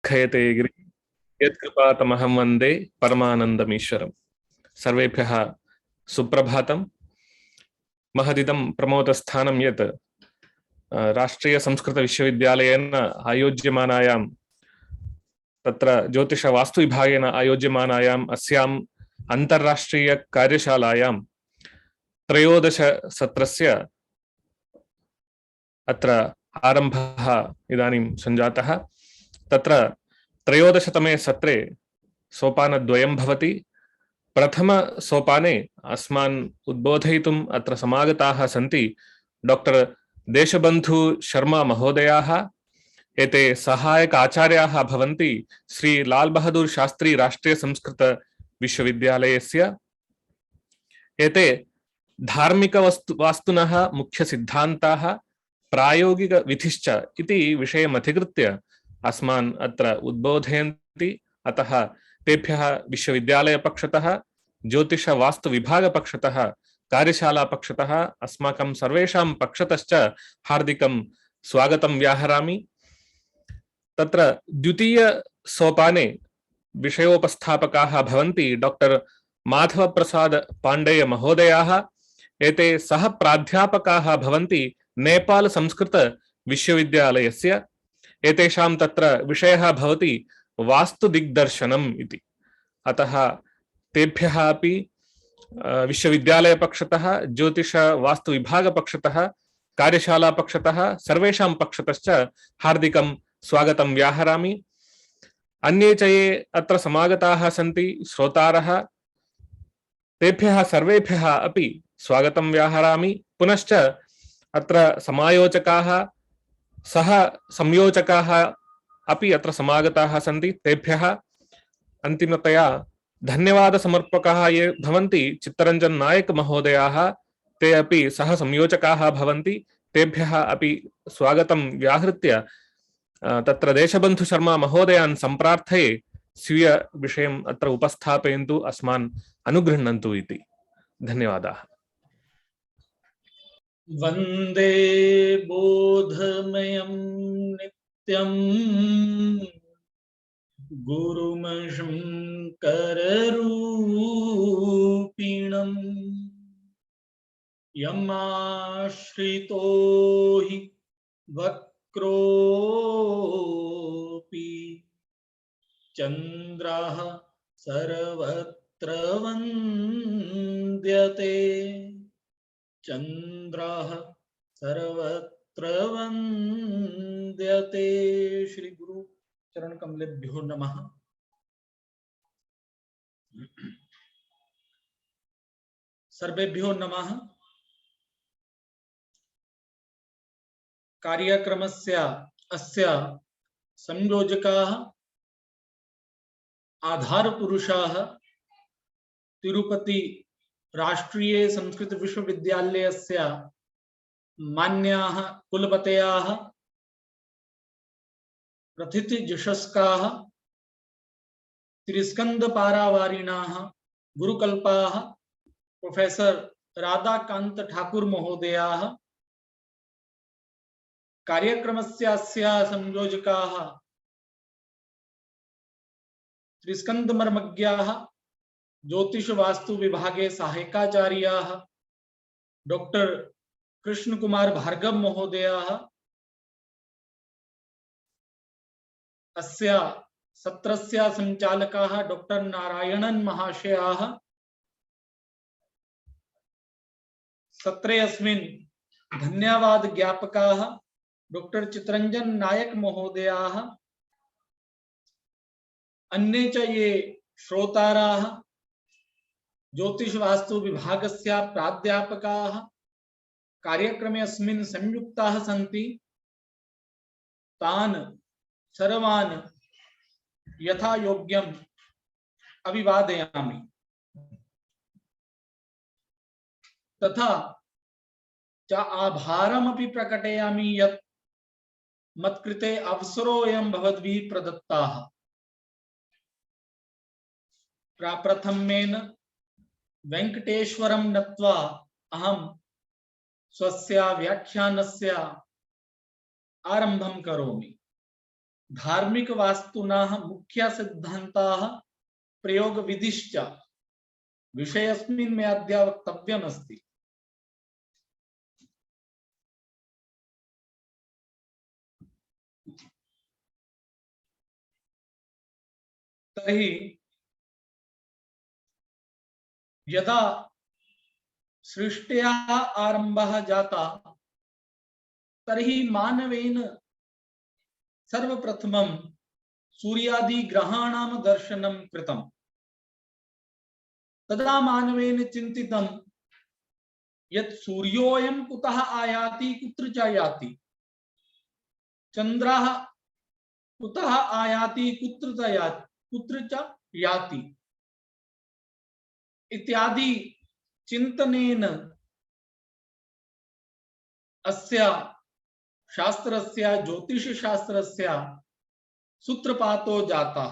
खयते गिरि यत्कृपातमहं वन्दे परमानन्दमीश्वरम्। सर्वेभ्यः सुप्रभातम्। महदिदं प्रमोदस्थानं यत् राष्ट्रियसंस्कृतविश्वविद्यालयेन आयोज्यमानायां तत्र ज्योतिषवास्तुविभागेन आयोज्यमानायाम् अस्याम् अन्ताराष्ट्रियकार्यशालायां 13 सत्रस्य अत्र आरम्भः इदानीं सञ्जातः। तत्र 13तमे सत्रे सोपानद्वयं भवति। प्रथम सोपाने अस्मान् उद्बोधयितुम् अत्र समागताः सन्ति डॉक्टर देशबन्धु शर्मा महोदयाः। एते सहायक आचार्याः भवन्ति श्री लाल बहादुर शास्त्री राष्ट्रिय संस्कृत विश्वविद्यालयस्य। एते धार्मिक वास्तुनः मुख्य सिद्धान्ताः प्रायोगिक विधिश्च इति विषयम् अधिकृत्य अस्मान् अत्र उद्बोधयन्ति। अतः तेभ्यः विश्वविद्यालय पक्षतः ज्योतिष वास्तु विभाग पक्षतः कार्यशाला पक्षतः अस्माकं सर्वेषां पक्षतश्च हार्दिकं स्वागतं व्याहरामि। तत्र द्वितीय सोपाने विषयोपस्थापकाः भवन्ति डॉक्टर माधव प्रसाद पाण्डेय महोदयाः। एते सह प्राध्यापकाः भवन्ति नेपाल संस्कृत विश्वविद्यालयस्य। एतेषां तत्र विषयः भवति वास्तुदिग्दर्शनम् इति। अतः तेभ्यः अपि विश्वविद्यालय पक्षतः ज्योतिष वास्तु विभाग पक्षतः कार्यशाला पक्षतः सर्वेषां पक्षतश्च हार्दिकं स्वागतं व्याहरामि। अन्ये च ये अत्र समागताः सन्ति श्रोतारः, तेभ्यः सर्वेभ्यः अपि स्वागतं व्याहरामि। पुनश्च अत्र समायोजकाः सह संयोजकाः अपि अत्र समागताः सन्ति। तेभ्यः अन्तिमतया धन्यवाद समर्पकाः ये भवन्ति चित्तरंजन नायक महोदयाः, ते अपि सह संयोजकाः भवन्ति। तेभ्यः अपि स्वागतं व्याहृत्य तत्र देशबन्धु शर्मा महोदयान् सम्प्रार्थये स्वीय विषयम् अत्र उपस्थापयन्तु, अस्मान् अनुगृह्णन्तु इति। धन्यवादाः। वन्दे बोधमयं नित्यं गुरुमशङ्कररूपिणं यमाश्रितो हि वक्रोऽपि चन्द्रः सर्वत्र वन्द्यते। चन्द्रः सर्वत्र वन्द्यते। श्री गुरु चरण कमलेभ्यो नमः। सर्वेभ्यो नमः। कार्यक्रमस्य अस्य संयोजकाः आधारपुरुषाः तिरुपति राष्ट्रीय संस्कृत विश्वविद्यालयस्य मान्याः कुलपतयः प्रथितयशस्काः त्रिस्कंदपारावारिणाः गुरुकल्पाः प्रोफेसर राधाकांत ठाकुर महोदयाः, कार्यक्रमस्य संयोजकाः त्रिस्कंदमर्मज्ञाः ज्योतिष वास्तु विभागे सहायकाचार्याः डॉक्टर कृष्ण कुमार भार्गव महोदयाः, अस्य सत्रस्य संचालकाः डॉक्टर नारायणन महाशयाः, सत्रे अस्मिन् धन्यवाद ज्ञापकाः डॉक्टर चित्तरंजन नायक महोदयाः, अन्ये च ये श्रोताराः ज्योतिष वास्तु विभागस्य प्राध्यापकाः कार्यक्रमे अस्मिन् संयुक्ताः सन्ति, तान् सर्वान् यथा योग्यम् अभिवादयामि। तथा च आभारमपि प्रकटयामि यत् मत्कृते अवसरोऽयं भवद्भिः प्रदत्तः। प्रथमेन वेंकटेश्वरं नत्वा अहं स्वस्य व्याख्यानस्य आरम्भं करोमि। धार्मिक वास्तुनाः मुख्य सिद्धान्ताः प्रयोग विधिश्च विषयस्मिन् मे अद्य वक्तव्यमस्ति। तर्हि यदा सृष्ट्याः आरम्भः जाता तर्हि मानवेन सर्वप्रथमं सूर्यादि ग्रहाणां दर्शनं कृतम्। तदा मानवेन चिन्तितं यत् सूर्योऽयं कुतः आयाति कुत्र च याति, चन्द्रः कुतः आयाति कुत्र च याति इत्यादि चिन्तनेन अस्य शास्त्रस्य ज्योतिषशास्त्रस्य सूत्रपातो जातः।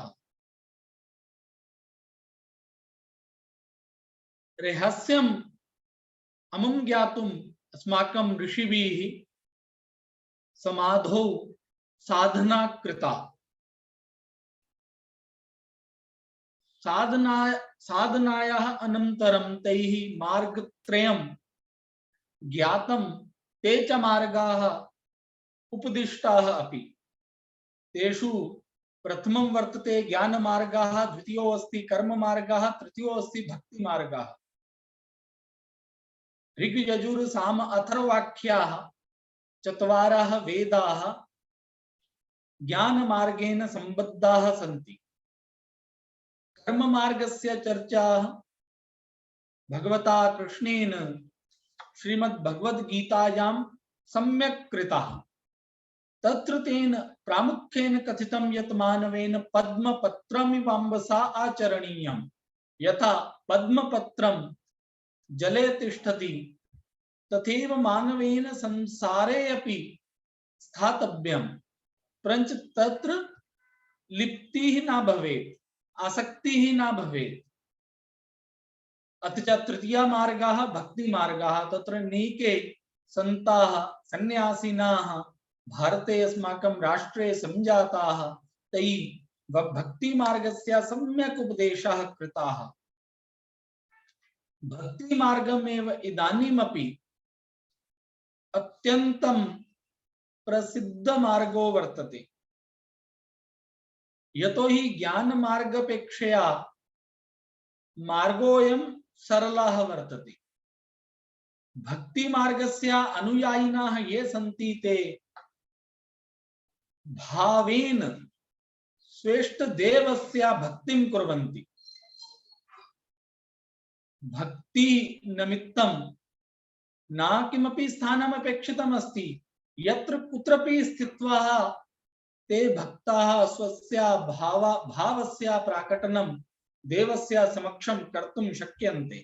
रहस्यम् अमुं ज्ञातुम् अस्माकं ऋषिभिः समाधौ साधना कृता। साधनायाः अनन्तरं तैः मार्गत्रयं ज्ञातं, ते च मार्गाः उपदिष्टाः अपि। तेषु प्रथमं वर्तते ज्ञानमार्गः, द्वितीयो अस्ति कर्ममार्गः, तृतीयो अस्ति भक्तिमार्गः। ऋग् यजुर् साम अथर्वाख्याः चत्वारः वेदाः ज्ञानमार्गेण सम्बद्धाः सन्ति। कर्ममार्गस्य चर्चा भगवता कृष्णेन श्रीमद्भगवद्गीतायां सम्यक् कृता। तत्र तेन प्रामुख्येन कथितं यत् मानवेन पद्मपत्रमिव अम्बसा आचरणीयम्। यथा पद्मपत्रं जले तिष्ठति तथैव मानवेन संसारे अपि स्थातव्यम्, परञ्च तत्र लिप्तिः न भवेत्, आसक्तिः न भवेत्। अथ च तृतीया मार्गः भक्तिमार्गः। तत्र नैके सन्ताः सन्यासिनाः भारते अस्माकं राष्ट्रे संजाताः, तैः भक्तिमार्गस्य सम्यक् उपदेशः कृताः। भक्तिमार्गमेव इदानीमपि अत्यन्तं प्रसिद्धमार्गो वर्तते। यतो हि ज्ञानमार्गपेक्षया मार्गोऽयं सरलः वर्तते। भक्तिमार्गस्य अनुयायिनः ये सन्ति ते भावेन स्वेष्टदेवस्य भक्तिं कुर्वन्ति। भक्ति निमित्तं न किमपि स्थानम् अपेक्षितम् अस्ति। यत्र कुत्रपि स्थित्वा ते भक्ताः स्वस्य भावस्य प्रकटनं देवस्य समक्षं कर्तुं शक्यन्ते।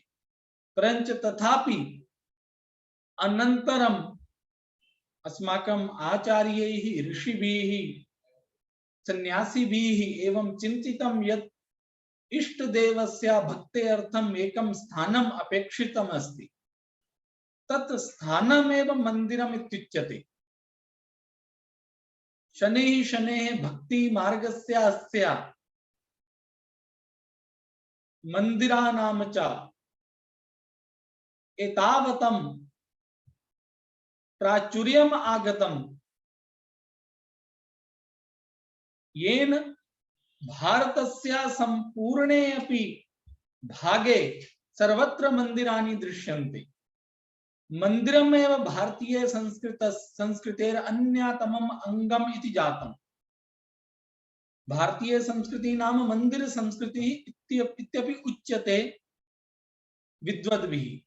परञ्च तथापि अनन्तरम् अस्माकम् आचार्यैः ऋषिभिः सन्यासिभिः एवं चिन्तितं यत् इष्टदेवस्य भक्तेर्थम् एकं स्थानम् अपेक्षितम् अस्ति। तत् स्थानमेव मन्दिरम् इत्युच्यते। शनैः शनैः भक्ति मार्गस्य अस्य मन्दिराणां च एतावतं प्राचुर्यम् आगतं येन भारतस्य सम्पूर्णे अपि भागे सर्वत्र मन्दिराणि दृश्यन्ते। मन्दिरमेव भारतीय संस्कृतेर अन्यतमम् अङ्गम् इति जातम्। भारतीय संस्कृति नाम मंदिर संस्कृति इत्यपि उच्यते विद्वद्भिः।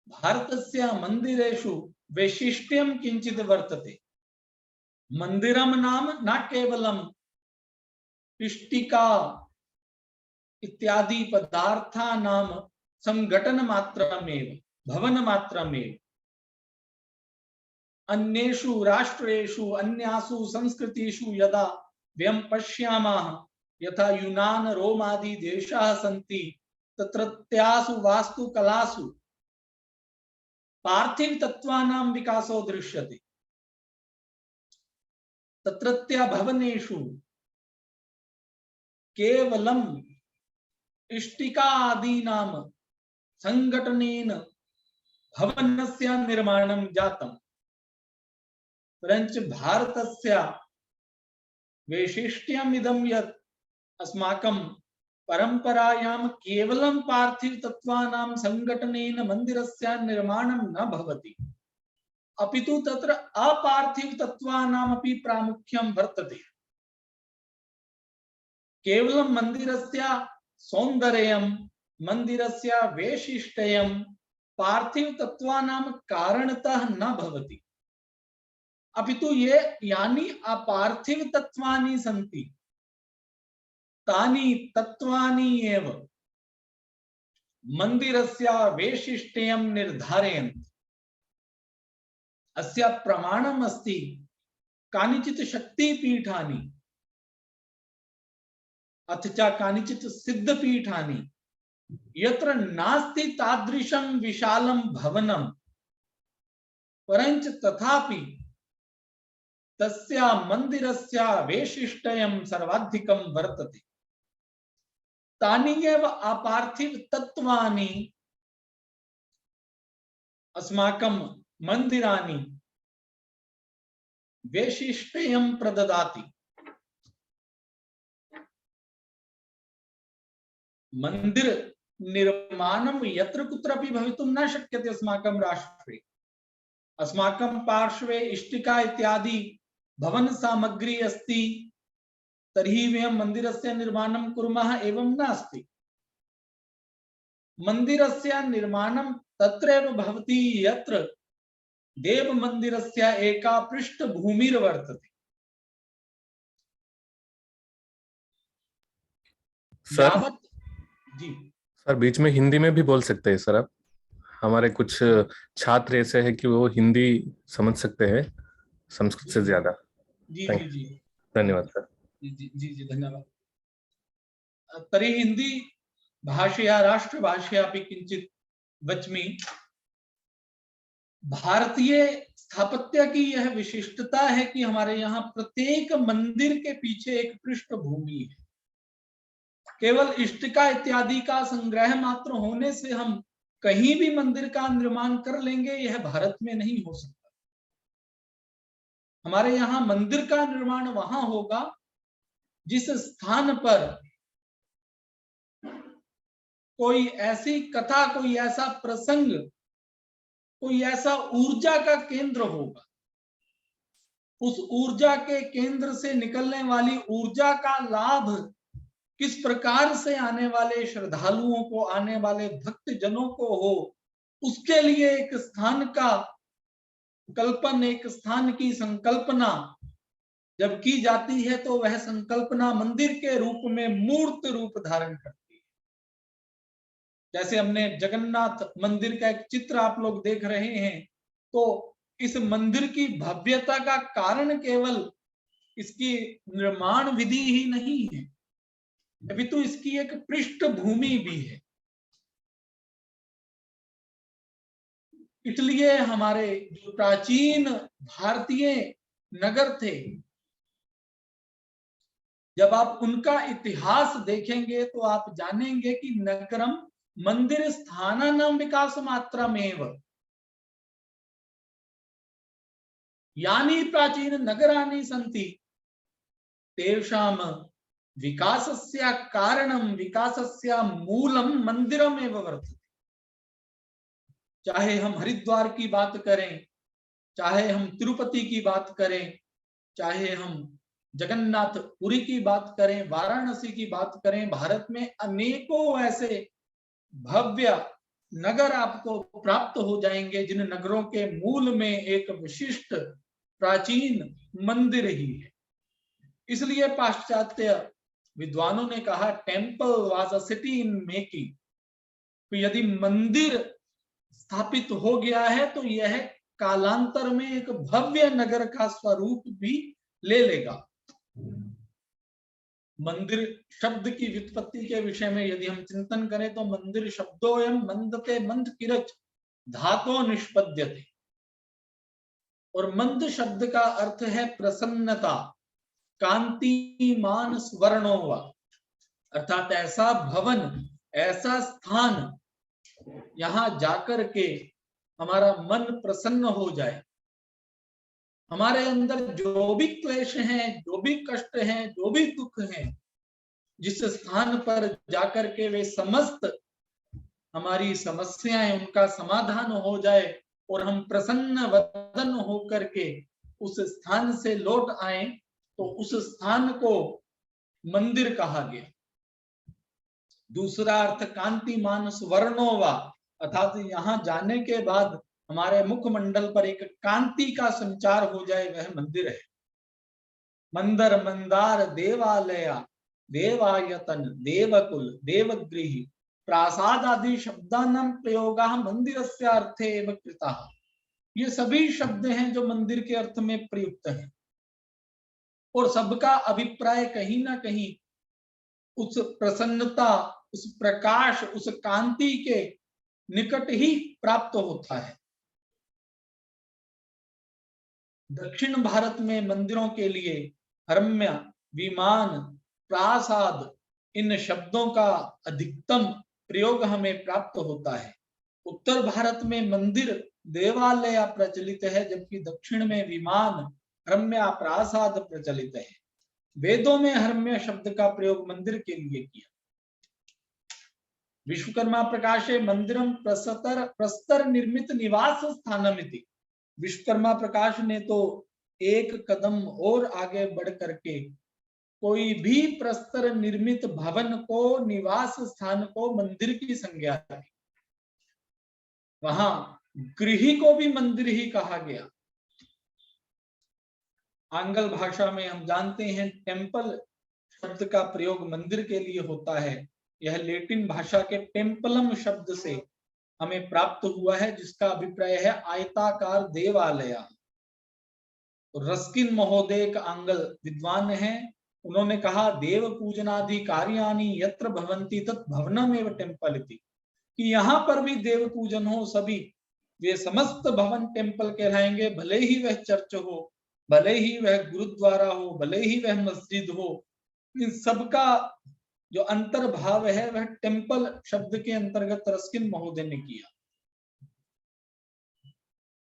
भारतस्य मंदिरेषु वैशिष्ट्यं किञ्चित् वर्तते। मंदिरं नाम न केवलं इष्टिका इत्यादि पदार्थानां संघटन मात्रमेव, भवन मात्रमेव। अन्येषु राष्ट्रेषु अन्यासु संस्कृतिषु यदा वयं पश्यामः, यथा यूनान रोम आदि देशाः सन्ति, तत्रत्यासु वास्तुकलासु पार्थिव तत्त्वानां विकासो दृश्यते। तत्रत्य भवनेषु केवलम इष्टिका आदीनां संघटनेन भवनस्य निर्माणं जातम्, परञ्च भारतस्य वैशिष्ट्यमिदं यत् अस्माकं परंपरायां केवलं पार्थिव तत्वानां संघटनेन मंदिरस्य निर्माणं न भवति, अपितु तत्र अपार्थिव तत्वानामपि प्रामुख्यं वर्तते। केवलं मंदिरस्य सौन्दर्यं, मंदिरस्य वैशिष्ट्यं पार्थिव तत्वानां कारणतः न भवति, अपितु ये यानि अपार्थिव तत्वानि सन्ति तानि तत्वानि एव मंदिरस्य वैशिष्ट्यं निर्धारयन्ति। अस्य प्रमाणम् अस्ति कानिचित् शक्तिपीठानि अथ च कानिचित् सिद्धपीठानि यत्र नास्ति तादृशं विशालं भवनं, परञ्च तथापि तस्य मंदिरस्य वैशिष्ट्यं सर्वाधिकं वर्तते। तानि एव अपार्थिव तत्वानि अस्माकं मंदिराणि वैशिष्ट्यं प्रददाति। मंदिर निर्माणं यत्र कुत्रापि भवितुं न शक्यते अस्माकं राष्ट्रे। अस्माकं पार्श्वे इष्टिका इत्यादि भवन सामग्री अस्ति तर्हि वयं मंदिरस्य निर्माणं कुर्मः एवं नास्ति। मंदिरस्य निर्माणं तत्रैव भवति यत्र देव मंदिरस्य एका पृष्ठभूमिर्वर्तते। सर जी सर बीच में हिंदी में भी बोल सकते हैं सर आप? हमारे कुछ छात्र ऐसे हैं कि वो हिंदी समझ सकते हैं संस्कृत से ज्यादा। जी जी जी धन्यवाद सर। जी जी जी धन्यवाद। तर्हि हिंदी भाषया राष्ट्रभाषयापि किंचित वच्मि। भारतीय स्थापत्य की यह विशिष्टता है कि हमारे यहाँ प्रत्येक मंदिर के पीछे एक पृष्ठभूमि है। केवल इष्टिका इत्यादि का संग्रह मात्र होने से हम कहीं भी मंदिर का निर्माण कर लेंगे, यह भारत में नहीं हो सकता। हमारे यहाँ मंदिर का निर्माण वहां होगा जिस स्थान पर कोई ऐसी कथा, कोई ऐसा प्रसंग, कोई ऐसा ऊर्जा का केंद्र होगा। उस ऊर्जा के केंद्र से निकलने वाली ऊर्जा का लाभ किस प्रकार से आने वाले श्रद्धालुओं को, आने वाले भक्त जनों को हो, उसके लिए एक स्थान का कल्पन, एक स्थान की संकल्पना जब की जाती है तो वह संकल्पना मंदिर के रूप में मूर्त रूप धारण करती है। जैसे हमने जगन्नाथ मंदिर का एक चित्र आप लोग देख रहे हैं, तो इस मंदिर की भव्यता का कारण केवल इसकी निर्माण विधि ही नहीं है, अभी तो इसकी एक पृष्ठभूमि भी है। इसलिए हमारे जो प्राचीन भारतीय नगर थे, जब आप उनका इतिहास देखेंगे तो आप जानेंगे कि नगरम मंदिर स्थानानां विकास मात्रमेव। यानी प्राचीन नगराणि सन्ति तेषां विकासस्य कारणं, विकासस्य मूलं मंदिरमेव वर्तते। चाहे हम हरिद्वार की बात करें, चाहे हम तिरुपति की बात करें, चाहे हम जगन्नाथ पुरी की बात करें, वाराणसी की बात करें, भारत में अनेकों ऐसे भव्य नगर आपको प्राप्त हो जाएंगे जिन नगरों के मूल में एक विशिष्ट प्राचीन मंदिर ही है। इसलिए पाश्चात्य विद्वानों ने कहा temple was a city in making. तो यदि मंदिर स्थापित हो गया है तो यह कालांतर में एक भव्य नगर का स्वरूप भी ले लेगा। मंदिर शब्द की व्युत्पत्ति के विषय में यदि हम चिंतन करें तो मंदिर शब्दोयम मंदते मंद किरच धातो निष्पद्यते। और मंद शब्द का अर्थ है प्रसन्नता, कांतिमान स्वर्णो वा, अर्थात ऐसा भवन, ऐसा स्थान यहां जाकर के हमारा मन प्रसन्न हो जाए। हमारे अंदर जो भी क्लेश हैं, जो भी कष्ट हैं, जो भी दुख हैं, जिस स्थान पर जाकर के वे समस्त हमारी समस्याएं उनका समाधान हो जाए और हम प्रसन्न वदन होकर के उस स्थान से लौट आए, तो उस स्थान को मंदिर कहा गया। दूसरा अर्थ कांतिमान स्वर्णोवा, अर्थात यहाँ जाने के बाद हमारे मुखमंडल पर एक कांति का संचार हो जाए, वह मंदिर है। मंदर, मंदार, देवालय, देवायतन, देवकुल, देवगृह, प्रासाद आदि शब्दानां प्रयोगः मंदिरस्य अर्थे एव कृतः। ये सभी शब्द हैं जो मंदिर के अर्थ में प्रयुक्त हैं और सबका अभिप्राय कहीं ना कहीं उस प्रसन्नता, उस प्रकाश, उस कांति के निकट ही प्राप्त होता है। दक्षिण भारत में मंदिरों के लिए हरम्य, विमान, प्रासाद इन शब्दों का अधिकतम प्रयोग हमें प्राप्त होता है। उत्तर भारत में मंदिर, देवालय प्रचलित है, जबकि दक्षिण में विमान, हरम्य, प्रासाद प्रचलित है। वेदों में हरम्य शब्द का प्रयोग मंदिर के लिए किया। विश्वकर्मा प्रकाशे मंदिरम प्रस्तर निर्मित निवास स्थानमिति। विश्वकर्मा प्रकाश ने तो एक कदम और आगे बढ़ करके कोई भी प्रस्तर निर्मित भवन को, निवास स्थान को मंदिर की संज्ञा दी। वहां गृह को भी मंदिर ही कहा गया। आंग्ल भाषा में हम जानते हैं टेम्पल शब्द का प्रयोग मंदिर के लिए होता है। यह लैटिन भाषा के टेम्पलम शब्द से हमें प्राप्त हुआ है, जिसका अभिप्राय है आयताकार देवालय। तो रस्किन महोदय एक आंग्ल विद्वान हैं, उन्होंने कहा देव पूजनादि कार्याणि यत्र भवन्ति तत् भवनमेव टेम्पल इति, कि यहाँ पर भी देव पूजन हो, सभी वे समस्त भवन टेम्पल कहलाएंगे। भले ही वह चर्च हो, भले ही वह गुरुद्वारा हो, भले ही वह मस्जिद हो, इन सबका जो अंतर्भाव है वह टेम्पल शब्द के अंतर्गत रस्किन महोदय ने किया।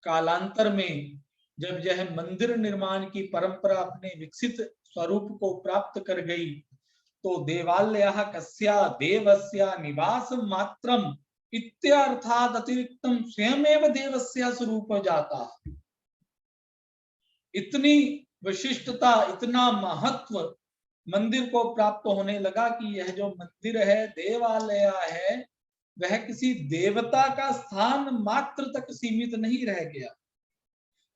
कालांतर में जब यह मंदिर निर्माण की परंपरा अपने विकसित स्वरूप को प्राप्त कर गई, तो देवालयः कस्या देवस्य निवास मात्रम इत्यर्थात् अतिरिक्तम स्वयमेव देवस्य स्वरूप जाता। इतनी विशिष्टता, इतना महत्व मंदिर को प्राप्त होने लगा कि यह जो मंदिर है, देवालय है, वह किसी देवता का स्थान मात्र तक सीमित नहीं रह गया,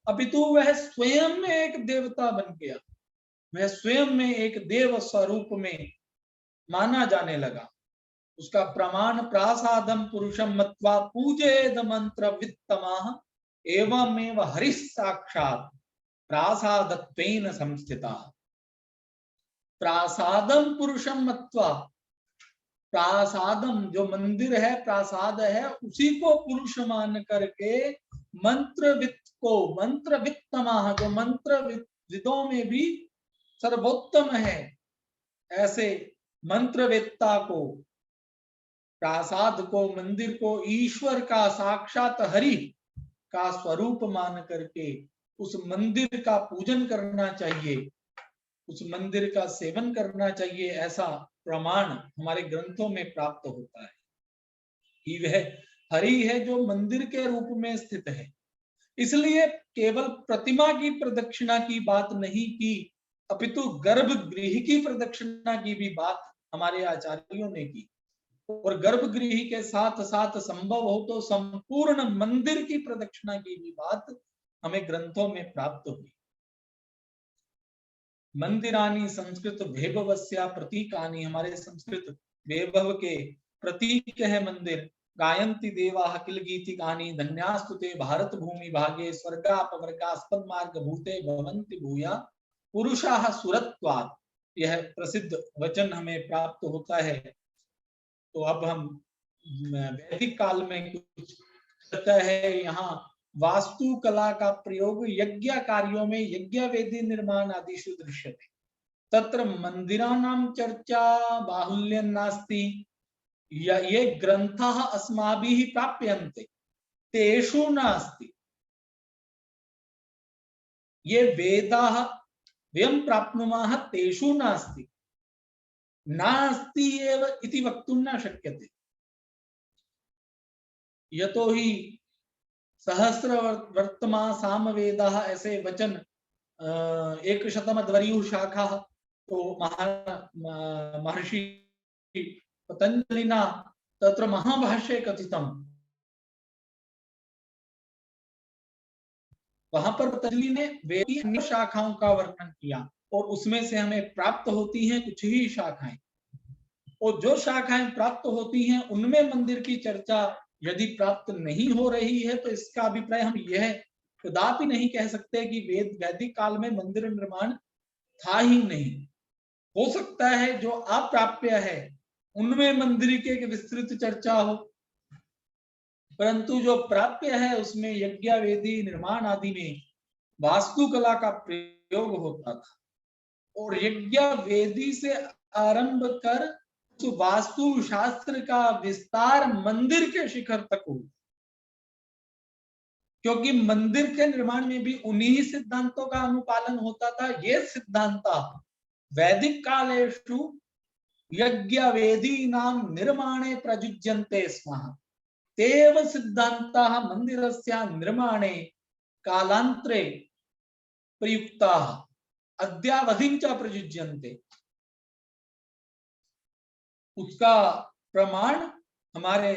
अपितु वह स्वयं में एक देवता बन गया। वह स्वयं में एक देव स्वरूप में माना जाने लगा। उसका प्रमाण प्रासादम पुरुषम मत्वा पूजेद मंत्र वित्तमाह एवमेव हरिः साक्षात् प्रासादत्वेन संस्थिता। प्रासादम पुरुषम मत्वा, प्रासादम जो मंदिर है, प्रासाद है, उसी को पुरुष मान करके मंत्रवित्त को, मंत्रवित्तमाह जो मंत्र विदों में भी सर्वोत्तम है, ऐसे मंत्रवेत्ता को, प्रासाद को, मंदिर को ईश्वर का, साक्षात हरि का स्वरूप मान करके उस मंदिर का पूजन करना चाहिए, उस मंदिर का सेवन करना चाहिए, ऐसा प्रमाण हमारे ग्रंथों में प्राप्त होता है कि वह हरि है जो मंदिर के रूप में स्थित है। इसलिए केवल प्रतिमा की प्रदक्षिणा की बात नहीं की, अपितु गर्भगृह की प्रदक्षिणा की भी बात हमारे आचार्यों ने की, और गर्भगृह के साथ साथ संभव हो तो संपूर्ण मंदिर की प्रदक्षिणा की भी बात हमें ग्रंथों में प्राप्त हुई। मंदिरानी संस्कृत वैभवस्या प्रतीकानि, हमारे संस्कृत वैभव के प्रतीक है मंदिर। गायन्ति देवाः किल गीतिकानि धन्यास्तुते भारत भूमि भागे स्वर्गापवर्गास्पद मार्ग भूते भवन्ति भूया पुरुषाः सुरत्वात्, यह प्रसिद्ध वचन हमें प्राप्त होता है। तो अब हम वैदिक काल में कुछ चर्चा है, यहाँ वास्तुकला का प्रयोग यज्ञ कार्यों में यज्ञ वेदी निर्माण आदिषु दृश्यते तत्र मंदिराणां चर्चा बाहुल्यं नास्ति ये ग्रंथाः अस्माभिः प्राप्यन्ते तेषु नास्ति ये वेदाः वयं प्राप्नुमः तेषु नास्ति नास्ति एव इति वक्तुं न शक्यते यतो हि सहस्र वर्तमा सामवेदाः ऐसे वचन 100 शाखा तो महर्षि पतंजलिना तत्र महाभाष्ये कथितम् वहां पर पतंजलि ने वेद की अन्य शाखाओं का वर्णन किया और उसमें से हमें प्राप्त होती हैं कुछ ही शाखाएं और जो शाखाएं प्राप्त होती हैं उनमें मंदिर की चर्चा यदि प्राप्त नहीं हो रही है तो इसका अभिप्राय हम यह कदापि नहीं कह सकते कि वैदिक काल में मंदिर निर्माण था ही नहीं। हो सकता है जो अप्राप्य है उनमें मंदिर की विस्तृत चर्चा हो परंतु जो प्राप्य है उसमें यज्ञ वेदी निर्माण आदि में वास्तुकला का प्रयोग होता था और यज्ञ वेदी से आरंभ कर वास्तु शास्त्र का विस्तार मंदिर के शिखर तक हुआ क्योंकि मंदिर के निर्माण में भी उन्हीं सिद्धांतों का अनुपालन होता था। ये सिद्धांत वैदिक कालेषु यज्ञ वेदीनां निर्माणे प्रयुज्यन्ते स्म तेव सिद्धान्ताः मंदिरस्य निर्माणे कालांतरे प्रयुक्ताः अद्यावधिं च प्रयुज्यन्ते। उसका प्रमाण हमारे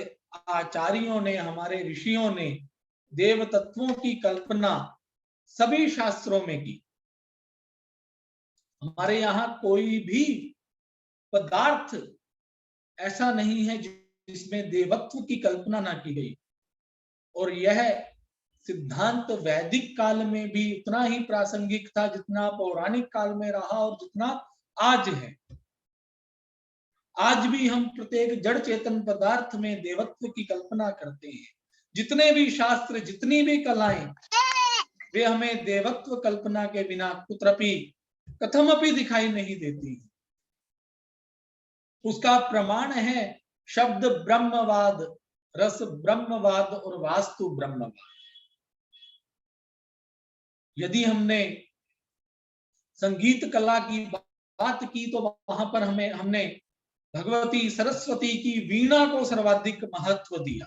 आचार्यों ने हमारे ऋषियों ने देव तत्वों की कल्पना सभी शास्त्रों में की। हमारे यहाँ कोई भी पदार्थ ऐसा नहीं है जिसमें देवत्व की कल्पना ना की गई और यह सिद्धांत वैदिक काल में भी उतना ही प्रासंगिक था जितना पौराणिक काल में रहा और जितना आज है। आज भी हम प्रत्येक जड़ चेतन पदार्थ में देवत्व की कल्पना करते हैं। जितने भी शास्त्र जितनी भी कलाएं वे हमें देवत्व कल्पना के बिना कुत्रपि कथमपि दिखाई नहीं देती। उसका प्रमाण है शब्द ब्रह्मवाद, रस ब्रह्मवाद और वास्तु ब्रह्मवाद। यदि हमने संगीत कला की बात की तो वहां पर हमने भगवती सरस्वती की वीणा को सर्वाधिक महत्व दिया।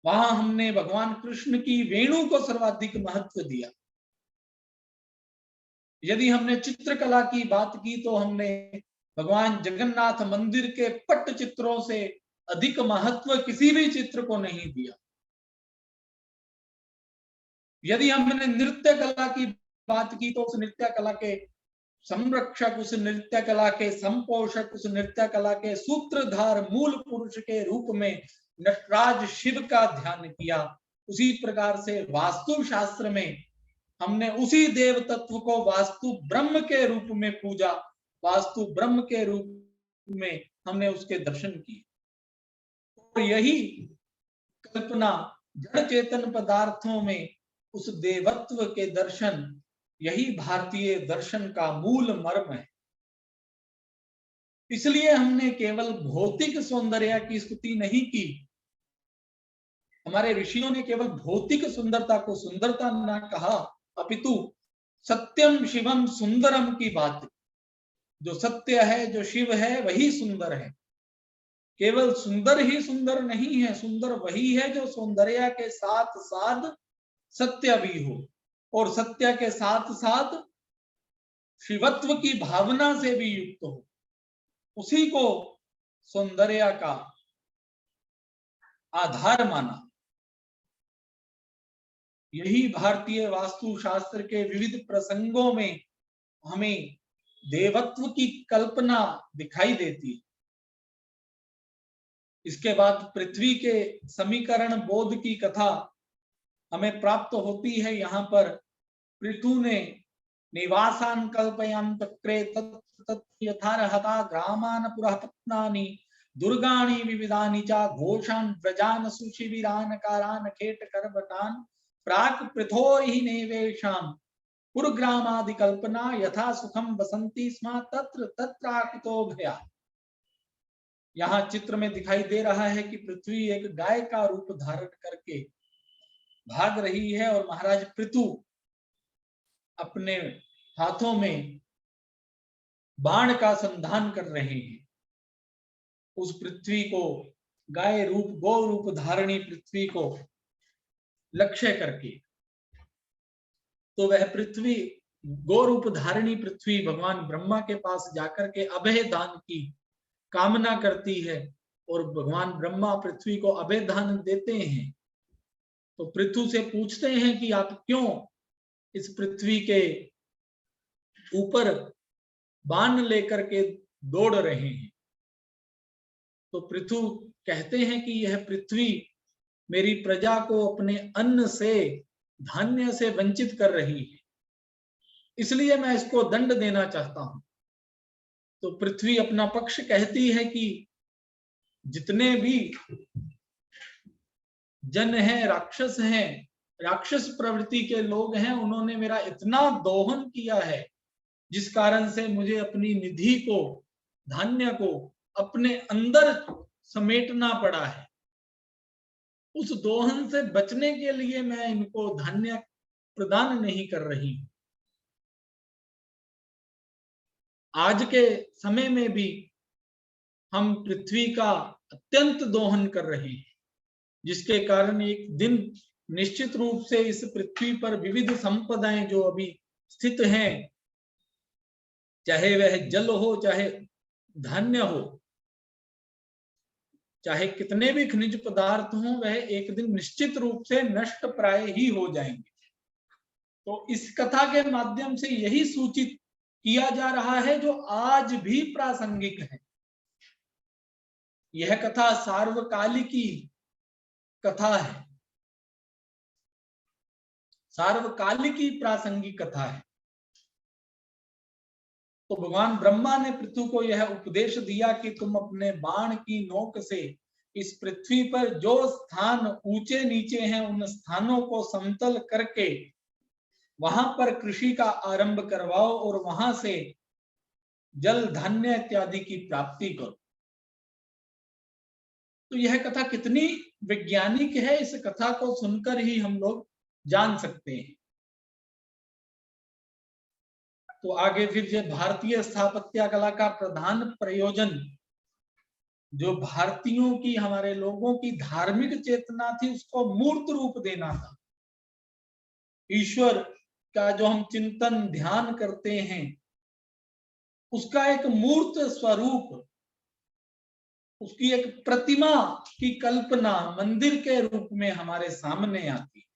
वहां हमने भगवान कृष्ण की वेणु को सर्वाधिक महत्व दिया। यदि हमने चित्रकला की बात की तो हमने भगवान जगन्नाथ मंदिर के पट्ट चित्रों से अधिक महत्व किसी भी चित्र को नहीं दिया। यदि हमने नृत्य कला की बात की तो उस नृत्य कला के संरक्षक, उस नृत्य कला के संपोषक, उस नृत्य कला के सूत्रधार मूल पुरुष के रूप में नटराज शिव का ध्यान किया। उसी प्रकार से वास्तु शास्त्र में हमने उसी देव तत्व को वास्तु ब्रह्म के रूप में पूजा, वास्तु ब्रह्म के रूप में हमने उसके दर्शन किए। और यही कल्पना जड़ चेतन पदार्थों में उस देवत्व के दर्शन, यही भारतीय दर्शन का मूल मर्म है। इसलिए हमने केवल भौतिक सौंदर्य की स्तुति नहीं की। हमारे ऋषियों ने केवल भौतिक सुंदरता को सुंदरता ना कहा, अपितु सत्यम शिवम सुंदरम की बात। जो सत्य है, जो शिव है, वही सुंदर है। केवल सुंदर ही सुंदर नहीं है, सुंदर वही है जो सौंदर्य के साथ साथ सत्य भी हो और सत्य के साथ साथ शिवत्व की भावना से भी युक्त हो। उसी को सौंदर्य का आधार माना। यही भारतीय वास्तु शास्त्र के विविध प्रसंगों में हमें देवत्व की कल्पना दिखाई देती है। इसके बाद पृथ्वी के समीकरण बोध की कथा हमें प्राप्त होती है। यहाँ पर पृथु ने निवासान कल्पयाम चक्रे तत् यथारहता ग्रामान पुरः पत्नानि दुर्गाणि विविधानि च घोषान् व्रजान् सुशिबिरान् कारान् खेट करबटान् प्राक पृथोरिहि नेवेशाम् पुरग्रामादि कल्पना यथा सुखम बसंती स्म तत्र तत्राकुतो भया। यहाँ चित्र में दिखाई दे रहा है कि पृथ्वी एक गाय का रूप धारण करके भाग रही है और महाराज पृथु अपने हाथों में बाण का संधान कर रहे हैं। उस पृथ्वी को, गाय रूप गौ रूप धारणी पृथ्वी को लक्ष्य करके, तो वह पृथ्वी, गौ रूप धारणी पृथ्वी भगवान ब्रह्मा के पास जाकर के अभय दान की कामना करती है और भगवान ब्रह्मा पृथ्वी को अभय दान देते हैं। तो पृथु से पूछते हैं कि आप क्यों इस पृथ्वी के ऊपर बाण लेकर के दौड़ रहे हैं। तो पृथु कहते हैं कि यह पृथ्वी मेरी प्रजा को अपने अन्न से, धान्य से वंचित कर रही है, इसलिए मैं इसको दंड देना चाहता हूं। तो पृथ्वी अपना पक्ष कहती है कि जितने भी जन हैं, राक्षस हैं, राक्षस प्रवृत्ति के लोग हैं, उन्होंने मेरा इतना दोहन किया है जिस कारण से मुझे अपनी निधि को, धान्य को अपने अंदर समेटना पड़ा है। उस दोहन से बचने के लिए मैं इनको धान्य प्रदान नहीं कर रही। आज के समय में भी हम पृथ्वी का अत्यंत दोहन कर रहे हैं, जिसके कारण एक दिन निश्चित रूप से इस पृथ्वी पर विविध संपदाएं जो अभी स्थित हैं, चाहे वह जल हो, चाहे धान्य हो, चाहे कितने भी खनिज पदार्थ हों, वह एक दिन निश्चित रूप से नष्ट प्राय ही हो जाएंगे। तो इस कथा के माध्यम से यही सूचित किया जा रहा है जो आज भी प्रासंगिक है। यह कथा सार्वकालिकी कथा है, सार्वकालिकी प्रासंगिक कथा है। तो भगवान ब्रह्मा ने पृथु को यह उपदेश दिया कि तुम अपने बाण की नोक से इस पृथ्वी पर जो स्थान ऊंचे नीचे हैं उन स्थानों को समतल करके वहां पर कृषि का आरंभ करवाओ और वहां से जल, धान्य इत्यादि की प्राप्ति करो। तो यह कथा कितनी वैज्ञानिक है, इस कथा को सुनकर ही हम लोग जान सकते हैं। तो आगे फिर जो भारतीय स्थापत्य कला का प्रधान प्रयोजन, जो भारतीयों की, हमारे लोगों की धार्मिक चेतना थी, उसको मूर्त रूप देना था। ईश्वर का जो हम चिंतन ध्यान करते हैं, उसका एक मूर्त स्वरूप, उसकी एक प्रतिमा की कल्पना मंदिर के रूप में हमारे सामने आती है।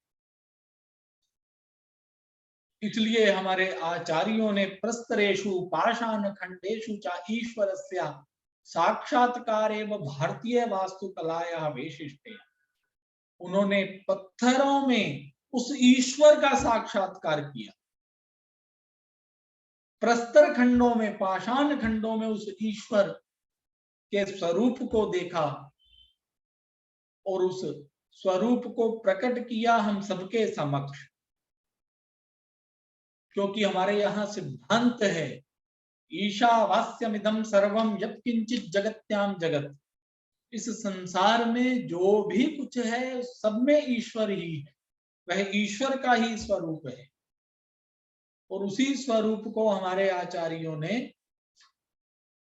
इसलिए हमारे आचार्यों ने प्रस्तरेषु पाषाण खंडेषु च ईश्वरस्य साक्षात्कार एवं भारतीय वास्तुकलाया वैशिष्ट्य, उन्होंने पत्थरों में उस ईश्वर का साक्षात्कार किया, प्रस्तर खंडों में, पाषाण खंडों में उस ईश्वर के स्वरूप को देखा और उस स्वरूप को प्रकट किया हम सबके समक्ष। क्योंकि हमारे यहाँ सिद्धांत है, ईशावास्यमिदं सर्वम यत्किंचित जगत्याम जगत, इस संसार में जो भी कुछ है सब में ईश्वर ही है, वह ईश्वर का ही स्वरूप है। और उसी स्वरूप को हमारे आचार्यों ने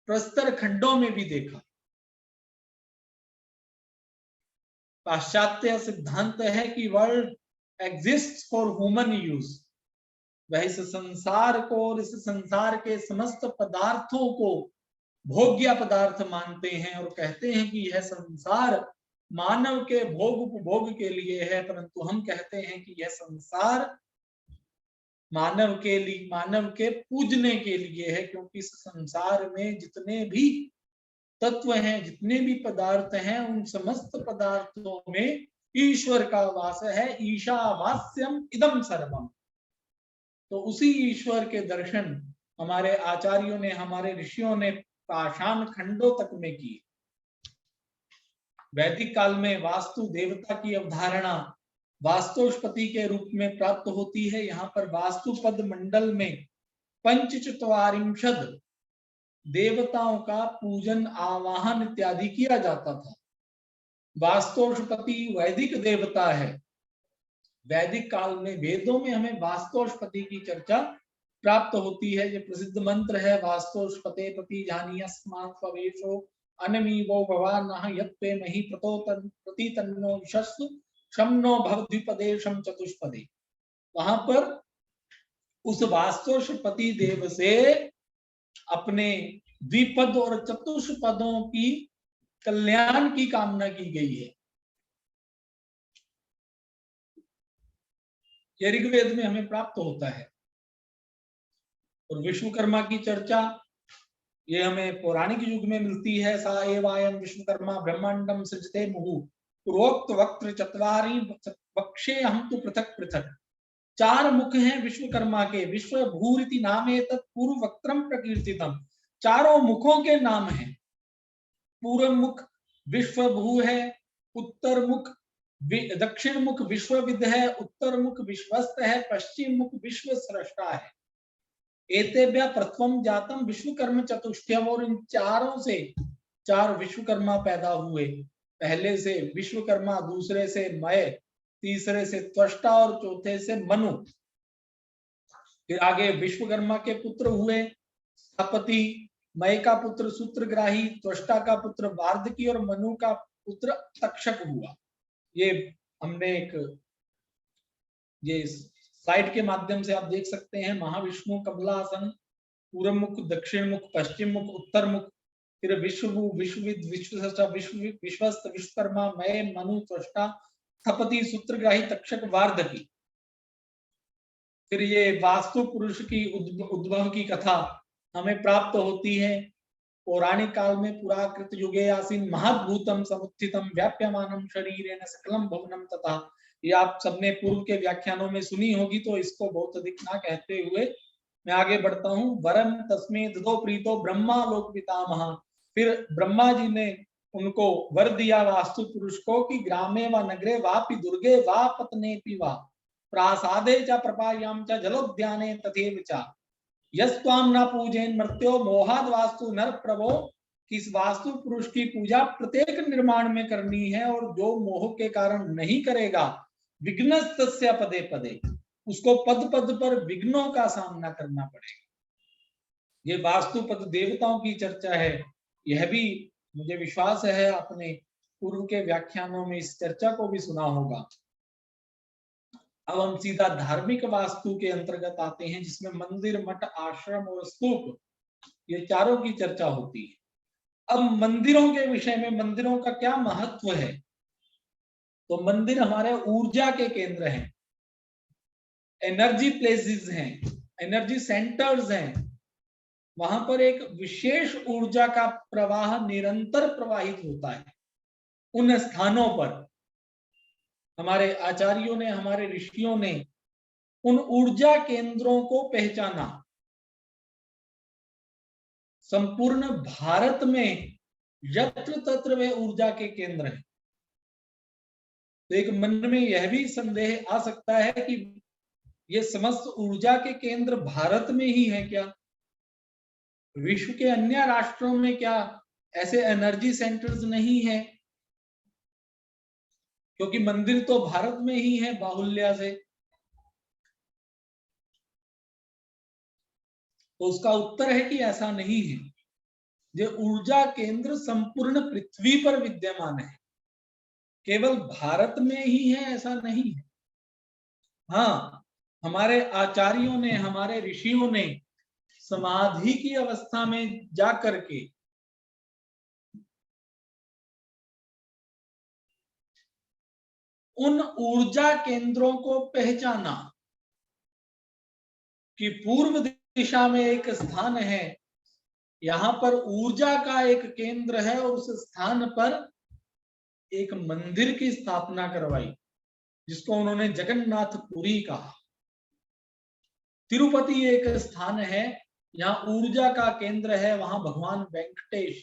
प्रस्तर खंडों में भी देखा। पाश्चात्य सिद्धांत है कि world exists for human use, वह इस संसार को और इस संसार के समस्त पदार्थों को भोग्य पदार्थ मानते हैं और कहते हैं कि यह संसार मानव के भोग उपभोग के लिए है, परंतु हम कहते हैं कि यह संसार मानव के लिए, मानव के पूजने के लिए है। क्योंकि इस संसार में जितने भी तत्व हैं, जितने भी पदार्थ हैं, उन समस्त पदार्थों में ईश्वर का वास है। ईशावास्यम इदम सर्वम। तो उसी ईश्वर के दर्शन हमारे आचार्यों ने, हमारे ऋषियों ने पाषाण खंडों तक में किए। वैदिक काल में वास्तु देवता की अवधारणा वास्तुस्पति के रूप में प्राप्त होती है। यहाँ पर वास्तुपद मंडल में पंचचत्वारिंशद देवताओं का पूजन आवाहन इत्यादि किया जाता था। वास्तुस्पति वैदिक देवता है। वैदिक काल में वेदों में हमें वास्तुस्पति की चर्चा प्राप्त होती है। ये प्रसिद्ध मंत्र है, वास्तुस्पते प्रति जानीयस्मात् स्ववेशो अनमीवो भवानः यत्ते महि प्रतितन्नो यशस्सु शम्नो भवद्विपदे शम चतुष्पदे। वहां पर उस वास्तुस्पति देव से अपने द्विपद और चतुष्पदों की कल्याण की कामना की गई है। ये ऋग्वेद में हमें प्राप्त होता है। और विश्वकर्मा की चर्चा ये हमें पौराणिक युग में मिलती है। सा एवायं विश्वकर्मा ब्रह्मांडम सृजते मुहुः पूर्वोक्त वक्त्र चत्वारि वक्षे हम तो पृथक पृथक। 4 मुख हैं विश्वकर्मा के। विश्व भूरिति नामे तत् पूर्व वक्त्रम प्रकीर्तितम। चारों मुखों के नाम हैं। पूर्व मुख विश्व भू है, उत्तर मुख दक्षिण मुख विश्वविद है, उत्तर मुख विश्वस्त है, पश्चिम मुख विश्व सृष्टा है। एतेभ्य प्रथम जातम विश्वकर्म चतुष्टयम। और इन चारों से 4 विश्वकर्मा पैदा हुए। पहले से विश्वकर्मा, दूसरे से मय, तीसरे से त्वष्टा और चौथे से मनु। फिर आगे विश्वकर्मा के पुत्र हुए स्थपति, मय का पुत्र सूत्रग्राही, त्वष्टा का पुत्र वार्धकी और मनु का पुत्र तक्षक हुआ। ये हमने एक ये स्लाइड के माध्यम से आप देख सकते हैं। महाविष्णु कमलासन, पूर्व मुख, दक्षिण मुख, पश्चिम मुख, उत्तर मुख, फिर विश्वभू, विश्वविद, विश्वसृष्टा, विश्वस्त, विश्वकर्मा, मय, मनु, त्वष्टा, स्थपति, सूत्रग्राही, तक्षक, वार्धकी। फिर ये वास्तु पुरुष की उद्भव की कथा हमें प्राप्त होती है। पौराणिक काल में पुराकृत युगे आसीन महद्भूतम समुत्थितम व्याप्यमानम शरीरेण सकलम भुवनम तथा। ये आप सबने पूर्व के व्याख्यानों में सुनी होगी, तो इसको बहुत अधिक ना कहते हुए मैं आगे बढ़ता हूँ। वरम तस्मे ददो प्रीतो ब्रह्मा लोक पितामह। फिर ब्रह्मा जी ने उनको वर दिया वास्तु पुरुष को कि ग्रामे व नगरे वापि दुर्गे वा पत्नेपि वा प्रासादे च प्रपायाम च जलोद्याने तथैव च यस्त्वाम न पूजयन् मर्त्यो मोहाद वास्तु नर प्रभो। किस वास्तु पुरुष की पूजा प्रत्येक निर्माण में करनी है, और जो मोह के कारण नहीं करेगा विघ्नस्तस्य पदे पदे, उसको पद पद पर विघ्नों का सामना करना पड़ेगा। ये वास्तुपद देवताओं की चर्चा है। यह भी मुझे विश्वास है आपने पूर्व के व्याख्यानों में इस चर्चा को भी सुना होगा। अब हम सीधा धार्मिक वास्तु के अंतर्गत आते हैं, जिसमें मंदिर, मठ, आश्रम और स्तूप, ये चारों की चर्चा होती है। अब मंदिरों के विषय में, मंदिरों का क्या महत्व है? तो मंदिर हमारे ऊर्जा के केंद्र हैं, एनर्जी प्लेसेस हैं, एनर्जी सेंटर्स हैं। वहां पर एक विशेष ऊर्जा का प्रवाह निरंतर प्रवाहित होता है। उन स्थानों पर हमारे आचार्यों ने, हमारे ऋषियों ने उन ऊर्जा केंद्रों को पहचाना। संपूर्ण भारत में यत्र तत्र वे ऊर्जा के केंद्र हैं। तो एक मन में यह भी संदेह आ सकता है कि ये समस्त ऊर्जा के केंद्र भारत में ही है क्या? विश्व के अन्य राष्ट्रों में क्या ऐसे एनर्जी सेंटर्स नहीं है? क्योंकि मंदिर तो भारत में ही है बाहुल्य से। तो उसका उत्तर है कि ऐसा नहीं है। ये ऊर्जा केंद्र संपूर्ण पृथ्वी पर विद्यमान है, केवल भारत में ही है ऐसा नहीं है। हाँ, हमारे आचार्यों ने, हमारे ऋषियों ने समाधि की अवस्था में जाकर के उन ऊर्जा केंद्रों को पहचाना कि पूर्व दिशा में एक स्थान है, यहां पर ऊर्जा का एक केंद्र है, और उस स्थान पर एक मंदिर की स्थापना करवाई, जिसको उन्होंने जगन्नाथपुरी कहा। तिरुपति एक स्थान है, यहाँ ऊर्जा का केंद्र है, वहां भगवान वेंकटेश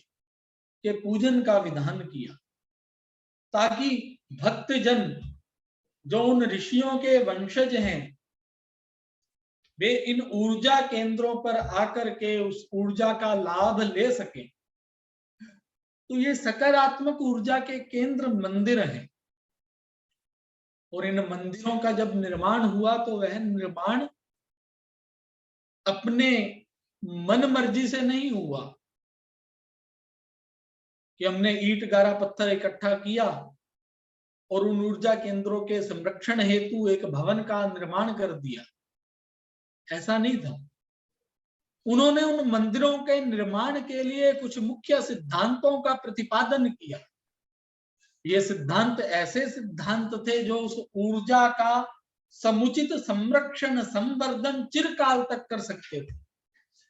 के पूजन का विधान किया। ताकि भक्तजन जो उन ऋषियों के वंशज हैं वे इन ऊर्जा केंद्रों पर आकर के उस ऊर्जा का लाभ ले सके। तो ये सकारात्मक ऊर्जा के केंद्र मंदिर हैं। और इन मंदिरों का जब निर्माण हुआ तो वह निर्माण अपने मन मर्जी से नहीं हुआ कि हमने ईंट गारा पत्थर इकट्ठा किया और उन ऊर्जा केंद्रों के संरक्षण हेतु एक भवन का निर्माण कर दिया। ऐसा नहीं था। उन्होंने उन मंदिरों के निर्माण के लिए कुछ मुख्य सिद्धांतों का प्रतिपादन किया। ये सिद्धांत ऐसे सिद्धांत थे जो उस ऊर्जा का समुचित संरक्षण संवर्धन चिरकाल तक कर सकते थे।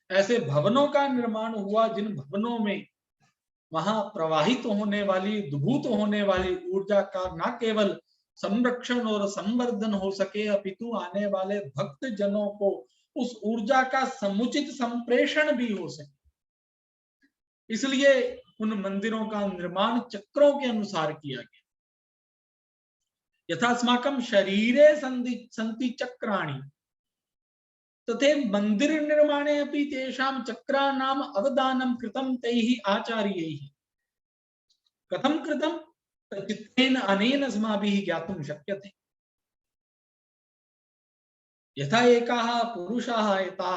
ऐसे भवनों का निर्माण हुआ जिन भवनों में वहां प्रवाहित होने वाली उद्भूत होने वाली ऊर्जा का न केवल संरक्षण और संवर्धन हो सके अपितु आने वाले भक्त जनों को उस ऊर्जा का समुचित संप्रेषण भी हो सके। इसलिए उन मंदिरों का निर्माण चक्रों के अनुसार किया गया। यथास्माकं शरीरे सन्ति चक्राणि तथे मंदिर निर्माणे अपि तेषां चक्राणाम् अवदानं कृतं तैः आचार्यैः। कथं कृतं? चित्तेन अनेन अस्माभिः ज्ञातुं शक्यते। यथा एकः पुरुषः यथा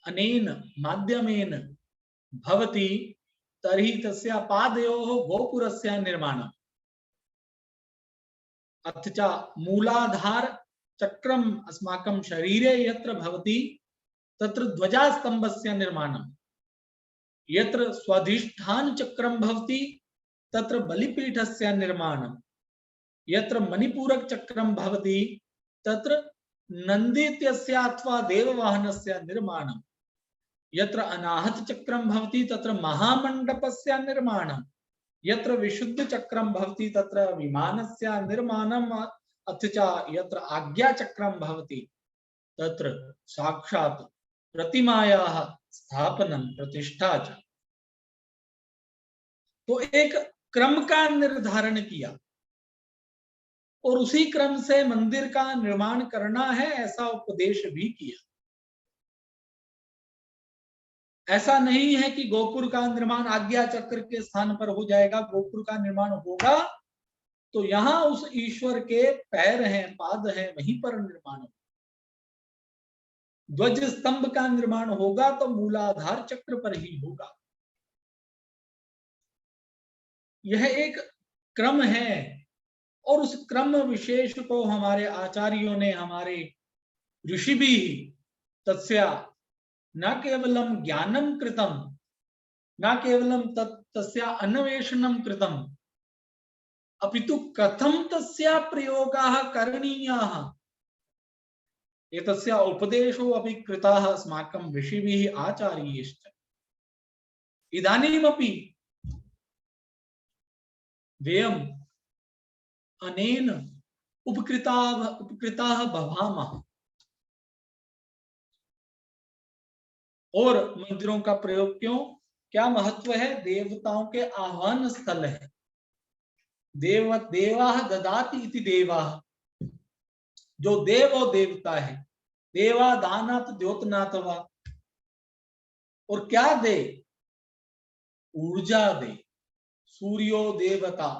अनेन माध्यमेन भवति तर्हि तस्य पादयोः गोपुरस्य निर्माणम् अथ च मूलाधार चक्रम अस्माकं शरीरे यत्र भवति तत्र ध्वजास्तंभस्य निर्माणम् यत्र स्वाधिष्ठान चक्रम भवति तत्र बलिपीठस्य निर्माणम् यत्र मणिपूरक चक्रम भवति तत्र नन्दित्यस्य अथवा देववाहनस्य निर्माणम् यत्र अनाहत चक्रम भवति तत्र महामण्डपस्य निर्माणम् यत्र विशुद्ध चक्रम भवति तत्र विमानस्य निर्माणम् अथ च यत्र आज्ञा चक्रम भवति तत्र साक्षात् प्रतिमायाः स्थापनम प्रतिष्ठा च। तो एक क्रम का निर्धारण किया और उसी क्रम से मंदिर का निर्माण करना है ऐसा उपदेश भी किया। ऐसा नहीं है कि गोपुर का निर्माण आज्ञा चक्र के स्थान पर हो जाएगा। गोपुर का निर्माण होगा तो यहां उस ईश्वर के पैर हैं, पाद हैं, वहीं पर निर्माण होगा। ध्वज स्तंभ का निर्माण होगा तो मूलाधार चक्र पर ही होगा। यह एक क्रम है और उस क्रम विशेष को हमारे आचार्यों ने, हमारे ऋषि भी तस्या न केवलम ज्ञानम कृतम न केवलम तस्या अन्वेषणम कृतम अपितु कथम तस्या प्रयोगाः करणीयाः एतस्या उपदेशो अपि कृताः अस्माकं ऋषिभिः आचार्यैश्च। इदानीमपि वयम् अनेन उपकृताः भवामः। और मंदिरों का प्रयोग क्यों, क्या महत्व है? देवताओं के आह्वान स्थल है। देवाः ददाति इति देवाः, जो देव और देवता है। देवा दानात् द्योतनात् वा, और क्या दे? ऊर्जा दे। सूर्यो देवता,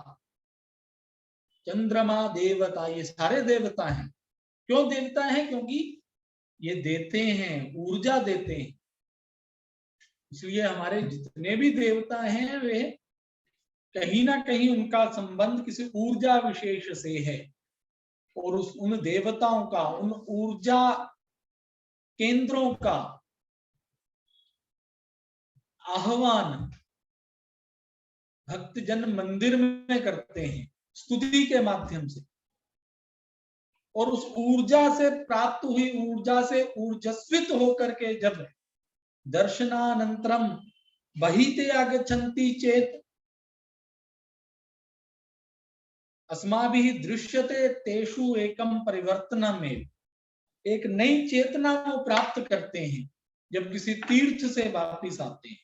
चंद्रमा देवता, ये सारे देवता हैं। क्यों देवता हैं? क्योंकि ये देते हैं, ऊर्जा देते हैं। इसलिए हमारे जितने भी देवता हैं वे कहीं ना कहीं उनका संबंध किसी ऊर्जा विशेष से है। और उन देवताओं का, उन ऊर्जा केंद्रों का आह्वान भक्तजन मंदिर में करते हैं स्तुति के माध्यम से। और उस ऊर्जा से प्राप्त हुई ऊर्जा से ऊर्जस्वित होकर के जब दर्शनानंतरम बहिते आगच्छन्ति चेत अस्माभिः दृश्यते तेषु एकम परिवर्तनमेव। एक नई चेतना वो प्राप्त करते हैं जब किसी तीर्थ से वापिस आते हैं।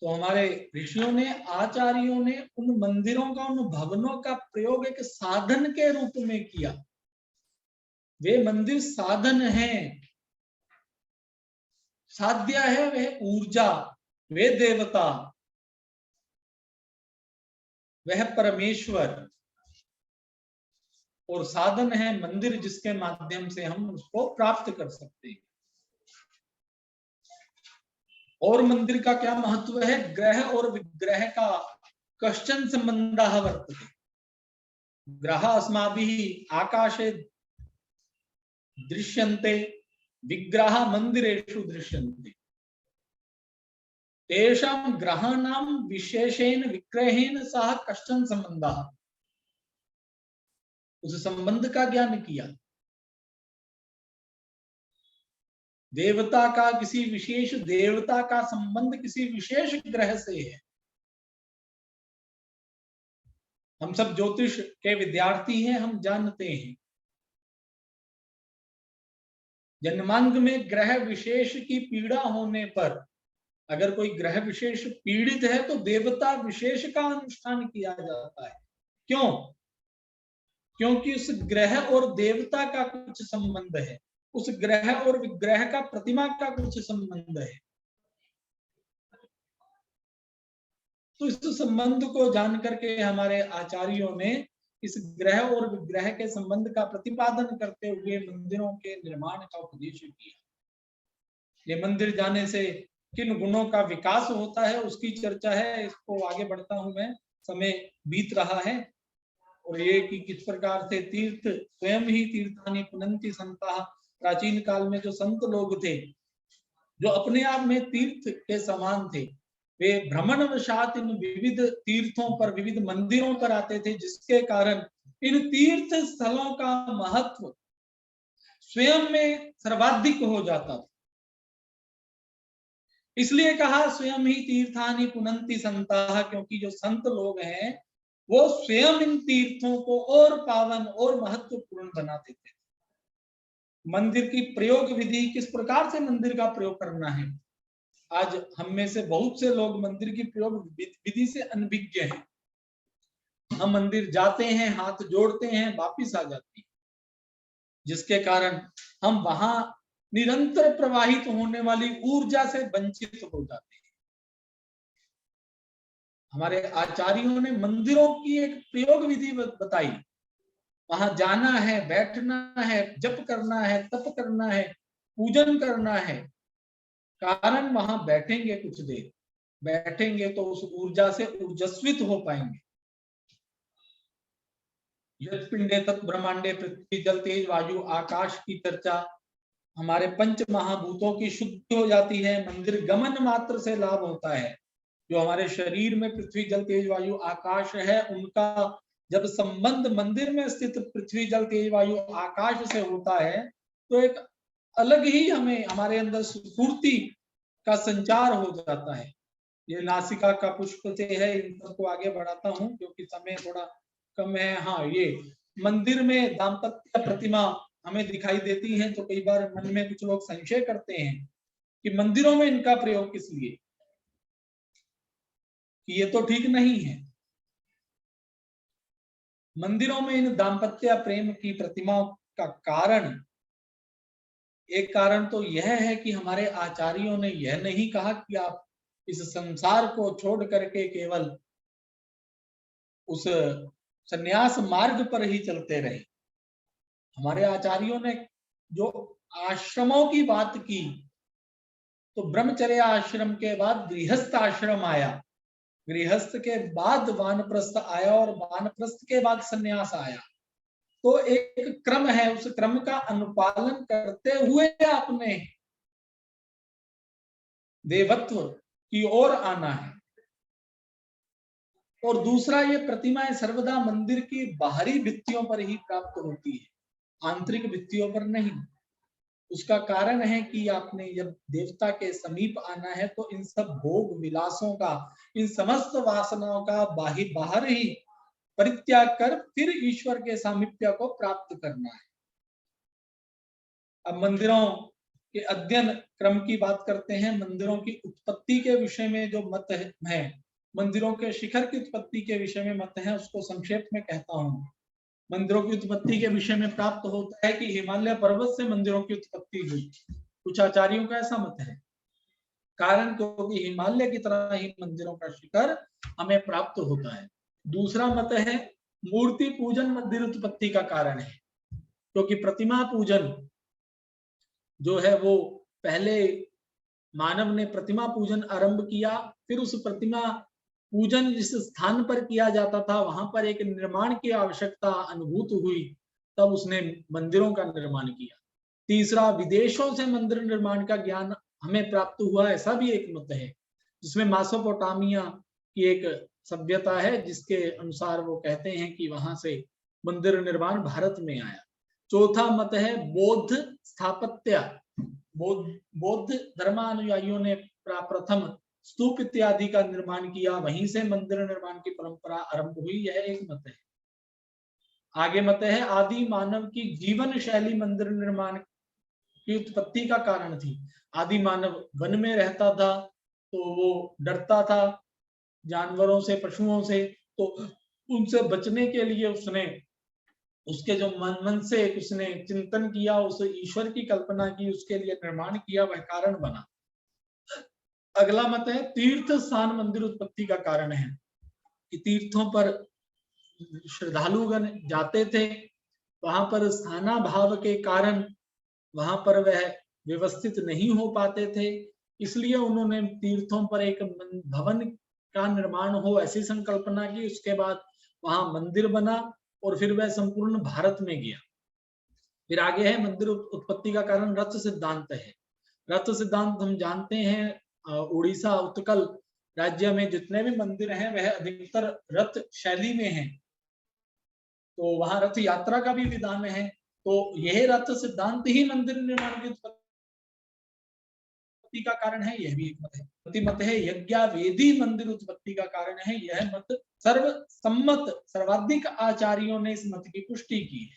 तो हमारे ऋषियों ने, आचार्यों ने उन मंदिरों का, उन भवनों का प्रयोग एक साधन के रूप में किया। वे मंदिर साधन हैं, साध्य है वह ऊर्जा, वे देवता, वह परमेश्वर, और साधन है मंदिर जिसके माध्यम से हम उसको प्राप्त कर सकते हैं। और मंदिर का क्या महत्व है? ग्रह और विग्रह का कश्चन संबंधः वर्तते। ग्रह अस्माभिः आकाशे दृश्यन्ते, विग्रह मंदिरेषु दृश्यन्ते। तेषां ग्रहाणां विशेषेण विग्रहेण सह कश्चन संबंधः। उस संबंध का ज्ञान किया। देवता का, किसी विशेष देवता का संबंध किसी विशेष ग्रह से है। हम सब ज्योतिष के विद्यार्थी हैं, हम जानते हैं जन्मांग में ग्रह विशेष की पीड़ा होने पर, अगर कोई ग्रह विशेष पीड़ित है तो देवता विशेष का अनुष्ठान किया जाता है। क्यों? क्योंकि उस ग्रह और देवता का कुछ संबंध है, उस ग्रह और विग्रह का, प्रतिमा का कुछ संबंध है। तो इस संबंध को जान करके हमारे आचार्यों ने इस ग्रह और विग्रह के संबंध का प्रतिपादन करते हुए मंदिरों के निर्माण का उपदेश किया। ये मंदिर जाने से किन गुणों का विकास होता है उसकी चर्चा है। इसको आगे बढ़ता हूं मैं, समय बीत रहा है। और ये कि किस प्रकार से तीर्थ स्वयं ही तीर्थानि पुनन्ति संताः। प्राचीन काल में जो संत लोग थे, जो अपने आप में तीर्थ के समान थे, वे भ्रमणवशात इन विविध तीर्थों पर, विविध मंदिरों पर आते थे, जिसके कारण इन तीर्थ स्थलों का महत्व स्वयं में सर्वाधिक हो जाता था। इसलिए कहा स्वयं ही तीर्थानि पुनन्ति संताः, क्योंकि जो संत लोग हैं वो स्वयं इन तीर्थों को और पावन और महत्वपूर्ण बना देते थे। मंदिर की प्रयोग विधि, किस प्रकार से मंदिर का प्रयोग करना है, आज हम में से बहुत से लोग मंदिर की प्रयोग विधि से अनभिज्ञ हैं। हम मंदिर जाते हैं, हाथ जोड़ते हैं, वापिस आ जाते हैं, जिसके कारण हम वहां निरंतर प्रवाहित होने वाली ऊर्जा से वंचित हो जाते हैं। हमारे आचार्यों ने मंदिरों की एक प्रयोग विधि बताई। वहां जाना है, बैठना है, जप करना है, तप करना है, पूजन करना है। कारण वहां बैठेंगे, कुछ देर बैठेंगे तो उस ऊर्जा से ऊर्जस्वित हो पाएंगे। यत् पिंडे तत् ब्रह्मांडे पृथ्वी जल तेज वायु आकाश की चर्चा, हमारे पंच महाभूतों की शुद्धि हो जाती है। मंदिर गमन मात्र से लाभ होता है। जो हमारे शरीर में पृथ्वी जल तेज वायु आकाश है, उनका जब संबंध मंदिर में स्थित पृथ्वी जल तेज वायु आकाश से होता है तो एक अलग ही हमें, हमारे अंदर स्फूर्ति का संचार हो जाता है। ये नासिका का पुष्प से है। इन सबको आगे बढ़ाता हूँ क्योंकि समय थोड़ा कम है। हाँ, ये मंदिर में दाम्पत्य प्रतिमा हमें दिखाई देती है, तो कई बार मन में कुछ लोग संशय करते हैं कि मंदिरों में इनका प्रयोग किस लिए, कि ये तो ठीक नहीं है। मंदिरों में इन दाम्पत्य प्रेम की प्रतिमाओं का कारण, एक कारण तो यह है कि हमारे आचार्यों ने यह नहीं कहा कि आप इस संसार को छोड़ करके केवल उस संन्यास मार्ग पर ही चलते रहे। हमारे आचार्यों ने जो आश्रमों की बात की, तो ब्रह्मचर्य आश्रम के बाद गृहस्थ आश्रम आया, गृहस्थ के बाद वानप्रस्थ आया और वानप्रस्थ के बाद संन्यास आया। तो एक क्रम है, उस क्रम का अनुपालन करते हुए आपने देवत्व की ओर आना है। और दूसरा, ये प्रतिमाएं सर्वदा मंदिर की बाहरी भित्तियों पर ही प्राप्त होती है, आंतरिक भित्तियों पर नहीं। उसका कारण है कि आपने जब देवता के समीप आना है तो इन सब भोग विलासों का, इन समस्त वासनाओं का बाहर ही परित्याग कर फिर ईश्वर के सामीप्य को प्राप्त करना है। अब मंदिरों के अध्ययन क्रम की बात करते हैं, मंदिरों की उत्पत्ति के विषय में जो मत है, मंदिरों के शिखर की उत्पत्ति के विषय में मत है, उसको संक्षेप में कहता हूं। मंदिरों की उत्पत्ति के विषय में प्राप्त होता है कि हिमालय पर्वत से मंदिरों की उत्पत्ति हुई। कुछ आचार्यों का ऐसा मत है, कारण क्योंकि हिमालय की तरह ही मंदिरों का शिखर हमें प्राप्त होता है। दूसरा मत है मूर्ति पूजन मंदिर उत्पत्ति का कारण है, क्योंकि प्रतिमा पूजन जो है वो पहले मानव ने प्रतिमा पूजन आरंभ किया, फिर उस प्रतिमा पूजन जिस स्थान पर किया जाता था वहां पर एक निर्माण की आवश्यकता अनुभूत हुई, तब उसने मंदिरों का निर्माण किया। तीसरा, विदेशों से मंदिर निर्माण का ज्ञान हमें प्राप्त हुआ, ऐसा भी एक मत है, जिसमें मेसोपोटामिया की एक सभ्यता है, जिसके अनुसार वो कहते हैं कि वहां से मंदिर निर्माण भारत में आया। चौथा मत है बौद्ध स्थापत्य, बौद्ध धर्मानुयायियों ने प्रथम स्तूप इत्यादि का निर्माण किया, वहीं से मंदिर निर्माण की परंपरा आरंभ हुई, यह एक मत है। आगे मत है आदि मानव की जीवन शैली मंदिर निर्माण की उत्पत्ति का कारण थी। आदि मानव वन में रहता था तो वो डरता था जानवरों से, पशुओं से, तो उनसे बचने के लिए उसने उसके जो मन से उसने चिंतन किया, उस ईश्वर की कल्पना की, उसके लिए निर्माण किया, वह कारण बना। अगला मत है तीर्थ स्थान मंदिर उत्पत्ति का कारण है, कि तीर्थों पर श्रद्धालुगण जाते थे, वहां पर स्थाना भाव के कारण वहां पर वह व्यवस्थित नहीं हो पाते थे, इसलिए उन्होंने तीर्थों पर एक भवन का निर्माण हो ऐसी संकल्पना की। उसके बाद वहां मंदिर बना और फिर वह संपूर्ण भारत में गया। फिर आगे है मंदिर उत्पत्ति का कारण रथ सिद्धांत है। रथ सिद्धांत हम जानते हैं, उड़ीसा उत्कल राज्य में जितने भी मंदिर हैं वह अधिकतर रथ शैली में हैं, तो वहां रथ यात्रा का भी विधान है। तो यह रथ सिद्धांत ही मंदिर निर्माण की उत्पत्ति का कारण है, यह भी एक मत है। मत है यज्ञावेदी मंदिर उत्पत्ति का कारण है, यह मत सर्वसम्मत, सर्वाधिक आचार्यों ने इस मत की पुष्टि की है।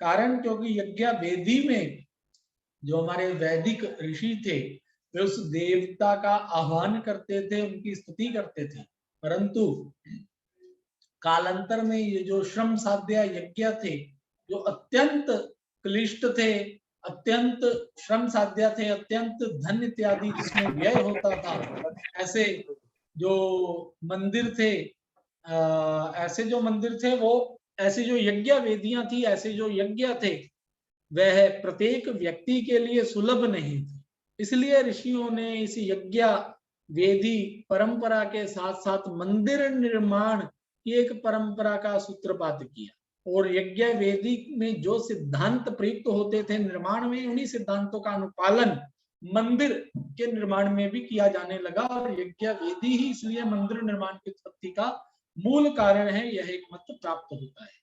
कारण क्योंकि यज्ञावेदी में जो हमारे वैदिक ऋषि थे वे उस देवता का आह्वान करते थे, उनकी स्तुति करते थे, परंतु कालांतर में ये जो श्रम साध्य यज्ञ थे, जो अत्यंत क्लिष्ट थे, अत्यंत श्रम साध्य थे, अत्यंत धन इत्यादि जिसमें व्यय होता था, ऐसे जो मंदिर थे, ऐसे जो मंदिर थे वो, ऐसे जो यज्ञ वेदियां थी, ऐसे जो यज्ञ थे, वह प्रत्येक व्यक्ति के लिए सुलभ नहीं थे। इसलिए ऋषियों ने इस यज्ञ वेदी परंपरा के साथ साथ मंदिर निर्माण की एक परंपरा का सूत्रपात किया, और यज्ञ वेदी में जो सिद्धांत प्रयुक्त होते थे निर्माण में, उन्हीं सिद्धांतों का अनुपालन मंदिर के निर्माण में भी किया जाने लगा, और यज्ञ वेदी ही इसलिए मंदिर निर्माण की उत्पत्ति का मूल कारण है, यह एक मत प्राप्त होता है।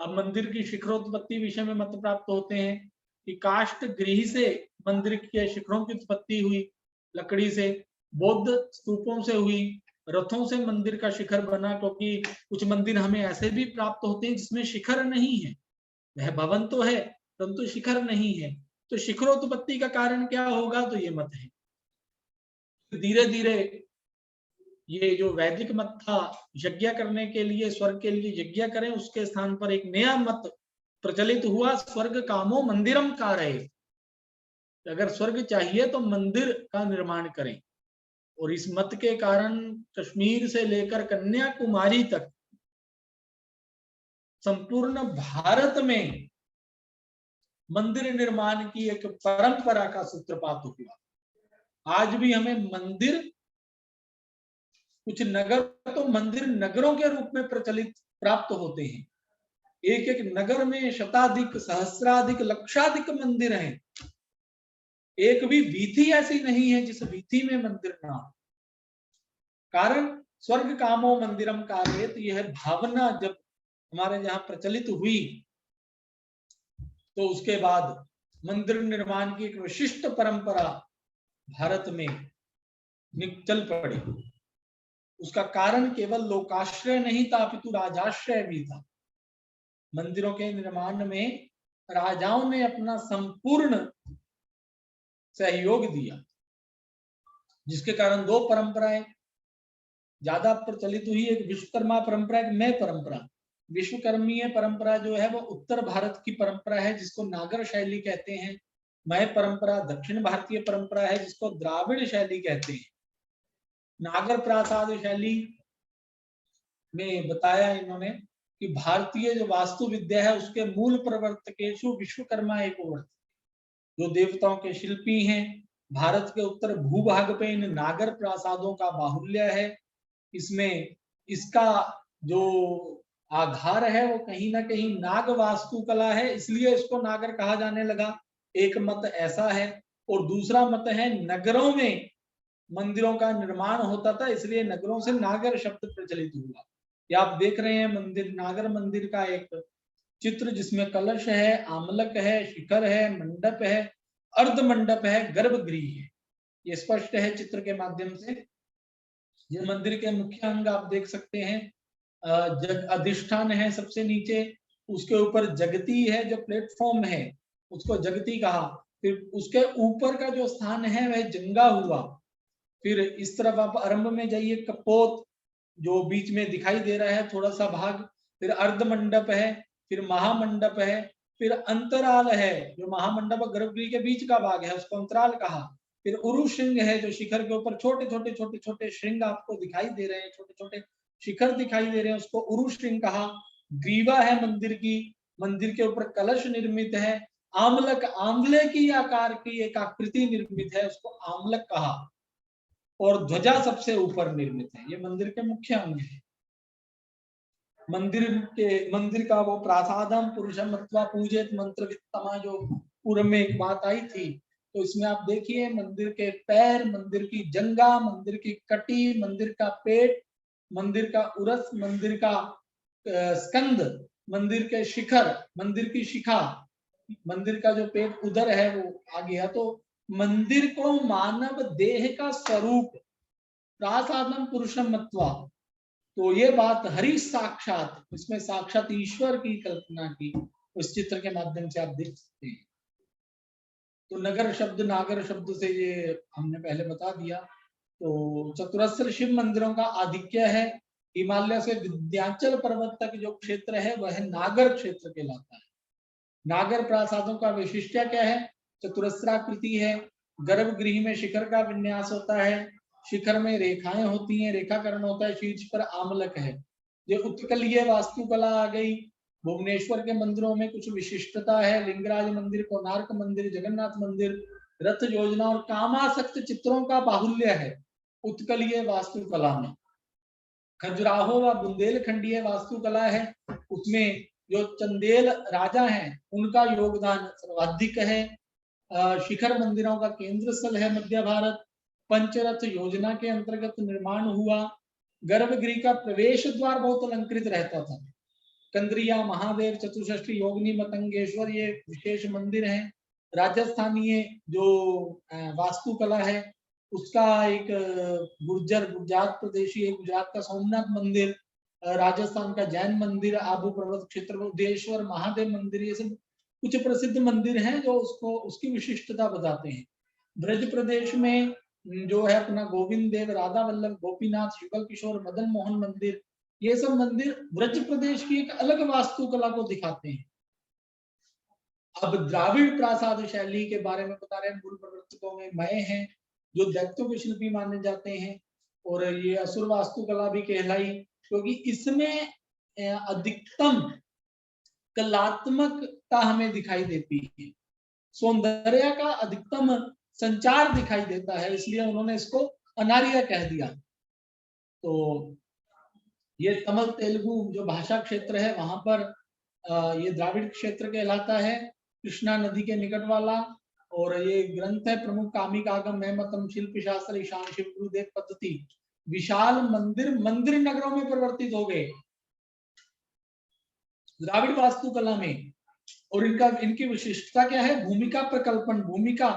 अब मंदिर की शिखरोत्पत्ति विषय में मत प्राप्त होते हैं कि काष्ठ गृह से मंदिर के शिखरों की उत्पत्ति हुई, लकड़ी से, बौद्ध स्तूपों से हुई, रथों से मंदिर का शिखर बना, क्योंकि कुछ मंदिर हमें ऐसे भी प्राप्त होते हैं जिसमें शिखर नहीं है, वह भवन तो है परंतु शिखर नहीं है, तो शिखरोत्पत्ति का कारण क्या होगा, तो ये मत है। धीरे धीरे ये जो वैदिक मत था यज्ञ करने के लिए, स्वर्ग के लिए यज्ञ करें, उसके स्थान पर एक नया मत प्रचलित हुआ, स्वर्ग कामो मंदिरम कारयेत, अगर स्वर्ग चाहिए तो मंदिर का निर्माण करें। और इस मत के कारण कश्मीर से लेकर कन्याकुमारी तक संपूर्ण भारत में मंदिर निर्माण की एक परंपरा का सूत्रपात हुआ। आज भी हमें मंदिर, कुछ नगर तो मंदिर नगरों के रूप में प्रचलित प्राप्त होते हैं, एक एक नगर में शताधिक, सहस्राधिक, लक्षाधिक मंदिर हैं, एक भी वीथी ऐसी नहीं है जिस वीथी में मंदिर ना हो। कारण स्वर्ग कामो मंदिरम कारयेत, यह भावना जब हमारे यहाँ प्रचलित हुई तो उसके बाद मंदिर निर्माण की एक विशिष्ट परंपरा भारत में चल पड़ी। उसका कारण केवल लोकाश्रय नहीं था अपितु राजाश्रय भी था। मंदिरों के निर्माण में राजाओं ने अपना संपूर्ण सहयोग दिया, जिसके कारण दो परंपराएं ज्यादा प्रचलित हुई, एक विश्वकर्मा परंपरा, एक मय परंपरा। विश्वकर्मीय परंपरा जो है वो उत्तर भारत की परंपरा है जिसको नागर शैली कहते हैं। मय परंपरा दक्षिण भारतीय परंपरा है जिसको द्राविड़ शैली कहते हैं। नागर प्रासाद शैली में बताया इन्होंने कि भारतीय जो वास्तु विद्या है उसके मूल प्रवर्तकेशु विश्वकर्मा एक और जो देवताओं के शिल्पी हैं। भारत के उत्तर भूभाग पे इन नागर प्रासादों का बाहुल्य है। इसमें इसका जो आधार है वो कहीं ना कहीं नाग वास्तुकला है, इसलिए इसको नागर कहा जाने लगा। एक मत ऐसा है, और दूसरा मत है नगरों में मंदिरों का निर्माण होता था इसलिए नगरों से नागर शब्द प्रचलित हुआ। ये आप देख रहे हैं मंदिर, नागर मंदिर का एक चित्र जिसमें कलश है, आमलक है, शिखर है, मंडप है, अर्ध मंडप है, गर्भगृह है। ये स्पष्ट है चित्र के माध्यम से। ये मंदिर के मुख्य अंग आप देख सकते हैं। जग अधिष्ठान है सबसे नीचे, उसके ऊपर जगती है, जो प्लेटफॉर्म है उसको जगती कहा। फिर उसके ऊपर का जो स्थान है वह जंगा हुआ। फिर इस तरफ आप आरंभ में जाइए, कपोत जो बीच में दिखाई दे रहा है थोड़ा सा भाग, फिर अर्ध मंडप है, फिर महामंडप है, फिर अंतराल है, जो महामंडप और गर्भगृह के बीच का भाग है उसको अंतराल कहा। फिर उरु श्रृंग है, जो शिखर के ऊपर छोटे छोटे छोटे छोटे श्रृंग आपको दिखाई दे रहे हैं, छोटे छोटे शिखर दिखाई दे रहे हैं, उसको उरु श्रृंग कहा। ग्रीवा है मंदिर की, मंदिर के ऊपर कलश निर्मित है। आमलक, आंवले की आकार की एक आकृति निर्मित है, उसको आमलक कहा। और ध्वजा सबसे ऊपर निर्मित है। ये मंदिर के मुख्य अंग है। मंदिर का वो प्रासादम पुरुषम अथवा पूजित मंत्र वित्तमा जो पूर्व में एक बात आई थी, तो इसमें आप देखिए मंदिर के पैर, मंदिर की जंगा, मंदिर की कटी, मंदिर का पेट, मंदिर का उरस, मंदिर का स्कंद, मंदिर के शिखर, मंदिर की शिखा, मंदिर का जो पेट उधर है वो आ गया। तो मंदिर को मानव देह का स्वरूप प्रासादम पुरुषम मत्वा, तो ये बात हरि साक्षात, इसमें साक्षात ईश्वर की कल्पना की उस चित्र के माध्यम से आप देख सकते हैं। तो नगर शब्द, नागर शब्द से ये हमने पहले बता दिया। तो चतुरस्र शिव मंदिरों का आधिक्य है। हिमालय से विंध्याचल पर्वत तक जो क्षेत्र है वह नागर क्षेत्र कहलाता है। नागर प्रासादों का वैशिष्ट्य क्या है? चतुरस्राकृति है, गर्भगृह में शिखर का विन्यास होता है, शिखर में रेखाएं होती हैं, रेखाकरण होता है, शीर्ष पर आमलक है। ये उत्कलीय वास्तुकला आ गई। भुवनेश्वर के मंदिरों में कुछ विशिष्टता है। लिंगराज मंदिर, कोणार्क मंदिर, जगन्नाथ मंदिर, रथ योजना और कामासक्त चित्रों का बाहुल्य है उत्कलीय वास्तुकला में। खजुराहो व बुंदेलखंडीय वास्तुकला है, उसमें जो चंदेल राजा हैं उनका योगदान सर्वाधिक है। शिखर मंदिरों का केंद्र स्थल है मध्य भारत। पंचरथ योजना के अंतर्गत निर्माण हुआ। गर्भगृह का प्रवेश द्वार बहुत अलंकृत रहता था। कंद्रिया, महादेव, चतुष्ठी, योगिनी, मतंगेश्वर ये विशेष मंदिर हैं। राजस्थानीय जो वास्तुकला है उसका एक गुजरात प्रदेशी, एक गुजरात का सोमनाथ मंदिर, राजस्थान का जैन मंदिर, आबू पर्वत क्षेत्र में उदयेश्वर महादेव मंदिर, ये सब कुछ प्रसिद्ध मंदिर हैं जो उसको उसकी विशिष्टता बताते हैं। ब्रज प्रदेश में जो है अपना गोविंद देव, राधा वल्लभ, गोपीनाथ, युगल किशोर, मदन मोहन मंदिर, ये सब मंदिर ब्रज प्रदेश की एक अलग वास्तुकला को दिखाते हैं। अब द्राविड़ प्रासाद शैली के बारे में बता रहे हैं। मूल प्रवर्तकों में मय हैं जो दैत्यों के शिल्पी माने जाते हैं, और ये असुर वास्तुकला भी कहलाई क्योंकि इसमें अधिकतम कलात्मकता हमें दिखाई देती है, सौंदर्य का अधिकतम संचार दिखाई देता है, इसलिए उन्होंने इसको अनार्य कह दिया। तो ये तमिल तेलुगु जो भाषा क्षेत्र है वहां पर ये द्राविड़ क्षेत्र कहलाता है, कृष्णा नदी के निकट वाला। और ये ग्रंथ है प्रमुख कामिक आगम, मैमतम, शिल्प शास्त्र, ईशान शिव गुरुदेव पद्धति। विशाल मंदिर मंदिर नगरों में परिवर्तित हो गए द्राविड़ वास्तुकला में। और इनकी विशिष्टता क्या है? भूमिका प्रकल्पन, भूमिका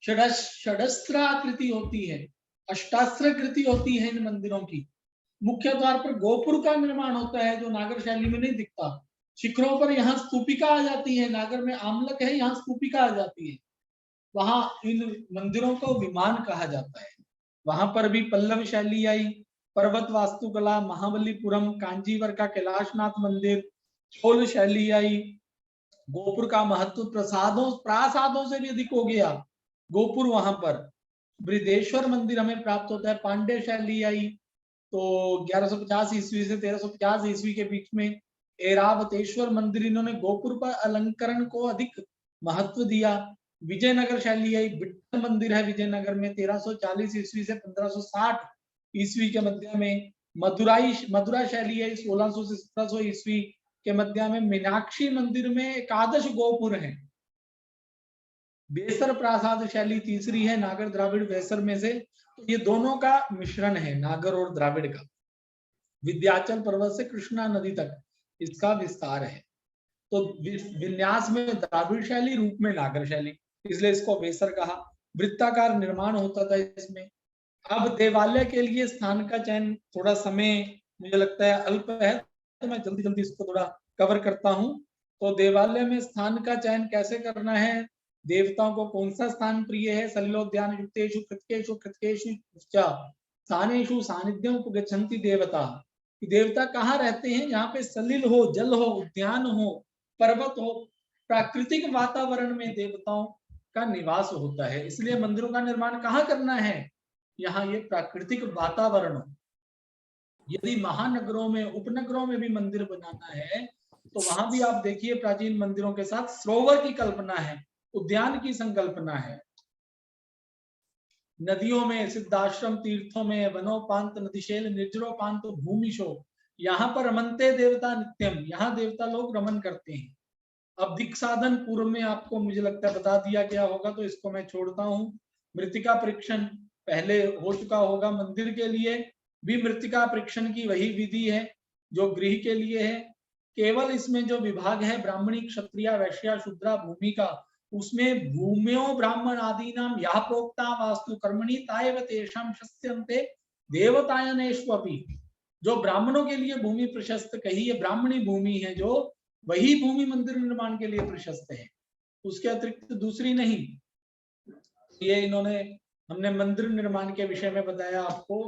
षडस्त्राकृति होती है, अष्टास्त्राकृति होती है इन मंदिरों की। मुख्य द्वार पर गोपुर का निर्माण होता है जो नागर शैली में नहीं दिखता। शिखरों पर यहाँ स्तूपिका आ जाती है, नागर में आमलक है, यहाँ स्तूपिका आ जाती है। वहां इन मंदिरों को विमान कहा जाता है। वहां पर भी पल्लव शैली आई, पर्वत वास्तुकला, महाबलीपुरम, कांजीवर का कैलाशनाथ मंदिर, चोल शैली आई, गोपुर का महत्व प्रासादों से भी अधिक हो गया। गोपुर वहां पर बृहदेश्वर मंदिर हमें प्राप्त होता है। पांड्य शैली आई, तो 1150 ईस्वी से 1350 ईस्वी के बीच में ऐरावतेश्वर मंदिर, इन्होंने गोपुर पर अलंकरण को अधिक महत्व दिया। विजयनगर शैली आई, विठ्ठल मंदिर है विजयनगर में 1340 ईस्वी से 1560 ईस्वी के मध्य में। मदुरा शैली आई 1600 से 1700 ईस्वी के मध्य में। मीनाक्षी मंदिर में एकादश गोपुर हैं। बेसर प्रासाद शैली तीसरी है, नागर द्राविड़ वेसर में से। तो ये दोनों का मिश्रण है, नागर और द्राविड़ का। विंध्याचल पर्वत से कृष्णा नदी तक इसका विस्तार है। तो विन्यास में द्राविड़ शैली, रूप में नागर शैली, इसलिए इसको वेसर कहा। वृत्ताकार निर्माण होता था इसमें। अब देवालय के लिए स्थान का चयन, थोड़ा समय मुझे लगता है अल्प है, तो मैं जल्दी जल्दी इसको थोड़ा कवर करता हूं। तो देवालय में स्थान का चयन कैसे करना है, देवताओं को कौन सा स्थान प्रिय है, सलिलोद्यान युक्तेषु कृतकेषु कृतकेषु स्थानेषु सानिध्यम उपगच्छन्ति देवता। देवता कहाँ रहते हैं, यहाँ पे सलिल हो, जल हो, उद्यान हो, पर्वत हो, प्राकृतिक वातावरण में देवताओं का निवास होता है। इसलिए मंदिरों का निर्माण कहाँ करना है, यहाँ ये प्राकृतिक वातावरण हो। यदि महानगरों में, उपनगरों में भी मंदिर बनाना है, तो वहां भी आप देखिए प्राचीन मंदिरों के साथ सरोवर की कल्पना है, उद्यान की संकल्पना है। नदियों में, सिद्धाश्रम तीर्थों में, वनोपांत नदीशेल निर्जरोपांत भूमिशो, यहाँ पर रमनते देवता नित्यम, यहाँ देवता लोग रमन करते हैं। अब दिक्साधन पूर्व में आपको मुझे लगता है बता दिया गया होगा, तो इसको मैं छोड़ता हूँ। मृतिका परीक्षण पहले हो चुका होगा। मंदिर के लिए भी मृतिका परीक्षण की वही विधि है जो गृह के लिए है। केवल इसमें जो विभाग है ब्राह्मणी, क्षत्रिय, वैश्या, शूद्रा, भूमि का, उसमें भूम्यो ब्राह्मण आदि नाम यह प्रोक्ता वास्तु कर्मणि ताएव तेषां शस्यन्ते देवतायनेष्वपि। जो ब्राह्मणों के लिए भूमि प्रशस्त कही है, ब्राह्मणी भूमि है जो, वही भूमि मंदिर निर्माण के लिए प्रशस्त है, उसके अतिरिक्त दूसरी नहीं। ये इन्होंने, हमने मंदिर निर्माण के विषय में बताया आपको।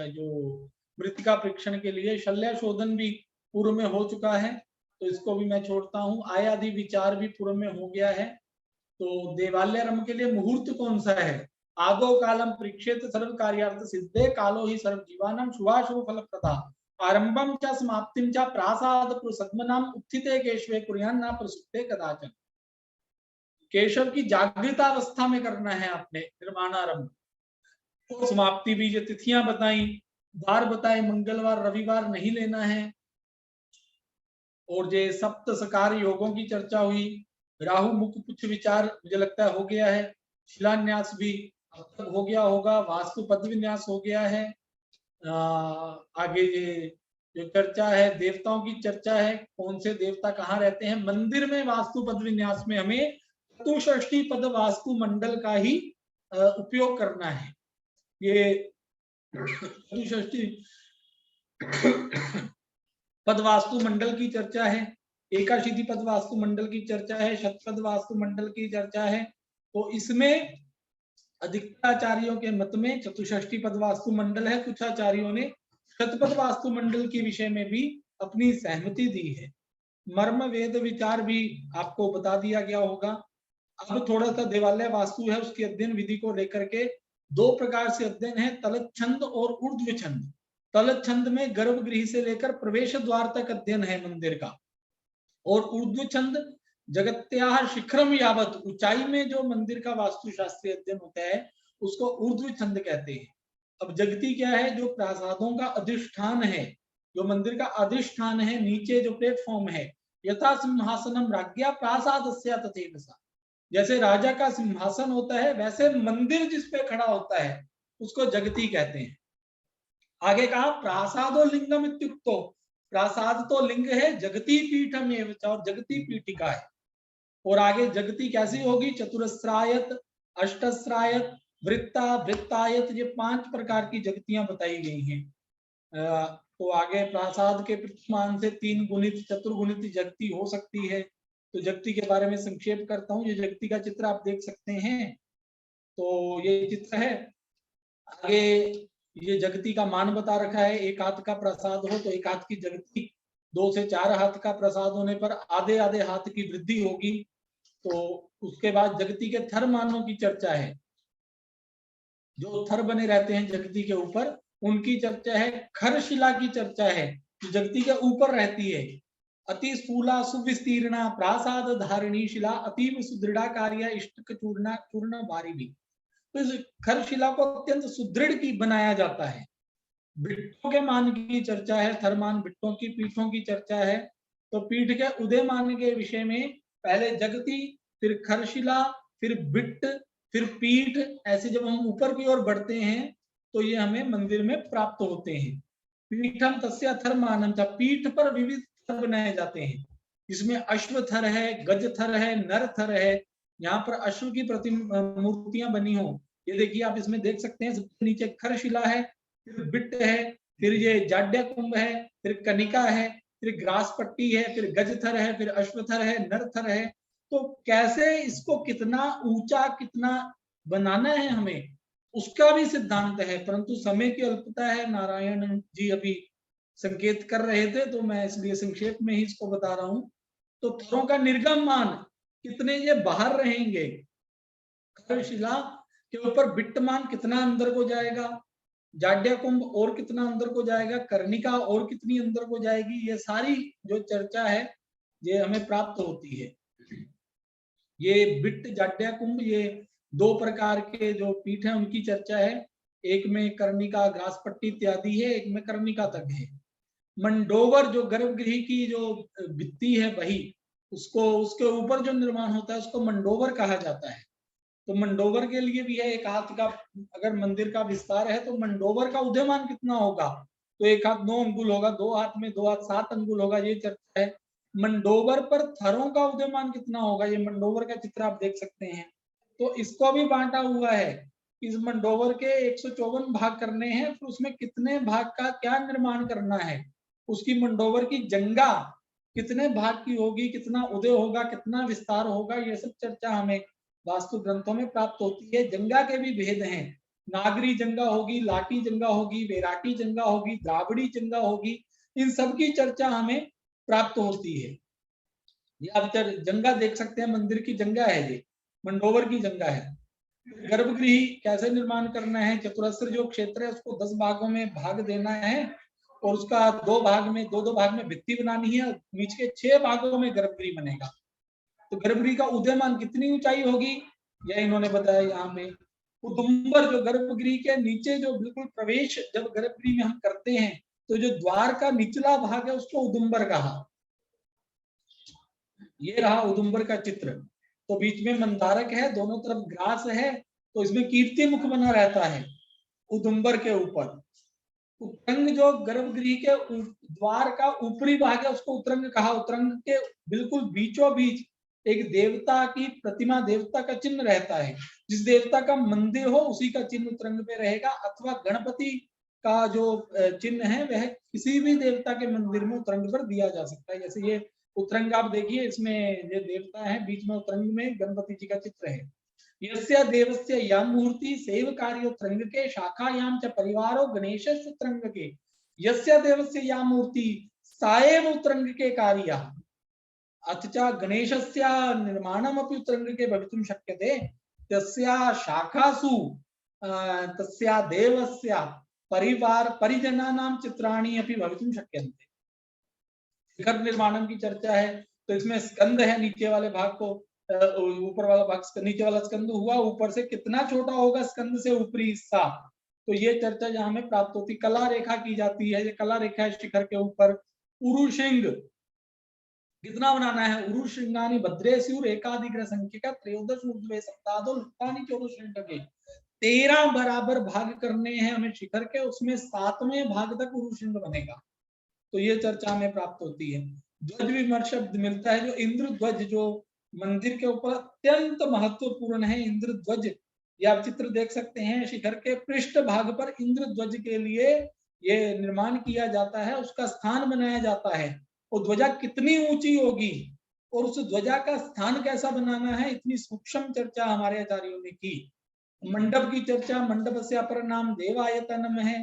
जो मृतिका परीक्षण के लिए शल्य शोधन भी पूर्व में हो चुका है, तो इसको भी मैं छोड़ता हूँ। आयादि विचार भी पूर्व में हो गया है। तो देवालय रम के लिए मुहूर्त कौन सा है, आदो कालम परीक्षित सर्व कार्यार्थ सिद्धे कालो ही सर्व जीवानाम शुभाशुभ फल प्रदा आरंभम च समाप्तिम च प्रासाद प्रसद्मनाम उत्थिते केशवे कुर्यान्न प्रसुप्ते कदाचन। केशव की जागृतावस्था में करना है आपने निर्माणारंभ। और समाप्ति भी जो तिथियां बताई, वार बताए, मंगलवार रविवार नहीं लेना है। और जो सप्त सकार योगों की चर्चा हुई, राहु मुख पुच्छ विचार मुझे लगता है हो गया है। शिलान्यास भी अब तक हो गया होगा। वास्तु पद विन्यास हो गया है। आगे ये जो चर्चा है, देवताओं की चर्चा है, कौन से देवता कहाँ रहते हैं। मंदिर में वास्तु पद विन्यास में हमें चतुष्षष्ठी पद वास्तु मंडल का ही उपयोग करना है। ये चतुष्षष्ठी पद वास्तु मंडल की चर्चा है, एकाशीति पद वास्तु मंडल की चर्चा है, शतपद वास्तु मंडल की चर्चा है। तो इसमें अधिकाचार्यों के मत में चतुष्षष्ठी पद वास्तु मंडल है, कुछ आचार्यों ने शतपथ वास्तु मंडल के विषय में भी अपनी सहमति दी है। मर्म वेद विचार भी आपको बता दिया गया होगा। अब थोड़ा सा देवालय वास्तु है, उसकी अध्ययन विधि को लेकर के दो प्रकार से अध्ययन है, तलत छंद और ऊर्ध्व छंद। तलत छंद में गर्भगृह से लेकर प्रवेश द्वार तक अध्ययन है मंदिर का, और ऊर्ध्व छंद जगत्याः शिखरम यावत, ऊंचाई में जो मंदिर का वास्तुशास्त्रीय अध्ययन होता है उसको ऊर्ध्व छंद कहते हैं। अब जगती क्या है, जो प्रासादों का अधिष्ठान है, जो मंदिर का अधिष्ठान है, नीचे जो प्लेटफॉर्म है, यथा सिंहासनम राज्ञा प्रासादस्या तथैव सा, जैसे राजा का सिंहासन होता है वैसे मंदिर जिस पे खड़ा होता है उसको जगती कहते हैं। आगे कहा प्रासादो लिंगम इत्युक्तो, प्रासाद तो लिंग है, जगती पीठम एवं, और जगती पीठिका है। और आगे जगती कैसी होगी, चतुरस्रायत, अष्टस्रायत, वृत्ता, वृत्तायत, ये 5 प्रकार की जगतियां बताई गई हैं। तो आगे प्रासाद के प्रतिमान से 3 गुणित चतुर्गुणित जगती हो सकती है। तो जगती के बारे में संक्षेप करता हूँ। ये जगती का चित्र आप देख सकते हैं। तो ये चित्र है। आगे ये जगती का मान बता रखा है, एक हाथ का प्रसाद हो तो एक हाथ की जगती, 2 से 4 हाथ का प्रसाद होने पर आधे आधे हाथ की वृद्धि होगी। तो उसके बाद जगती के थर मानों की चर्चा है, जो थर बने रहते हैं जगती के ऊपर उनकी चर्चा है। खरशिला की चर्चा है, जो जगती के ऊपर रहती है। अति स्थूला सुविस्तीर्णा प्रासाद धारिणी शिला अतीव सुदृढ़ा कार्य इष्टक चूर्ण चूर्ण भारी भी। तो इस खरशिला को अत्यंत सुदृढ़ की बनाया जाता है। बिट्टों के मान की चर्चा है, थरमान बिट्टों की पीठों की चर्चा है। तो पीठ के उदयमान के विषय में पहले जगती, फिर खरशिला, फिर बिट्ट, फिर पीठ, ऐसे जब हम ऊपर की ओर बढ़ते हैं तो ये हमें मंदिर में प्राप्त होते हैं। पीठम तस्य थरमानम था, पीठ पर विविध थर बनाए जाते हैं। इसमें अश्व थर है, गज थर है, नर थर है। यहाँ पर अश्व की प्रतिमा मूर्तियां बनी हो, ये देखिए आप इसमें देख सकते हैं। सबसे नीचे खरशिला है, फिर बिट्ट है, फिर ये जाड्या कुंभ है, फिर कनिका है, फिर ग्रास पट्टी है, फिर गजथर है, फिर अश्वथर है, नरथर है। तो कैसे इसको कितना ऊंचा कितना बनाना है हमें, उसका भी सिद्धांत है, परंतु समय की अल्पता है। नारायण जी अभी संकेत कर रहे थे तो मैं इसलिए संक्षेप में ही इसको बता रहा हूं। तो थरों का निर्गम मान कितने ये बाहर रहेंगे, खरशिला के ऊपर बिट्टमान कितना अंदर को जाएगा, जाड्या कुंभ और कितना अंदर को जाएगा, कर्णिका और कितनी अंदर को जाएगी, ये सारी जो चर्चा है ये हमें प्राप्त होती है। ये बिट्ट जाड्या कुंभ ये 2 प्रकार के जो पीठ है उनकी चर्चा है। एक में कर्णिका ग्रासपट्टी इत्यादि है, एक में कर्णिका तक है। मंडोवर जो गर्भगृह की जो भित्ति है वही, उसको उसके ऊपर जो निर्माण होता है उसको मंडोवर कहा जाता है। तो मंडोवर के लिए भी है, एक हाथ का अगर मंदिर का विस्तार है तो मंडोवर का उदयमान कितना होगा, तो एक हाथ 9 अंगुल होगा, 2 हाथ में 2 हाथ 7 अंगुल होगा, ये चर्चा है। मंडोवर पर थरों का उदयमान कितना होगा, ये मंडोवर का चित्र आप देख सकते हैं। तो इसको भी बांटा हुआ है, इस मंडोवर के 154 भाग करने हैं, फिर उसमें कितने भाग का क्या निर्माण करना है, उसकी मंडोवर की जंगा कितने भाग की होगी, कितना उदय होगा, कितना विस्तार होगा, ये सब चर्चा हमें वास्तु ग्रंथों में प्राप्त होती है। जंगा के भी भेद हैं, नागरी जंगा होगी, लाटी जंगा होगी, बेराटी जंगा होगी, द्राविड़ी जंगा होगी, इन सब की चर्चा हमें प्राप्त होती है। ये आप जंगा देख सकते हैं, मंदिर की जंगा है, ये मंडोवर की जंगा है। गर्भगृह कैसे निर्माण करना है, चतुरस्र जो क्षेत्र है उसको 10 भागों में भाग देना है और उसका 2 भाग में 2-2 भाग में भित्ति बनानी है, बीच के 6 भागों में गर्भगृह बनेगा। तो गर्भगृह का उदयमान कितनी ऊंचाई होगी, यह इन्होंने बताया यहाँ पे। उदुम्बर जो गर्भगृह के नीचे जो बिल्कुल प्रवेश जब गर्भगृह में हम करते हैं तो जो द्वार का निचला भाग है उसको उदुम्बर कहा। ये रहा उदुम्बर का चित्र। तो बीच में मंदारक है, दोनों तरफ ग्रास है, तो इसमें कीर्ति मुख बना रहता है उदुम्बर के ऊपर। उत्तरंग जो गर्भगृह के द्वार का ऊपरी भाग है उसको उत्तरंग कहा। उत्तरंग के बिल्कुल बीचों बीच एक देवता की प्रतिमा, देवता का चिन्ह रहता है। जिस देवता का मंदिर हो उसी का चिन्ह उत्तरंग पे रहेगा, अथवा गणपति का जो चिन्ह है वह किसी भी देवता के मंदिर में उत्तरंग पर दिया जा सकता है। जैसे ये उत्तरंग आप देखिए, इसमें ये देवता है, बीच में उत्तरंग में गणपति जी का चित्र है। यस्य देवस्य या मूर्ति सेव कार्योत्रंग के शाखायाम च परिवारो गणेशस्य उत्रंग के। यस्य देवस्य या मूर्ति साएव उत्रंग के कार्य अथ च गणेशस्य निर्माणमपि उत्रंग के भवितुं शक्यते। तस्या शाखासु तस्या देवस्य परिवार परिजनानां चित्राणि अपि भवितुं शक्यन्ते। शिखर निर्माणम की चर्चा है, तो इसमें स्कंद है, नीचे वाले भाग को ऊपर वाला भाग नीचे वाला स्कंद हुआ, ऊपर से कितना छोटा होगा स्कंद से ऊपरी हिस्सा, तो ये चर्चा जहां में प्राप्त होती। कला रेखा की जाती है, ये कला रेखा है शिखर के ऊपर। उरुशिंग कितना बनाना है, उरुशिंगानी भद्रेस्यूर एकाधिग्र संख्या 13 ऊर्ध्वे सप्तादो लुप्तानी 14 के 13 बराबर भाग करने हैं हमें शिखर के, उसमें 7वें भाग तक उरुशिंग बनेगा। तो ये चर्चा में प्राप्त होती है। ध्वज विमर्श शब्द मिलता है, जो इंद्र ध्वज जो मंदिर के ऊपर अत्यंत महत्वपूर्ण है। इंद्र ध्वज ये आप चित्र देख सकते हैं, शिखर के पृष्ठ भाग पर इंद्र ध्वज के लिए ये निर्माण किया जाता है, उसका स्थान बनाया जाता है। और ध्वजा कितनी ऊंची होगी और उस ध्वजा का स्थान कैसा बनाना है, इतनी सूक्ष्म चर्चा हमारे आचार्यों ने की। मंडप की चर्चा, मंडप से अपर नाम देवायतनम है।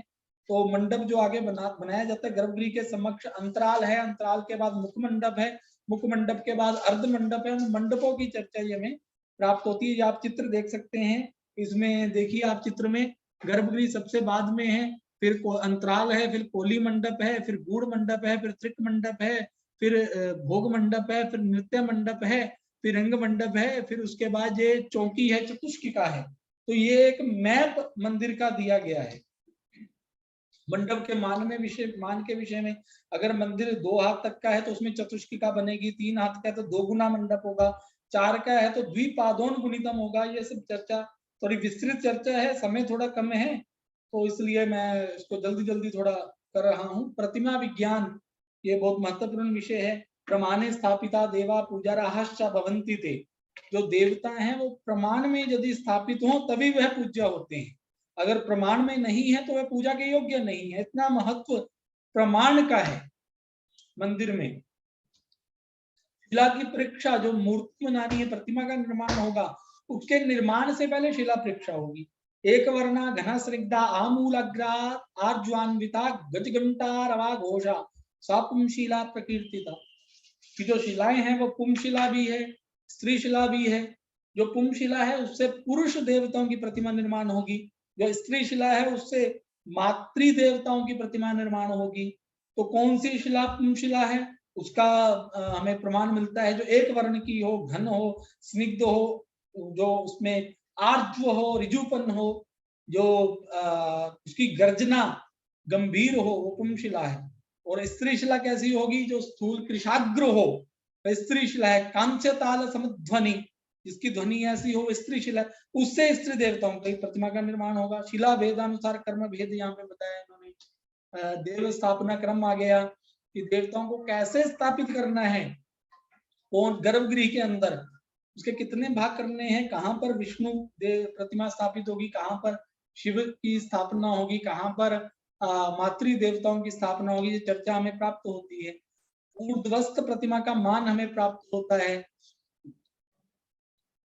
तो मंडप जो आगे बनाया जाता है गर्भगृह के समक्ष, अंतराल है, अंतराल के बाद मुख मंडप है, मुख मंडप के बाद अर्ध मंडप है। मंडपों की चर्चा ये हमें प्राप्त होती है। आप चित्र देख सकते हैं इसमें, देखिए आप चित्र में गर्भगृह सबसे बाद में है, फिर अंतराल है, फिर कोली मंडप है, फिर गूढ़ मंडप है, फिर त्रिक मंडप है, फिर भोग मंडप है, फिर नृत्य मंडप है, फिर रंग मंडप है, फिर उसके बाद ये चौकी है, चतुष्किका है। तो ये एक मैप मंदिर का दिया गया है। मंडप के मान के विषय में, अगर मंदिर 2 हाथ तक का है तो उसमें चतुष्किका बनेगी, 3 हाथ का है तो 2 गुना मंडप होगा, 4 का है तो द्विपादोन गुणितम होगा। ये सब चर्चा थोड़ी विस्तृत चर्चा है, समय थोड़ा कम है तो इसलिए मैं इसको जल्दी जल्दी थोड़ा कर रहा हूँ। प्रतिमा विज्ञान ये बहुत महत्वपूर्ण विषय है। प्रमाणे स्थापिता देवा पूजाराश्च भवन्ति ते, जो देवता हैं वो प्रमाण में यदि स्थापित हो तभी वह पूज्य होते हैं, अगर प्रमाण में नहीं है तो वह पूजा के योग्य नहीं है। इतना महत्व प्रमाण का है मंदिर में। शिला की परीक्षा, जो मूर्ति बनानी है, प्रतिमा का निर्माण होगा, उसके निर्माण से पहले शिला परीक्षा होगी। एक वर्णा घना स्निग्धा आमूलाग्रा आर्ज्वान्विता गजघंटा रवा घोषा सा पुंशिला प्रकीर्तिता। कि जो शिलाएं हैं वो पुंशिला भी है, स्त्री शिला भी है। जो पुंशिला है उससे पुरुष देवताओं की प्रतिमा निर्माण होगी, जो स्त्री शिला है उससे मातृ देवताओं की प्रतिमा निर्माण होगी। तो कौन सी शिला पुंशिला है उसका हमें प्रमाण मिलता है, जो एक वर्ण की हो, घन हो, स्निग्ध हो, जो उसमें आर्द्र हो, ऋजुपन हो, जो उसकी गर्जना गंभीर हो, वो पुंशिला है। और स्त्री शिला कैसी होगी, जो स्थूल कृशाग्र हो, स्त्री शिला है। कांस्य ताल समध्वनि, जिसकी ध्वनि ऐसी हो, स्त्री शिला, उससे स्त्री देवताओं की प्रतिमा का निर्माण होगा। शिला भेदानुसार कर्म भेद यहाँ पे बताया इन्होंने। देव स्थापना क्रम आ गया कि देवताओं को कैसे स्थापित करना है, कौन गर्भगृह के अंदर, उसके कितने भाग करने हैं, कहाँ पर विष्णु देव प्रतिमा स्थापित होगी, कहाँ पर शिव की स्थापना होगी, कहाँ पर मातृ देवताओं की स्थापना होगी, ये चर्चा हमें प्राप्त होती है। ऊर्ध्वस्थ प्रतिमा का मान हमें प्राप्त होता है।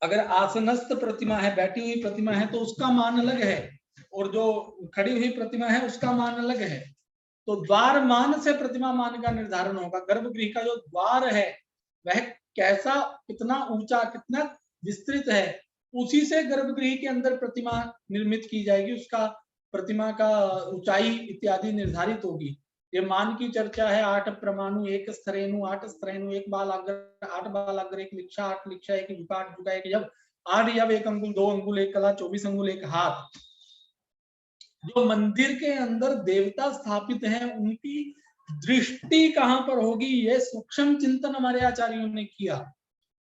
अगर आसनस्थ प्रतिमा है, बैठी हुई प्रतिमा है, तो उसका मान अलग है, और जो खड़ी हुई प्रतिमा है उसका मान अलग है। तो द्वार मान से प्रतिमा मान का निर्धारण होगा। गर्भगृह का जो द्वार है वह कैसा, कितना ऊंचा, कितना विस्तृत है, उसी से गर्भगृह के अंदर प्रतिमा निर्मित की जाएगी, उसका प्रतिमा का ऊंचाई इत्यादि निर्धारित होगी। ये मान की चर्चा है। 8 परमाणु, 1 स्तरेणु, 8 स्तरेणु, 1 बालाग्र, 8 बालाग्र, 1 लिक्षा, 8 लिक्षा, 1 विपाट, जुटा, 1 यव, 8 यव, 1 अंगुल, 2 अंगुल, 1 कला, 24 अंगुल, 1 हाथ। जो मंदिर के अंदर देवता स्थापित हैं उनकी दृष्टि कहां पर होगी, यह सूक्ष्म चिंतन हमारे आचार्यों ने किया।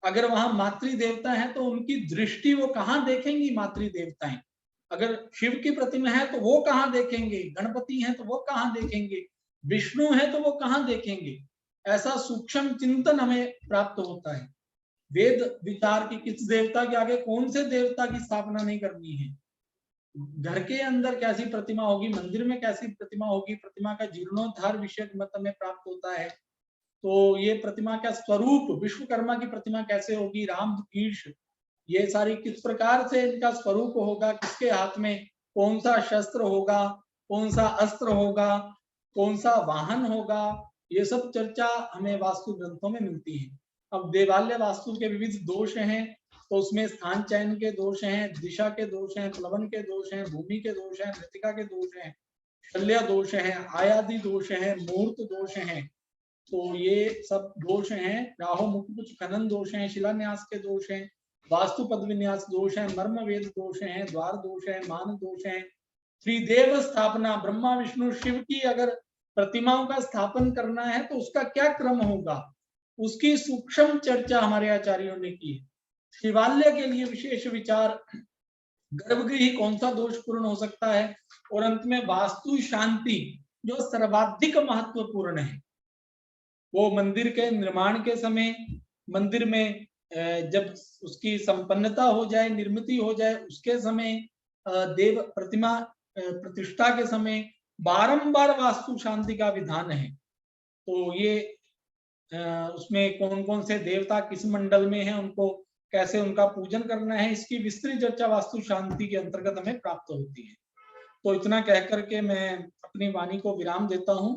अगर वहां मातृ देवता है तो उनकी दृष्टि वो कहां देखेंगी, मातृ देवताएं। अगर शिव की प्रतिमा है तो वो कहां देखेंगे, गणपति हैं तो वो कहां देखेंगे, विष्णु है तो वो कहां देखेंगे। ऐसा सूक्ष्म चिंतन हमें प्राप्त होता है। वेद विचार की किस देवता के आगे कौन से देवता की स्थापना नहीं करनी है, घर के अंदर कैसी प्रतिमा होगी, मंदिर में कैसी प्रतिमा होगी, प्रतिमा का जीर्णोद्धार विषय मत हमें प्राप्त होता है। तो ये प्रतिमा का स्वरूप, विश्वकर्मा की प्रतिमा कैसे होगी, राम ईश, ये सारी किस प्रकार से इनका स्वरूप होगा, किसके हाथ में कौन सा शस्त्र होगा, कौन सा अस्त्र होगा, कौन सा वाहन होगा, ये सब चर्चा हमें वास्तु ग्रंथों में मिलती है। अब देवालय वास्तु के विविध दोष हैं, तो उसमें स्थान चयन के दोष हैं, दिशा के दोष हैं, प्लवन के दोष हैं, भूमि के दोष हैं, मृतिका के दोष हैं, शल्य दोष हैं, आयादि दोष हैं, मूर्त दोष हैं। तो ये सब दोष हैं। राहु मुख कुछ खनन दोष हैं, शिलान्यास के दोष हैं, वास्तु पद विन्यास दोष हैं, मर्म वेद दोष हैं, द्वार दोष हैं, मान दोष हैं। त्रिदेव स्थापना, ब्रह्मा विष्णु शिव की अगर प्रतिमाओं का स्थापन करना है तो उसका क्या क्रम होगा, उसकी सूक्ष्म चर्चा हमारे आचार्यों ने की है। शिवालय के लिए विशेष विचार, गर्भगृह कौन सा दोषपूर्ण हो सकता है, और अंत में वास्तु शांति जो सर्वाधिक महत्वपूर्ण है, वो मंदिर के निर्माण के समय, मंदिर में जब उसकी संपन्नता हो जाए, निर्मित हो जाए, उसके समय, देव प्रतिमा प्रतिष्ठा के समय बारंबार वास्तु शांति का विधान है। तो ये उसमें कौन कौन से देवता किस मंडल में है उनको कैसे उनका पूजन करना है, इसकी विस्तृत चर्चा वास्तु शांति के अंतर्गत हमें प्राप्त होती है। तो इतना कह करके मैं अपनी वाणी को विराम देता हूँ।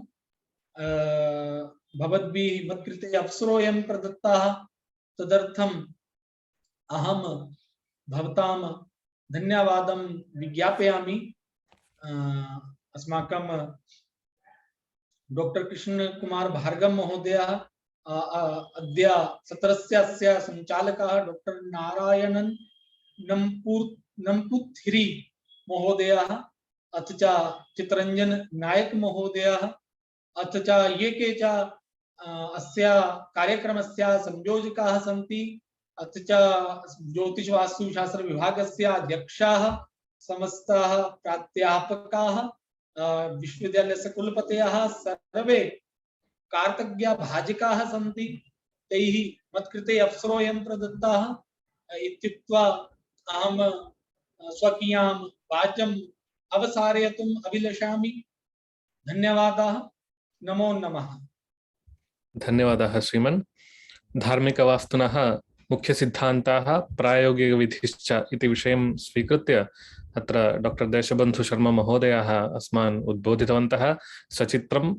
भवद्भिः मत्कृते अवसरोऽयं प्रदत्तः तदर्थम अहम भवतां धन्यवादं विज्ञापयामि। अस्माकं डॉक्टर कृष्ण कुमार भार्गव महोदयः अद्य सत्रस्य अस्य संचालकः डॉक्टर नारायणन नंपुथिरी महोदयः, अथ च चित्रंजन नायक महोदयः, अथ च ये के च अस्य कार्यक्रमस्य संयोजकाः सन्ति, अथ च ज्योतिषवास्तुशास्त्र विभागस्य अध्यक्षाः, समस्ताः प्राध्यापकाः, विश्वविद्यालयस्य कुलपतयः सर्वे कार्तज्ञ भाजकाः सन्ति। तैः मत्कृते अवसरोऽयं प्रदत्तः इत्युक्त्वा अहं स्वकीयां वाचम् अवसारयितुम् अभिलषामि। धन्यवादाः। नमो नमः। धन्यवादाः श्रीमन्। धार्मिकवास्तुनः मुख्यसिद्धान्ताः प्रायोगिकविधिश्च इति विषयं स्वीकृत्य अत्र डॉक्टर देशबन्धु शर्मा महोदयः अस्मान् उद्बोधितवन्तः। सचित्रं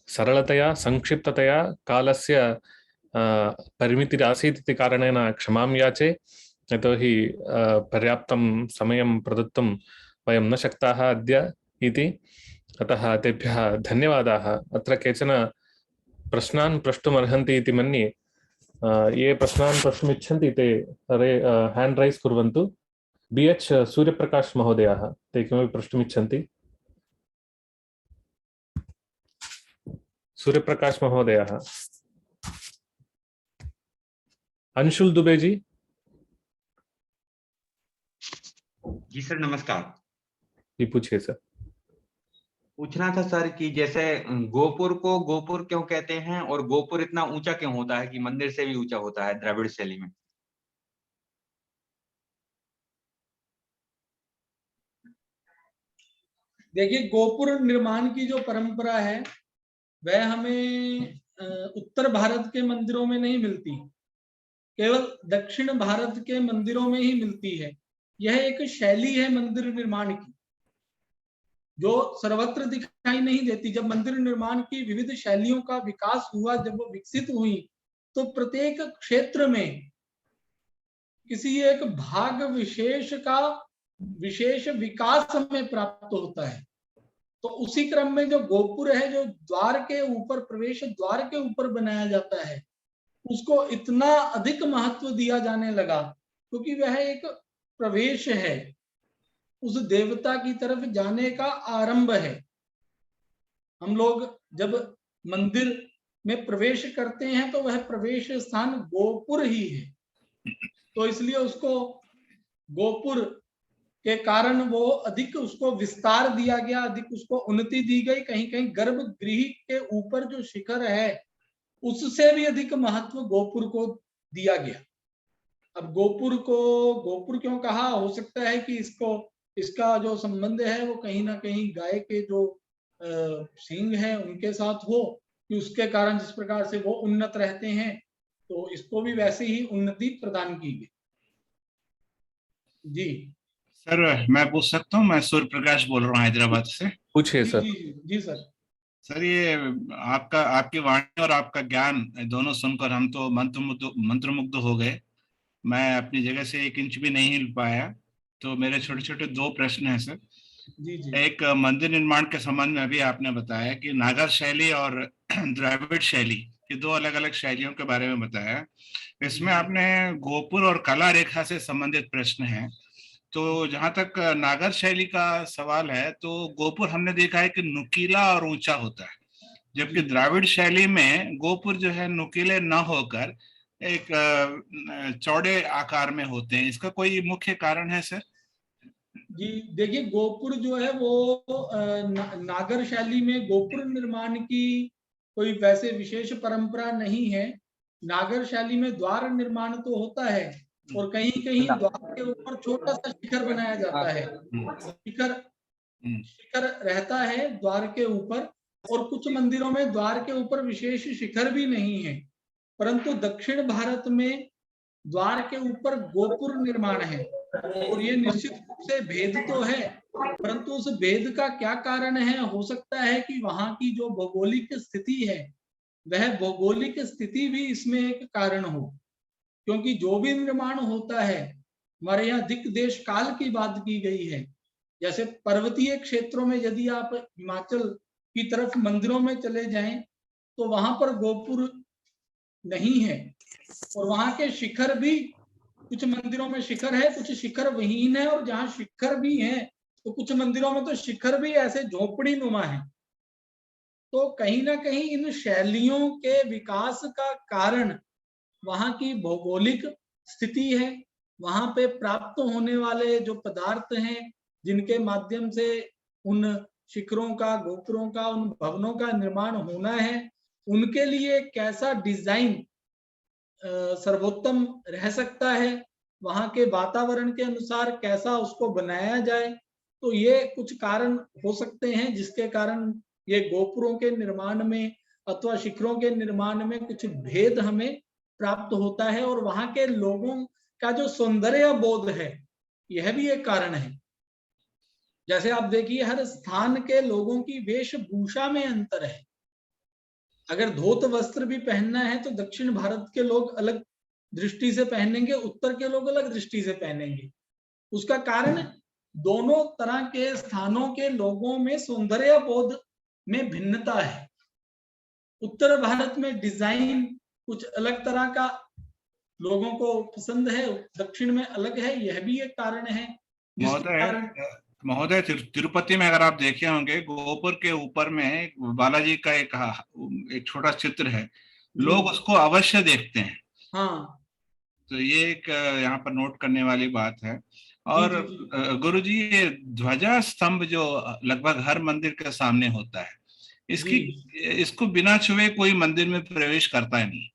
सरलतया संक्षिप्ततया कालस्य परिमितिरासीत् इति कारणेन क्षमां याचे, यतोहि पर्याप्तं समयं प्रदत्तुं वयं न शक्ताः अद्य इति। अतः तेभ्यः धन्यवादाः। अत्र केचन प्रश्नान् प्रष्टुमर्हन्ति इति मन्ये। ये प्रश्नान् प्रष्टुमिच्छन्ति ते हैंड राइज कुर्वन्तु। BH सूर्यप्रकाश महोदयः, ते किमपि प्रष्टुमिच्छन्ति? सूर्यप्रकाश महोदयः। अंशुल दुबे जी। जी सर, नमस्कार। जी पूछिए सर। पूछना था सर कि जैसे गोपुर को गोपुर क्यों कहते हैं और गोपुर इतना ऊंचा क्यों होता है कि मंदिर से भी ऊंचा होता है द्रविड़ शैली में? देखिए, गोपुर निर्माण की जो परंपरा है वह हमें उत्तर भारत के मंदिरों में नहीं मिलती, केवल दक्षिण भारत के मंदिरों में ही मिलती है। यह एक शैली है मंदिर निर्माण की जो सर्वत्र दिखाई नहीं देती। जब मंदिर निर्माण की विविध शैलियों का विकास हुआ, जब वो विकसित हुई, तो प्रत्येक क्षेत्र में किसी एक भाग विशेष का विशेष विकास हमें प्राप्त होता है। तो उसी क्रम में जो गोपुर है, जो द्वार के ऊपर, प्रवेश द्वार के ऊपर बनाया जाता है, उसको इतना अधिक महत्व दिया जाने लगा क्योंकि वह एक प्रवेश है, उस देवता की तरफ जाने का आरंभ है। हम लोग जब मंदिर में प्रवेश करते हैं तो वह प्रवेश स्थान गोपुर ही है, तो इसलिए उसको गोपुर के कारण वो अधिक उसको विस्तार दिया गया, अधिक उसको उन्नति दी गई। कहीं कहीं गर्भगृह के ऊपर जो शिखर है उससे भी अधिक महत्व गोपुर को दिया गया। अब गोपुर को गोपुर क्यों कहा? हो सकता है कि इसका जो संबंध है वो कहीं ना कहीं गाय के जो सींग है उनके साथ हो, कि उसके कारण जिस प्रकार से वो उन्नत रहते हैं, तो इसको भी वैसे ही उन्नति प्रदान की गई। जी सर, मैं पूछ सकता हूँ? मैं सूर्य प्रकाश बोल रहा हूँ हैदराबाद से। पूछिए सर। जी सर। सर, ये आपकी वाणी और आपका ज्ञान दोनों सुनकर हम तो मंत्रमुग्ध हो गए। मैं अपनी जगह से 1 इंच भी नहीं हिल पाया। तो मेरे छोटे छोटे 2 प्रश्न हैं सर। जी। एक, मंदिर निर्माण के संबंध में अभी आपने बताया कि नागर शैली और द्रविड़ शैली, ये 2 अलग अलग शैलियों के बारे में बताया। इसमें आपने गोपुर और कला रेखा से संबंधित प्रश्न है। तो जहां तक नागर शैली का सवाल है, तो गोपुर हमने देखा है कि नुकीला और ऊंचा होता है, जबकि द्राविड़ शैली में गोपुर जो है नुकीले न होकर एक चौड़े आकार में होते हैं। इसका कोई मुख्य कारण है सर? जी देखिए, गोपुर जो है वो नागर शैली में गोपुर निर्माण की कोई वैसे विशेष परंपरा नहीं है। नागर शैली में द्वार निर्माण तो होता है और कहीं कहीं द्वार के ऊपर छोटा सा शिखर बनाया जाता है। शिखर रहता है द्वार के ऊपर, और कुछ मंदिरों में द्वार के ऊपर विशेष शिखर भी नहीं है। परंतु दक्षिण भारत में द्वार के ऊपर गोपुर निर्माण है, और ये निश्चित रूप से भेद तो है, परंतु उस भेद का क्या कारण है? हो सकता है कि वहां की जो भौगोलिक स्थिति है, वह भौगोलिक स्थिति भी इसमें एक कारण हो, क्योंकि जो भी निर्माण होता है, हमारे यहाँ दिक् देश काल की बात की गई है। जैसे पर्वतीय क्षेत्रों में यदि आप हिमाचल की तरफ मंदिरों में चले जाएं, तो वहां पर गोपुर नहीं है, और वहां के शिखर भी, कुछ मंदिरों में शिखर है, कुछ शिखर विहीन है, और जहां शिखर भी है तो कुछ मंदिरों में तो शिखर भी ऐसे झोपड़ी नुमा है। तो कहीं ना कहीं इन शैलियों के विकास का कारण वहां की भौगोलिक स्थिति है, वहां पे प्राप्त होने वाले जो पदार्थ हैं, जिनके माध्यम से उन शिखरों का, गोपुरों का, उन भवनों का निर्माण होना है, उनके लिए कैसा डिजाइन सर्वोत्तम रह सकता है, वहां के वातावरण के अनुसार कैसा उसको बनाया जाए। तो ये कुछ कारण हो सकते हैं जिसके कारण ये गोपुरों के निर्माण में अथवा शिखरों के निर्माण में कुछ भेद हमें प्राप्त होता है, और वहां के लोगों का जो सौंदर्य बोध है, यह भी एक कारण है। जैसे आप देखिए, हर स्थान के लोगों की वेशभूषा में अंतर है। अगर धोत वस्त्र भी पहनना है तो दक्षिण भारत के लोग अलग दृष्टि से पहनेंगे, उत्तर के लोग अलग दृष्टि से पहनेंगे। उसका कारण दोनों तरह के स्थानों के लोगों में सौंदर्य बोध में भिन्नता है। उत्तर भारत में डिजाइन कुछ अलग तरह का लोगों को पसंद है, दक्षिण में अलग है, यह भी एक कारण है। महोदय तिरुपति में अगर आप देखे होंगे, गोपुर के ऊपर में बालाजी का एक छोटा चित्र है, लोग उसको अवश्य देखते हैं। हाँ, तो ये एक यहाँ पर नोट करने वाली बात है। और गुरुजी, ये ध्वजा स्तंभ जो लगभग हर मंदिर के सामने होता है, इसको बिना छुए कोई मंदिर में प्रवेश करता है नहीं।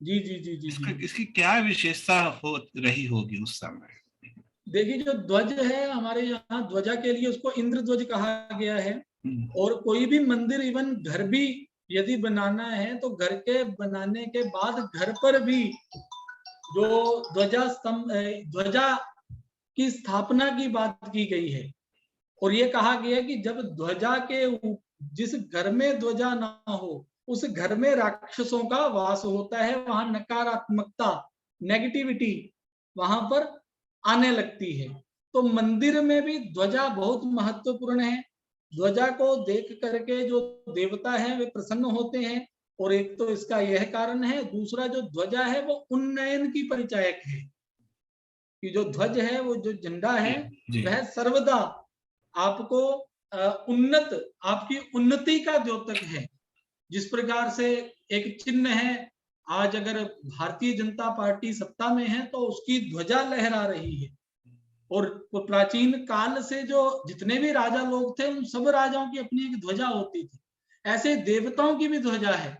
जी जी जी जी इसकी क्या विशेषता रही होगी उस समय? देखिए, जो ध्वज है हमारे यहाँ, ध्वजा के लिए उसको इंद्र ध्वज कहा गया है। और कोई भी मंदिर, इवन घर भी यदि बनाना है तो घर के बनाने के बाद घर पर भी जो ध्वजा स्तंभ, ध्वजा की स्थापना की बात की गई है। और ये कहा गया कि जब ध्वजा के, जिस घर में ध्वजा ना हो उस घर में राक्षसों का वास होता है, वहां नकारात्मकता, नेगेटिविटी वहां पर आने लगती है। तो मंदिर में भी ध्वजा बहुत महत्वपूर्ण है। ध्वजा को देख करके जो देवता है वे प्रसन्न होते हैं, और एक तो इसका यह कारण है। दूसरा, जो ध्वजा है वो उन्नयन की परिचायक है, कि जो ध्वज है, वो जो झंडा है, वह सर्वदा आपको उन्नत, आपकी उन्नति का द्योतक है। जिस प्रकार से एक चिन्ह है, आज अगर भारतीय जनता पार्टी सत्ता में है तो उसकी ध्वजा लहरा रही है। और प्राचीन काल से जो जितने भी राजा लोग थे, उन सब राजाओं की अपनी एक ध्वजा होती थी। ऐसे देवताओं की भी ध्वजा है।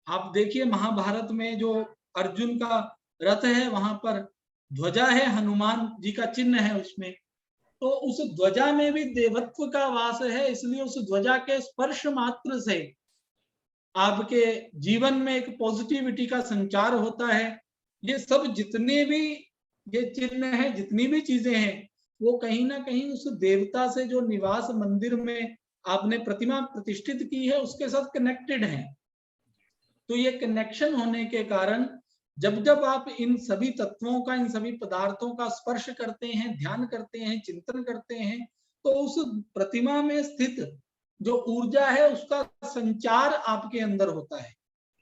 आप देखिए, महाभारत में जो अर्जुन का रथ है, वहां पर ध्वजा है, हनुमान जी का चिन्ह है उसमें। तो उस ध्वजा में भी देवत्व का वास है, इसलिए उस ध्वजा के स्पर्श मात्र से आपके जीवन में एक पॉजिटिविटी का संचार होता है। ये सब जितने भी ये चिन्ह है, जितनी भी चीजें हैं, वो कहीं ना कहीं उस देवता से जो निवास मंदिर में आपने प्रतिमा प्रतिष्ठित की है उसके साथ कनेक्टेड है। तो ये कनेक्शन होने के कारण जब जब आप इन सभी तत्वों का, इन सभी पदार्थों का स्पर्श करते हैं, ध्यान करते हैं, चिंतन करते हैं, तो उस प्रतिमा में स्थित जो ऊर्जा है उसका संचार आपके अंदर होता है।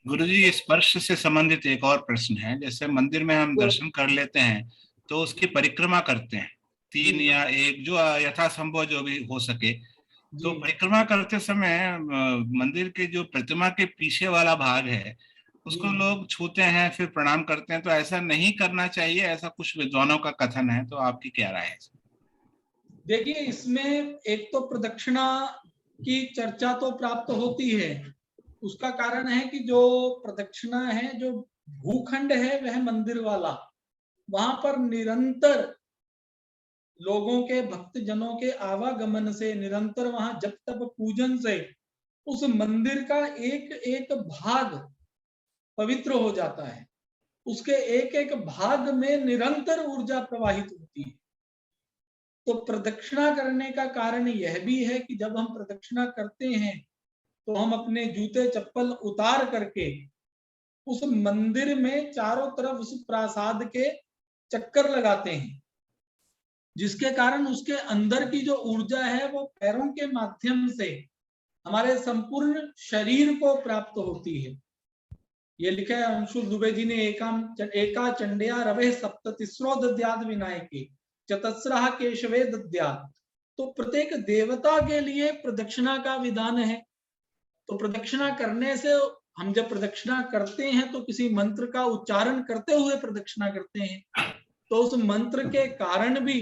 गुरुजी, स्पर्श से संबंधित एक और प्रश्न है। जैसे मंदिर में हम दर्शन कर लेते हैं तो उसकी परिक्रमा करते हैं, 3 या 1 जो यथासंभव जो भी हो सके। तो परिक्रमा करते समय मंदिर के जो प्रतिमा के पीछे वाला भाग है उसको लोग छूते हैं, फिर प्रणाम करते हैं। तो ऐसा नहीं करना चाहिए, ऐसा कुछ विद्वानों का कथन है। तो आपकी क्या राय है? देखिए, इसमें एक तो प्रदक्षिणा की चर्चा तो प्राप्त होती है। उसका कारण है कि जो प्रदक्षिणा है, जो भूखंड है वह मंदिर वाला, वहां पर निरंतर लोगों के, भक्त जनों के आवागमन से, निरंतर वहां जप तप पूजन से उस मंदिर का एक एक भाग पवित्र हो जाता है। उसके एक एक भाग में निरंतर ऊर्जा प्रवाहित होती है। तो प्रदक्षिणा करने का कारण यह भी है कि जब हम प्रदक्षिणा करते हैं तो हम अपने जूते चप्पल उतार करके उस मंदिर में चारों तरफ उस प्रासाद के चक्कर लगाते हैं, जिसके कारण उसके अंदर की जो ऊर्जा है वो पैरों के माध्यम से हमारे संपूर्ण शरीर को प्राप्त होती है। ये लिखा है अंशुल दुबे जी ने, एका चंडया रवे सप्ततिस्रो दद्याद विनायके चतस्रः केशवे दद्याद। तो प्रत्येक देवता के लिए प्रदक्षिणा का विधान है। तो प्रदक्षिणा करने से, हम जब प्रदक्षिणा करते हैं तो किसी मंत्र का उच्चारण करते हुए प्रदक्षिणा करते हैं, तो उस मंत्र के कारण भी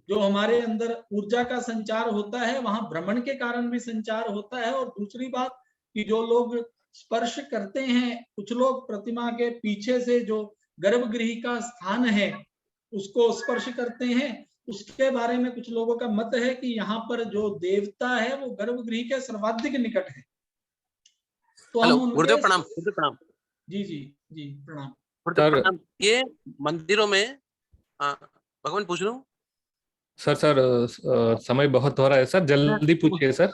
जो हमारे अंदर ऊर्जा का संचार होता है, वहां भ्रमण के कारण भी संचार होता है। और दूसरी बात कि जो लोग स्पर्श करते हैं, कुछ लोग प्रतिमा के पीछे से जो गर्भगृह का स्थान है उसको स्पर्श करते हैं, उसके बारे में कुछ लोगों का मत है कि यहाँ पर जो देवता है वो गर्भगृह के सर्वाधिक निकट है। तो हम उनके गुरुदेव प्रणाम। गुरुदेव प्रणाम। जी जी जी प्रणाम। गुरुदेव प्रणाम। ये मंदिरों में भगवान पूछ रहा हूँ सर समय बहुत हो रहा है सर, जल्दी पूछिए सर,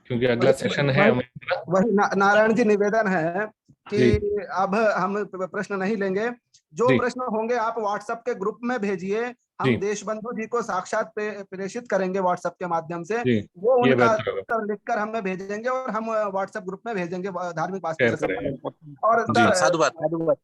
क्योंकि अगला सेशन है हमारा। वही नारायण जी निवेदन है कि अब हम प्रश्न नहीं लेंगे, जो प्रश्न होंगे आप व्हाट्सएप के ग्रुप में भेजिए, हम देश बंधु जी को साक्षात प्रेषित करेंगे व्हाट्सएप के माध्यम से, वो उनका उत्तर लिखकर हमें भेजेंगे और हम व्हाट्सएप ग्रुप में भेजेंगे धार्मिक वास्तु से संबंधित। और साधुवाद।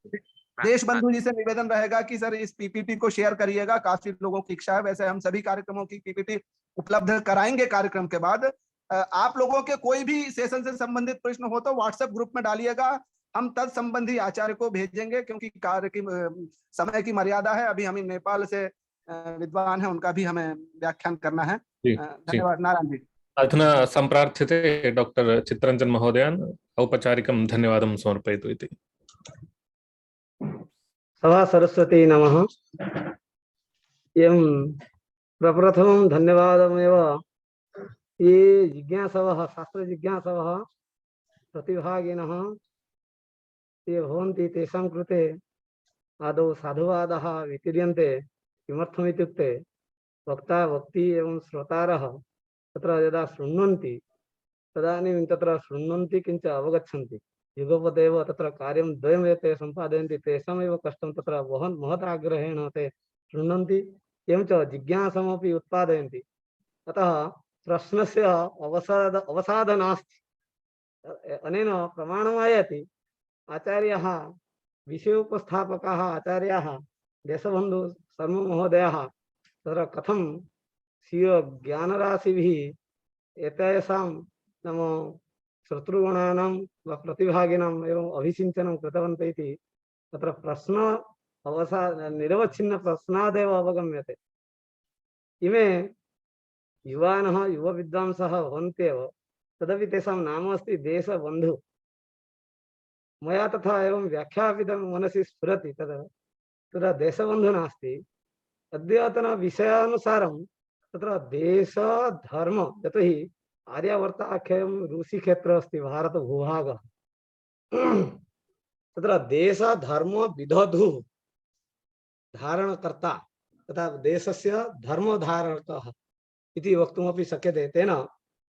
देश बंधु जी से निवेदन रहेगा कि सर इस पीपीटी को शेयर करिएगा, काफी लोगों की इच्छा है। वैसे हम सभी कार्यक्रमों की पीपीटी उपलब्ध कराएंगे कार्यक्रम के बाद। आप लोगों के कोई भी सेशन से संबंधित प्रश्न हो तो व्हाट्सएप ग्रुप में डालिएगा, हम तद संबंधी आचार्य को भेजेंगे, क्योंकि कार्य की समय की मर्यादा है। अभी हम नेपाल से विद्वान हैं, उनका भी हमें व्याख्यान करना है। धन्यवाद नारायण जी। अधुना संप्रार्थ्यते डॉक्टर चित्तरंजन महोदयान् औपचारिकं धन्यवादं समर्पयतु इति। सभा सरस्वती नमः। एवं प्रप्रथमं धन्यवादमेव ये जिज्ञासवः, शास्त्र जिज्ञासवः प्रतिभागिनः ये भवन्ति, तेषां कृते आदौ साधुवादः वितीर्यन्ते। किमर्थमित्युक्ते वक्ता वक्ति एवं श्रोतारः तत्र यदा शृण्वन्ति तदानीं तत्र शृण्वन्ति किञ्च अवगच्छन्ति। युगपदेव तत्र कार्यं द्वयमेव ते सम्पादयन्ति, तेषामेव कष्टं तत्र महत् आग्रहेण ते शृण्वन्ति, एवं च जिज्ञासामपि उत्पादयन्ति। अतः प्रश्नस्य अवसाद नास्ति। अनेन प्रमाणमायाति आचार्याः, विषयोपस्थापकाः आचार्याः, देशबन्धु शर्मा महोदयः तत्र कथं स्वीय ज्ञानराशिभिः एतेषां नाम शत्रुगणानां वा प्रतिभागिनाम् एवं अभिसिञ्चनं कृतवन्तः इति तत्र प्रश्न निरवच्छिन्न प्रश्नादेव अवगम्यते। इमे युवानः युवविद्वांसः भवन्त्येव, तदपि तेषां नाम अस्ति देशबन्धु। मया तथा एवं व्याख्या अपि मनसि स्फुरति, तत्र देशबन्धु नास्ति। अद्यतन विषयानुसारं तत्र देश धर्म, यतोहि आर्यावर्ताख्यं ऋषिक्षेत्र अस्ति भारत भूभागः, तत्र देश धर्म विदधुः धारणकर्ता तथा देशस्य धर्म धारणकः इति वक्तुमपि शक्यते। तेन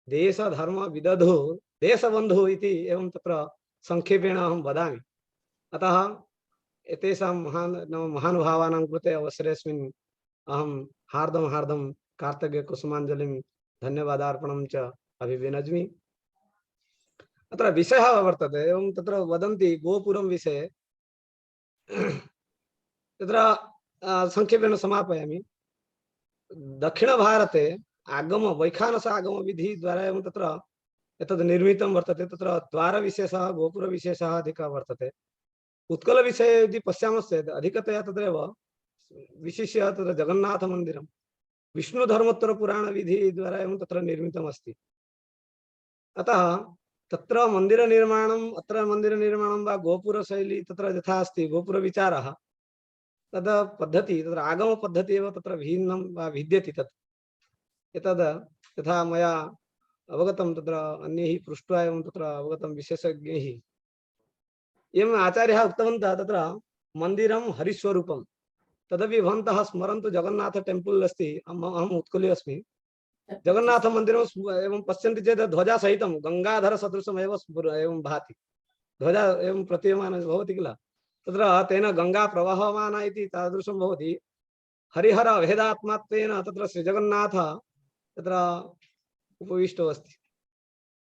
देश धर्म विदधुः देशबन्धुः इति एवं तत्र संक्षेपेण अहं वदामि। अतः एतेषां महानुभावानां कृते अवसरेऽस्मिन् अहं हार्दं कार्तज्ञकुसुमाञ्जलिं धन्यवादार्पणं च अभिविनज्मि। अत्र विषयः वर्तते, एवं तत्र वदन्ति गोपुरं विषये। तत्र संक्षेपेण समापयामि। दक्षिणभारते आगम वैखानस आगम विधि द्वारा एवं तत्र एतद् निर्मितं वर्तते। तत्र द्वारविशेषः गोपुरविशेषः अधिकः वर्तते। उत्कलविषये यदि पश्यामश्चेत् अधिकतया तत्रैव विशिष्य तत्र जगन्नाथमन्दिरं विष्णुधर्मोत्तरपुराणविधि द्वारा एवं तत्र निर्मितमस्ति। अतः तत्र मन्दिरनिर्माणम्, अत्र मन्दिरनिर्माणं वा गोपुरशैली तत्र यथा अस्ति गोपुरविचारः, तद् पद्धति तत्र आगमपद्धतिः एव तत्र भिन्नं वा भिद्यति। तत् एतद् यथा मया अवगतं, तत्र अन्यैः पृष्ट्वा एवं तत्र अवगतं विशेषज्ञैः। एवम् आचार्याः उक्तवन्तः, तत्र मंदिरम हरिस्वरूपम तदपि भवन्तः स्मरन्तु जगन्नाथ टेम्पल अस्ति अहम उत्कले अस्मि जगन्नाथ मंदिरम एवं पश्यन्ति चेत् ध्वजा सहितं गंगाधर सदृशम एवं भाति ध्वजा एवं प्रतीयमान भवति किल तत्र तेन गंगा प्रवहमाना इति तादृशं भवति हरिहर भेदात्मात्वेन तत्र श्रीजगन्नाथ तत्र उपविष्टो अस्ति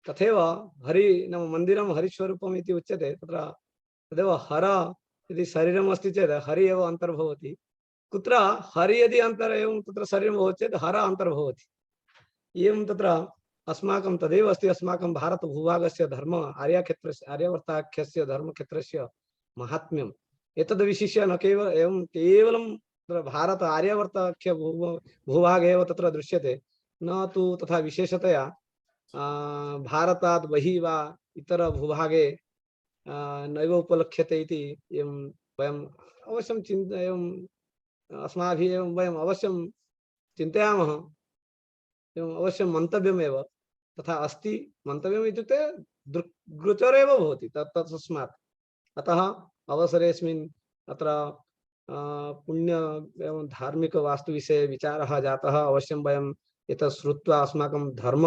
तथैव हरि नाम मंदिरम हरिस्वरूपम् इति उच्यते तत्र तदेव हर यदि शरीरम् अस्ति चेत् हरि एव अन्तर्भवति कुत्र हरि यदि अंतर एवं तत्र शरीरं भवति चेत् हर अन्तर्भवति एवं तत्र अस्माकं तदेव अस्ति अस्माकं भारत भूभागस्य धर्म आर्यक्षेत्रस्य आर्यावर्ताख्यस्य धर्मक्षेत्रस्य महात्म्यम् एतद् विशिष्य न केवलं भारत आर्यावर्ताख्य भूभागे एव तत्र दृश्यते न तु तथा विशेषतया भारतात् बहिः वा इतर भूभागे नैव उपलक्ष्यते इति एवं वयम् अवश्यं एवं अस्माभिः एवं वयम् अवश्यं चिन्तयामः एवं अवश्यं मन्तव्यमेव तथा अस्ति मन्तव्यम् इत्युक्ते गोचरेव भवति तस्मात् अतः अवसरेऽस्मिन् अत्र पुण्य एवं धार्मिक वास्तुविषये विचारः जातः अवश्यं वयम् एतत् श्रुत्वा अस्माकं धर्म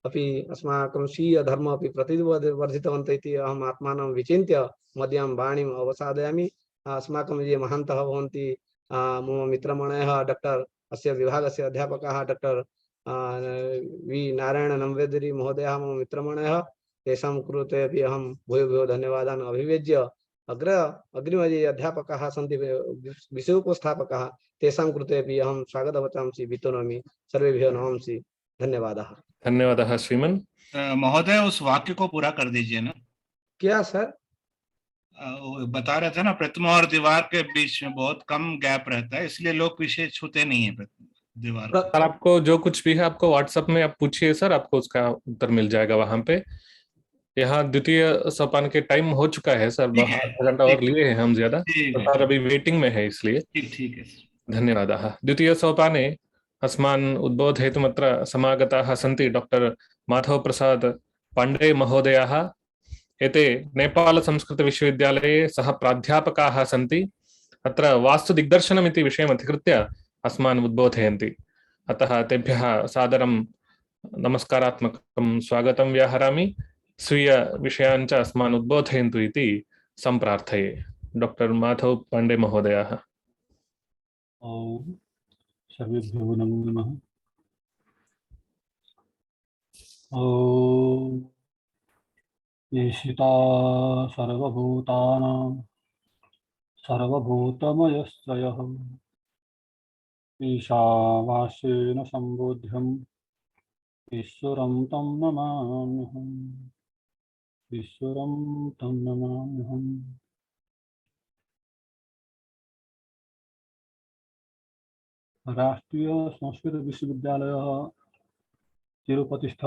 अपि अस्माकं स्वीय धर्म अपि प्रतिवर्धितवन्तः इति अहम् आत्मानं विचिन्त्य मध्यां वाणीम् अवसादयामि अस्माकं ये महान्तः भवन्ति मम मित्रमणयः डॉक्टर अस्य विभागस्य अध्यापकाः डॉक्टर वी नारायण नंवेदरी महोदयः मम मित्रमणयः तेषां कृते अपि अहं भूयो भूयो धन्यवादान् अभिव्यज्य अग्रिम ये अध्यापकाः सन्ति विषयोपस्थापकाः तेषां कृते अपि अहं स्वागतवचांसि वितनोमि सर्वेभ्यः नमांसि धन्यवादः। धन्यवादः श्रीमन्। महोदय उस वाक्य को पूरा कर दीजिए ना। क्या सर? बता रहे थे ना प्रथम और दीवार के बीच में बहुत कम गैप रहता है इसलिए लोग पीछे छूते नहीं है दीवार। सर आपको जो कुछ भी है आपको व्हाट्सएप में आप पूछिए सर, आपको उसका उत्तर मिल जाएगा वहां पे। यहाँ द्वितीय सोपान के टाइम हो चुका है सर, आधा घंटा और लिए हैं हम ज्यादा, तो सर अभी वेटिंग में है इसलिए। ठीक है। धन्यवादाः। द्वितीय सोपाने अस्मान् उद्बोधयितुमत्र समागताः सन्ति डॉक्टर माधव प्रसाद पांडे महोदयाः। एते नेपाल संस्कृत विश्वविद्यालये सह प्राध्यापकाः सन्ति। अत्र वास्तुदिग्दर्शनमिति विषयम् अधिकृत्य अस्मान् उद्बोधयन्ति। अतः तेभ्यः सादरं नमस्कारात्मकं स्वागतं व्याहरामि। स्वीय विषयान् च अस्मान् उद्बोधयन्तु इति सम्प्रार्थये। डॉक्टर माधव पांडे महोदयाः। ओम सर्वेभ्यो नमो नमः। ओम ईशिता सर्वभूतानां सर्वभूतमयश्चयः ईशावास्येन सम्बुद्धम् ईश्वरं तं नमाम्यहम्। ईश्वरं तं नमाम्यहम्। राष्ट्रीय संस्कृत विश्वविद्यालय तिरुपतिस्थ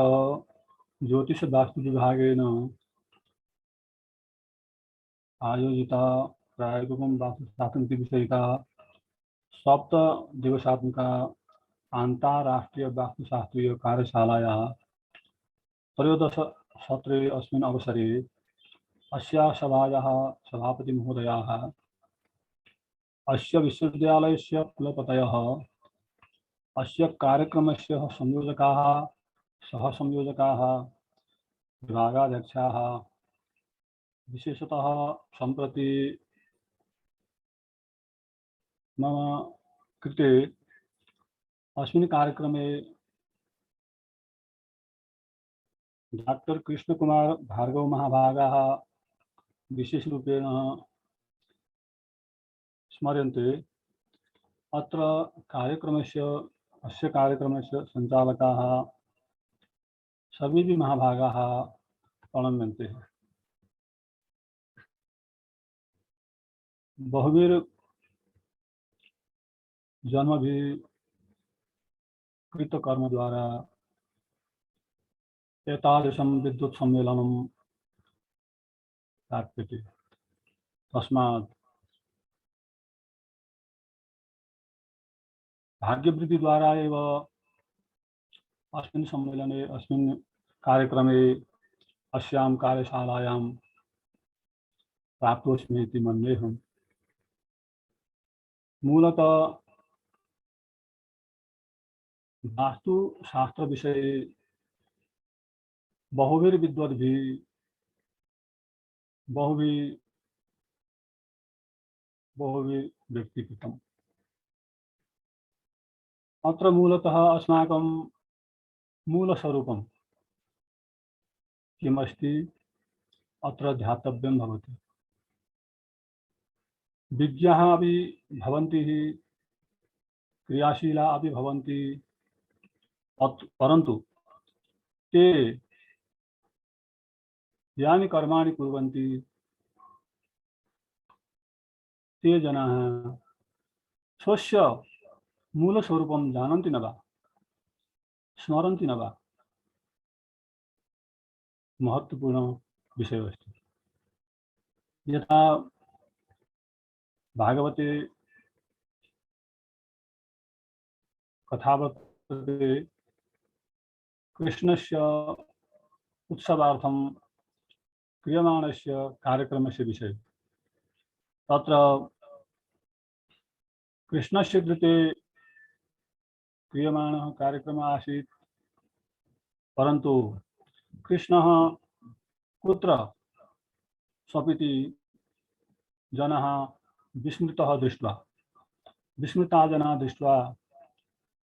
ज्योतिष वास्तु विभागेन आयोजिता प्रायोगिकं वास्तुशास्त्रमिति विषयिका सप्तदिवसात्मिका अन्ताराष्ट्रीय वास्तुशास्त्रीय कार्यशालायाः त्रयोदश सत्रे अस्मिन् अवसरे अस्याः सभायाः सभापति महोदयाः अस्य विश्वविद्यालयस्य कुलपतयः अस्य कार्यक्रमस्य संयोजकाः सहसंयोजकाः विभागाध्यक्षाः विशेषतः सम्प्रति मम कृते अस्मिन् कार्यक्रमे डॉक्टर कृष्ण कुमार भार्गव महाभागाः विशेषरूपेण स्मर्यन्ते। अत्र अस्य कार्यक्रमस्य संचालकाः सर्वेपि महाभागाः प्रणम्यन्ते। बहुभिर् जन्मभिः कृतकर्म द्वारा एतादृशं विद्युत् सम्मेलनं प्राप्यते। तस्मात् भाग्यवृत्ति द्वारा एव अस्मिन् सम्मेलने अस्मिन् कार्यक्रमे अस्यां कार्यशालायां प्राप्तोऽस्मि इति मन्येऽहम्। मूलतः वास्तुशास्त्र विषये बहुभिर्विद्वद्भिः बहुभिः व्यक्तीकृतम्। अत्र मूलतः अस्माकं मूलस्वरूपं किमस्ति अत्र ध्यातव्यं भवति। विज्ञाः अपि भवन्ति, क्रियाशीला अपि भवन्ति, परन्तु ते यानि कर्माणि कुर्वन्ति ते जनाः स्वस्य मूलस्वरूपं जानन्ति न वा, स्मरन्ति न वा, महत्वपूर्ण विषय अस्ति। यथा भागवते कथा वर्तते कृष्णस्य उत्सवार्थं क्रियमाणस्य कार्यक्रमस्य विषये। तत्र कृष्णस्य कृते क्रियमाणः कार्यक्रमः आसीत्, परन्तु कृष्णः कुत्र स्वपिति जनाः विस्मृता जनाः दृष्ट्वा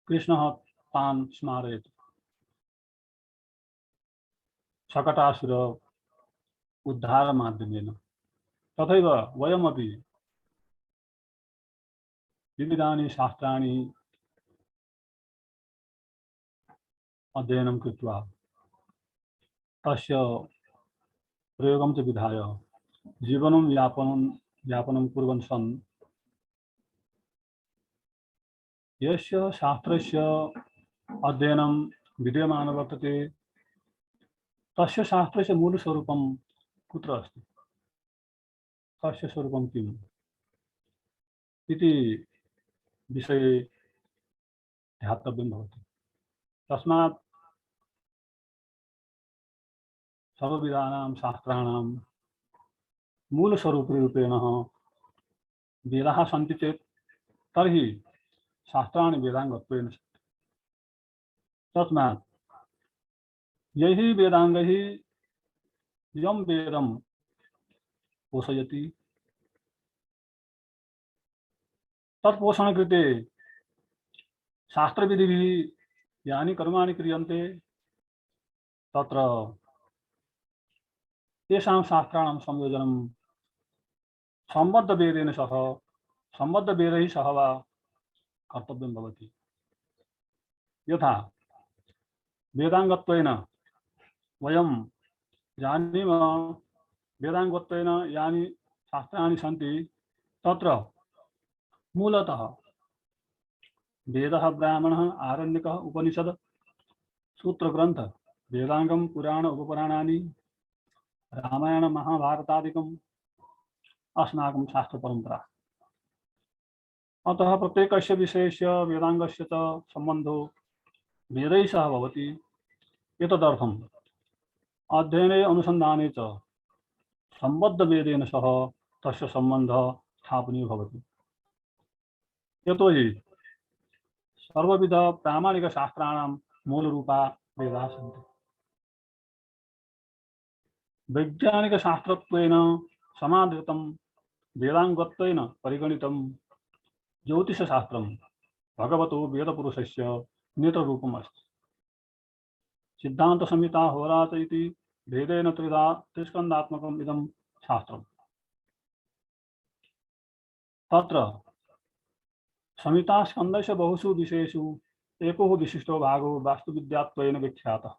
कृष्णः तान् स्मारयति। शकटासुर उद्धारमाध्यमेन। तथैव वयमपि विविधानि शास्त्राणि अध्ययनं कृत्वा तस्य प्रयोगं च विधाय जीवनं यापनं कुर्वन् सन् यस्य शास्त्रस्य अध्ययनं विद्यमानं वर्तते तस्य शास्त्रस्य मूलस्वरूपं कुत्र अस्ति, तस्य स्वरूपं किम् इति विषये ध्यातव्यं भवति। तस्मात् सर्वविधानां शास्त्राणां मूलस्वरूपरूपेण वेदाः सन्ति चेत् तर्हि शास्त्राणि वेदाङ्गत्वेन सन्ति। तस्मात् यैः वेदाङ्गैः यं वेदं पोषयति तत्पोषणकृते शास्त्रविधिभिः यानि कर्माणि क्रियन्ते तत्र तेषां शास्त्राणां संयोजनं सम्बद्धवेदैः सह वा कर्तव्यं भवति। यथा वेदाङ्गत्वेन वयं जानीम, वेदाङ्गत्वेन यानि शास्त्राणि सन्ति तत्र मूलतः वेदः, ब्राह्मणः, आरण्यकः, उपनिषद, सूत्रग्रन्थ, वेदाङ्गं, पुराण, उपपुराणानि, रामायण, महाभारतादिकम् अस्माकं शास्त्रपरम्परा। अतः प्रत्येकस्य विषयस्य वेदाङ्गस्य च सम्बन्धो वेदैः सह भवति। एतदर्थम् अध्ययने अनुसन्धाने च सम्बद्धवेदेन सह तस्य सम्बन्धः स्थापनीयो भवति। यतोहि सर्वविध प्रामाणिकशास्त्राणां मूलरूपा वेदाः सन्ति। वैज्ञानिकशास्त्रत्वेन समादृतं वेदाङ्गत्वेन परिगणितं ज्योतिषशास्त्रं भगवतो वेदपुरुषस्य नेत्ररूपम् अस्ति। सिद्धान्तसंहिता होरात इति भेदेन त्रिस्कन्धात्मकम् इदं शास्त्रम्। तत्र संहितास्कन्धस्य बहुषु विषयेषु एको विशिष्टो भागो वास्तुविद्यात्वेन विख्यातः।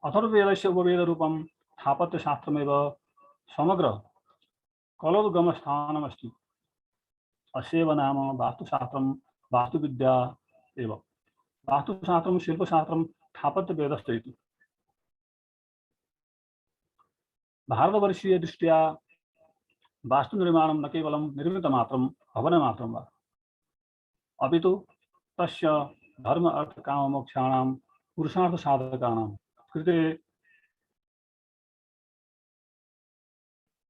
अथर्ववेदस्य उपवेदरूपं स्थापत्यशास्त्रमेव समग्र कलोद्गमस्थानमस्ति। अस्यैव नाम वास्तुशास्त्रं वास्तुविद्या एव। वास्तुशास्त्रं शिल्पशास्त्रं स्थापत्यवेदश्च इति। भारतवर्षीय दृष्ट्या वास्तुनिर्माणं न केवलं निर्मितमात्रं भवनमात्रं वा, अपितु तस्य धर्म अर्थ काम मोक्षाणां पुरुषार्थ साधकानां कृते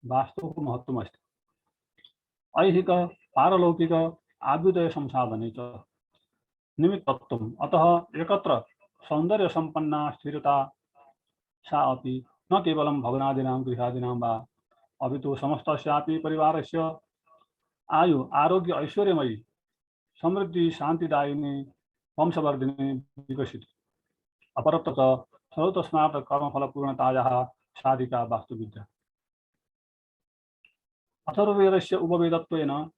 वास्तुः महत्त्वम् अस्ति। ऐहिक पारलौकिक आभ्युदय संसाधने च निमित्तत्वम्। अतः एकत्र सौंदर्य संपन्ना स्थिरता सा अपि न केवलं भवनादीनां गृहादीनां वा अपितु समस्तस्यापि परिवारस्य आयु आरोग्य ऐश्वर्यमयी समृद्धि शांतिदायिनी वंशवर्धिनी विकसित अपरत्र च सर्वतस्मात् कर्मफलपूर्णतायाः साधिका वास्तुविद्या। अथर्ववेदस्य उपवेदत्वेन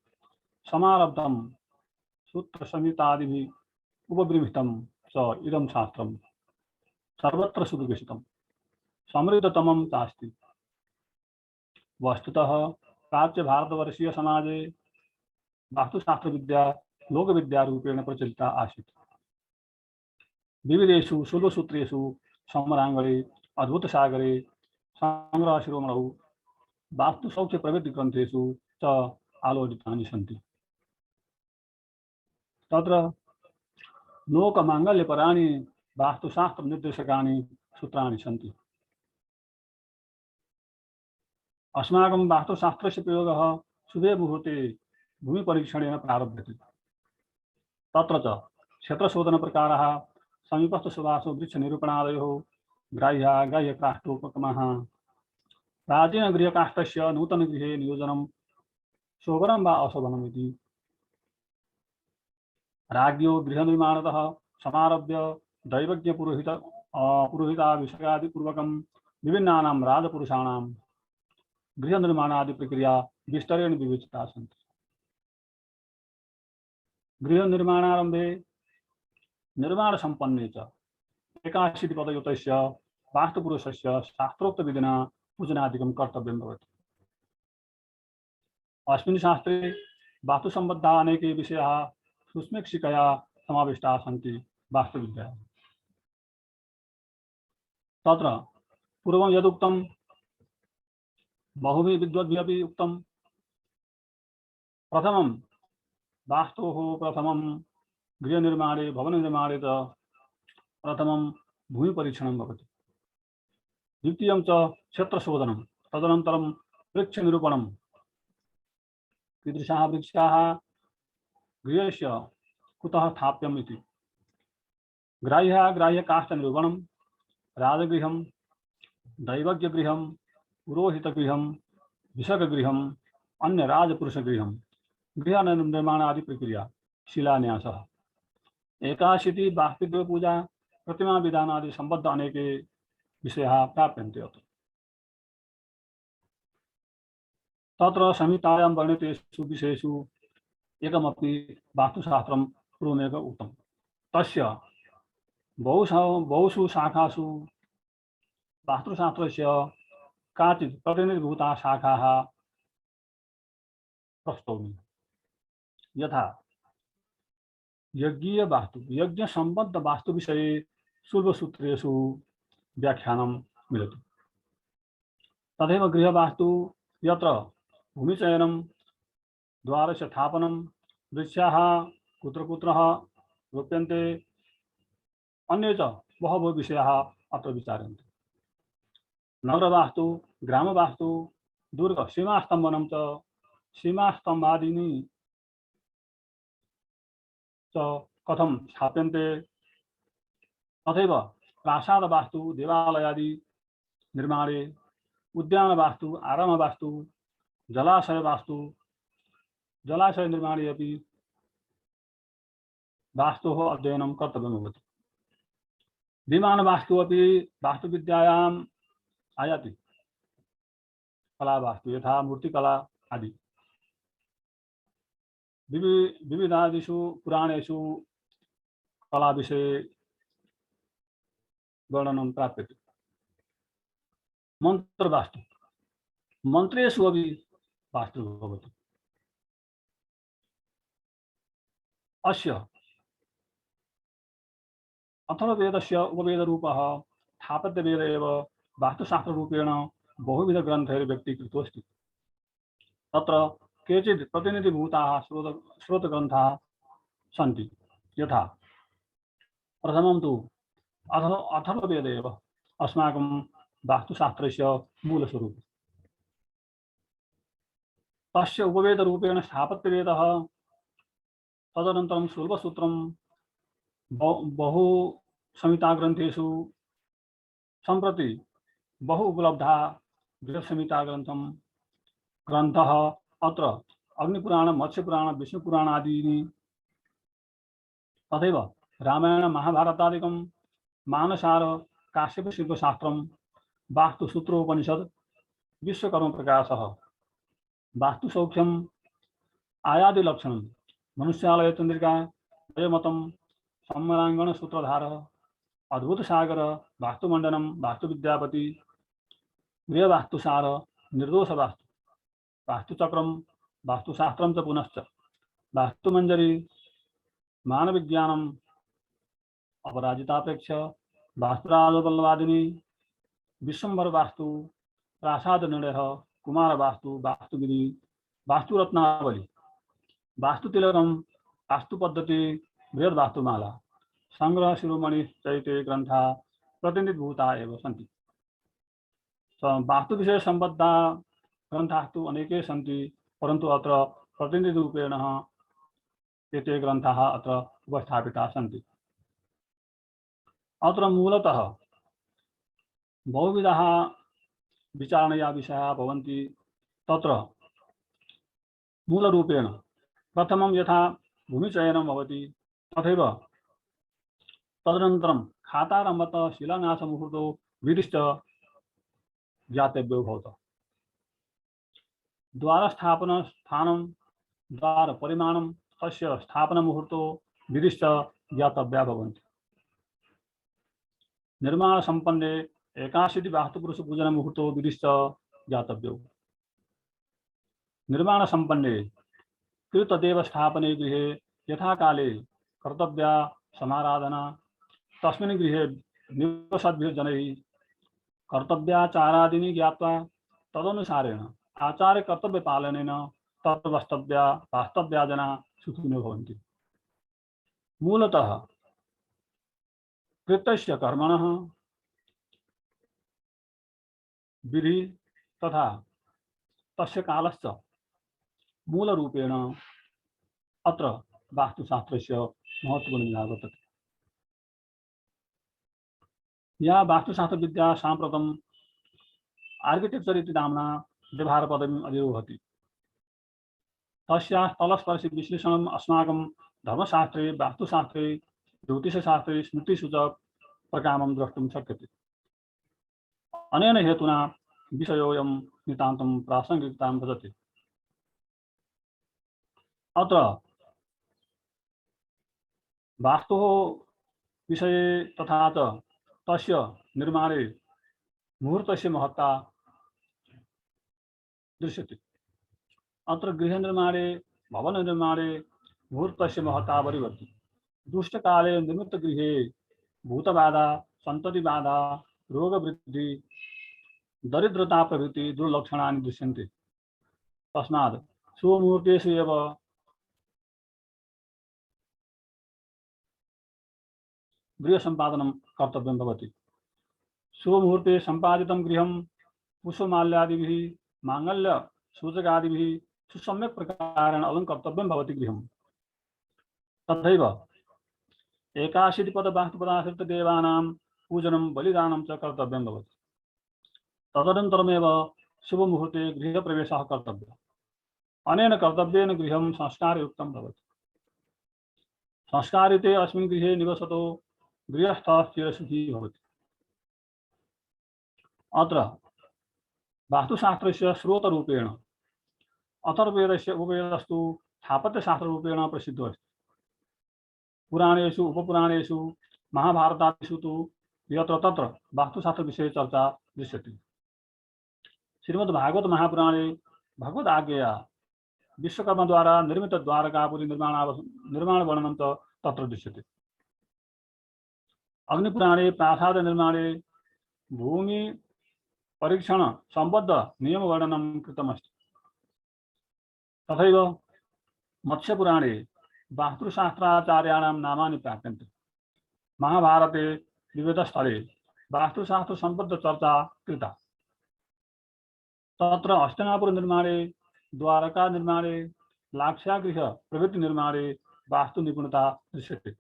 समारब्धं सूत्रसंहितादिभिः उपबृंहितं च इदं शास्त्रं सर्वत्र सुविकसितं समृद्धतमं चास्ति। वस्तुतः प्राच्य भारतवर्षीय समाजे वास्तुशास्त्र विद्या लोकविद्या रूपेण प्रचलिता आसीत्। विविधेषु शुल्बसूत्रेषु समरांगणे अद्भुतसागरे संग्रहशिरोमणौ वास्तुसौख्य प्रभृति ग्रंथेषु च आलोचितानि सन्ति। तत्र लोकमांगल्यपराणि वास्तुशास्त्र निर्देशकानि सूत्राणि सन्ति। अस्माकं वास्तुशास्त्रस्य प्रयोगः शुभे मुहूर्ते भूमिपरीक्षणेन प्रारभ्यते। तत्र च क्षेत्रशोधनप्रकाराः समीपस्थशुभासु वृक्षनिरूपणादयोः ग्राह्या ग्राह्यकाष्ठोपक्रमः प्राचीनगृहकाष्ठस्य नूतनगृहे नियोजनं शोभनं वा अशोभनम् इति राज्ञो गृहनिर्माणतः समारभ्य दैवज्ञपुरोहिताभिषेकादिपूर्वकं विभिन्नानां राजपुरुषाणां गृहनिर्माणादि प्रक्रिया विस्तरेण विवेचिता सन्ति। गृहनिर्माणारम्भे निर्माणसम्पन्ने च 81 पदयुतस्य वास्तुपुरुषस्य शास्त्रोक्तविधिना पूजनादिकं कर्तव्यं भवति। अस्मिन् शास्त्रे वास्तुसम्बद्धाः अनेके विषयाः सूक्ष्मशिक्षया समाविष्टाः सन्ति वास्तुविद्यायां। तत्र पूर्वं यदुक्तं बहुभिः विद्वद्भिरपि उक्तं प्रथमं वास्तोः प्रथमं गृहनिर्माणे भवननिर्माणे च प्रथमं भूमिपरीक्षणं भवति। द्वितीयं च क्षेत्रशोधनं, तदनन्तरं वृक्षनिरूपणं, कीदृशाः वृक्षाः गृहस्य कुतः स्थाप्यम् इति, ग्राह्यकाष्ठनिरूपणं, राजगृहं, दैवज्ञगृहं, पुरोहितगृहं, विषकगृहं, अन्य राजपुरुषगृहं, गृहनिर्माणादि प्रक्रिया, शिलान्यासः, 81 वास्तुदेवपूजा, प्रतिमा विधानादि संबद्ध अनेके विषयाः प्राप्यन्ते। तत्र संहितायां वर्णितेषु विषयेषु एकमपि वास्तुशास्त्रं पूर्वमेव उक्तं। तस्य बहुषु शाखासु वास्तुशास्त्रस्य काचित् प्रतिनिधिभूता शाखाः प्रस्तौमि। यथा यज्ञीय वास्तु, यज्ञ संबद्ध वास्तु विषये शुल्बसूत्रेषु व्याख्यानं मिलति। तथैव गृहवास्तु यत्र भूमिचयनं, द्वारस्य स्थापनं, वृक्षाः कुत्र कुत्र रोप्यन्ते, अन्ये च बहवः विषयाः अत्र विचार्यन्ते। नगरवास्तु, ग्रामवास्तु, दुर्ग सीमास्तम्भनं च सीमास्तम्भादीनि च कथं स्थाप्यन्ते, तथैव प्रासादवास्तु, देवालयादि निर्माणे, उद्यानवास्तु, आरामवास्तु, जलाशयवास्तु, जलाशय निर्माणे अपि वास्तोः अध्ययनं कर्तव्यं भवति। विमानवास्तु अपि वास्तुविद्यायाम् आयाति। कलावास्तु यथा मूर्तिकला आदि विविधादिषु पुराणेषु कला विषये वर्णनं प्राप्यते। मंत्रवास्तु, मंत्रेषु अपि वास्तु भवति। अस्य अथर्ववेदस्य उपवेदरूपः स्थापत्यवेद एव वास्तुशास्त्ररूपेण बहुविधग्रन्थैः व्यक्तीकृतोऽस्ति। तत्र केचित् प्रतिनिधिभूताः स्रोतग्रन्थाः सन्ति। यथा प्रथमं तु अथर्ववेद एव अस्माकं वास्तुशास्त्रस्य मूलस्वरूपम्। तस्य उपवेदरूपेण स्थापत्यवेदः तदनन्तरं सुलभसूत्रं बहु संहिताग्रन्थेषु सम्प्रति बहु उपलब्धा बृहत्संहिताग्रन्थं ग्रन्थः अत्र अग्निपुराण मत्स्यपुराण विष्णुपुराण आदीनि तथैव रामायण महाभारतादिकं मानसार काश्यपशिल्पशास्त्रं वास्तुसूत्रोपनिषद विश्वकर्म प्रकाशः वास्तुसौख्यम् आयादिलक्षणं मनुष्यालय चंद्रिका जयमतं सम्मरांगण सूत्रधार अद्भुत सागर वास्तुमंडनम वास्तुविद्यापति गृह वास्तुसार निर्दोष वास्तु वास्तुचक्रम वास्तुशास्त्रम च पुनश्च वास्तुमंजरी मानविज्ञानम अपराजितापेक्ष वास्तुराजवल्लभादिनी विश्वंभर वास्तु प्रासाद निर्णय कुमार वास्तु वास्तुविधि वास्तुरत्नावली वास्तुतिलकम वास्तु पद्धति बृहद वास्तुमाला संग्रह शिरोमणि चैते ग्रंथा प्रतिनिधिभूता एव सन्ति। वास्तु विषय संबद्धा ग्रंथास्तु अनेके सन्ति परंतु अत्र प्रतिनिधिरूपेण एते ग्रंथाः अत्र उपस्थापिताः सन्ति। अत्र मूलतः बहुविधाः विचारणीया विषयाः भवन्ति। तत्र मूलरूपेण प्रथमं यथा भूमिचयनं भवति तथैव तदनन्तरं खातारम्भतः शिलान्यासमुहूर्तो विधिश्च ज्ञातव्यो भवति। द्वारस्थापनस्थानं द्वारपरिमाणं तस्य स्थापनमुहूर्तो विधिश्च ज्ञातव्या भवन्ति। निर्माणसम्पन्ने एकाशीति वास्तुपुरुषपूजनमुहूर्तो विधिश्च ज्ञातव्यो। निर्माणसम्पन्ने कृतदेवस्थापने गृहे यथा काले कर्तव्या समाराधना तस्मिन् गृहे निवसद्भिर्जनैः कर्तव्याचारादीनि ज्ञात्वा तदनुसारेण आचार्य कर्तव्य पालनेन तत्र वास्तव्या जना सुखिनो भवन्ति। मूलतः कृतस्य कर्मणः विधि तथा तस्य कालश्च मूलरूपेण अत्र वास्तुशास्त्रस्य महत्वपूर्णः वर्तते। या वास्तुशास्त्रविद्या साम्प्रतम् आर्किटेक्चर इति नाम्ना व्यवहारपदवीम् अधिरोहति। तस्याः तलस्पर्शि विश्लेषणम् अस्माकं धर्मशास्त्रे वास्तुशास्त्रे ज्योतिषशास्त्रे स्मृतिसूचक प्रकामं द्रष्टुं शक्यते। अनेन हेतुना विषयोऽयं नितान्तं प्रासंगिकतां भजते। अत्र वास्तुः विषये तथा च तस्य निर्माणे मुहूर्तस्य महत्ता दृश्यते। अत्र गृहनिर्माणे भवननिर्माणे मुहूर्तस्य महत्ता परिवर्तते। दुष्टकाले निर्मितगृहे भूतबाधा सन्ततिबाधा रोगवृद्धि दरिद्रता प्रभृति दुर्लक्षणानि दृश्यन्ते। तस्मात् शुभमुहूर्तेषु एव गृह संपादनं कर्तव्यं भवति। शुभमुहूर्ते संपादितं गृहं पुष्पमाल्यादिभिः मांगल्य सूचकादिभिः सुसम्यक् प्रकारेण अलङ्कर्तव्यं भवति गृहं। तथैव एकाशीतिपदवास्तुपदाश्रितदेवानां पूजनं बलिदानं च कर्तव्यं भवति। तदनन्तरमेव शुभमुहूर्ते गृहप्रवेशः कर्तव्यः। अनेन कर्तव्येन गृहं संस्कारयुक्तं भवति। संस्कारिते अस्मिन् गृहे निवसतो गृहस्थः चिरसुखी भवति। अत्र वास्तुशास्त्रस्य स्रोतरूपेण अथर्ववेदस्य उपवेदस्तु स्थापत्यशास्त्ररूपेण प्रसिद्धो अस्ति। पुराणेषु उपपुराणेषु महाभारतादिषु तु यत्र तत्र वास्तुशास्त्रविषये चर्चा दृश्यते। श्रीमद्भागवत महापुराणे भगवद आज्ञया विश्वकर्मा द्वारा निर्मित द्वारकापुरी निर्माण वर्णनं तत्र दृश्यते। अग्निपुराणे प्रासाद निर्माणे भूमि परीक्षण संबद्ध नियम वर्णनं कृतमस्ति। तथैव मत्स्यपुराणे वास्तुशास्त्राचार्याणां नामानि प्राप्यन्ते। महाभारते विविध स्थले वास्तुशास्त्र संबद्ध चर्चा कृता। तत्र हस्तिनापुर निर्माणे द्वारका निर्माणे लाक्षागृह प्रभृति निर्माणे वास्तु निपुणता दृश्यते।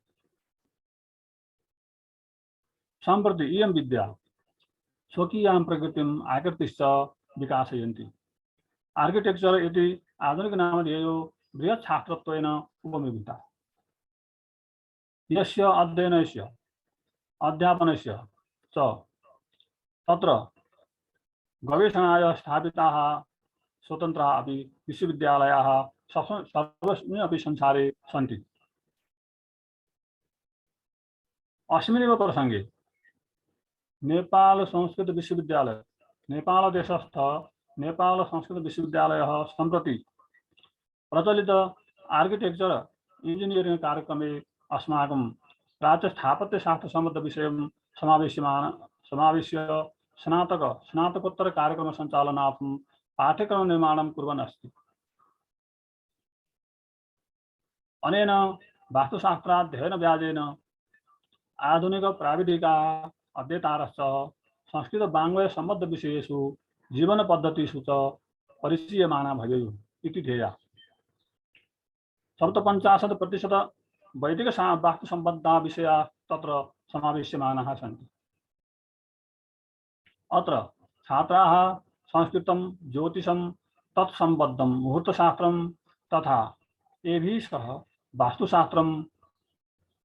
सम्प्रति इयं विद्या स्वकीयां प्रकृतिम् आकृतिश्च विकासयन्ति। आर्किटेक्चर इति आधुनिक नामधेयो बृहत् शास्त्रत्वेन उपमिता। यस्य अध्ययनस्य अध्यापनस्य च तत्र गवेषणाय स्थापिताः स्वतन्त्राः अपि विश्वविद्यालयाः सर्वस्मिन् अपि संसारे सन्ति। अस्मिन्नेव प्रसंगे नेपाल संस्कृत विश्वविद्यालय नेपाल देशस्थ नेपाल संस्कृत विश्वविद्यालयः सम्प्रति प्रचलित आर्किटेक्चर इंजीनियरिंग कार्यक्रमे अस्माकं राज्य स्थापत्य शास्त्र संबद्ध विषयं समावेश्य स्नातकोत्तर कार्यक्रम संचालनार्थं पाठ्यक्रम निर्माणं कुर्वन् अस्ति। अनेन वास्तुशास्त्राध्ययन व्याजेन आधुनिक प्राविधिकाः अध्येतारश्च संस्कृत बाङ्मय संबद्ध विषयेषु जीवन पद्धतिषु च परिचीयमाना भवेयुः इति ध्येया। 57% वैदिक वास्तु संबद्धाः विषयाः तत्र समावेश्यमानाः सन्ति। अत्र छात्राः संस्कृतं ज्योतिषं तत्संबद्धं मुहूर्तशास्त्रं तथा एभिः सह वास्तुशास्त्रं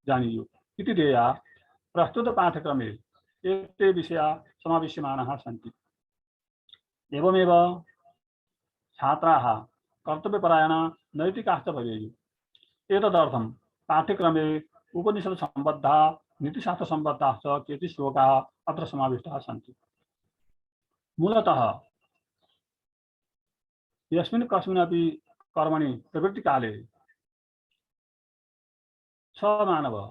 जानीयुः इति ध्येया प्रस्तुत पाठ्यक्रमे एते विषयाः समावेश्यमानाः सन्ति। एवमेव छात्राः कर्तव्यपरायणाः नैतिकाश्च भवेयुः। एतदर्थं पाठ्यक्रमे उपनिषद संबद्धाः नीतिशास्त्र संबद्धाः च केचित् श्लोकाः अत्र समाविष्टाः सन्ति। मूलतः यस्मिन् कस्मिन्नपि कर्मणि प्रवृत्तिकाले स मानवः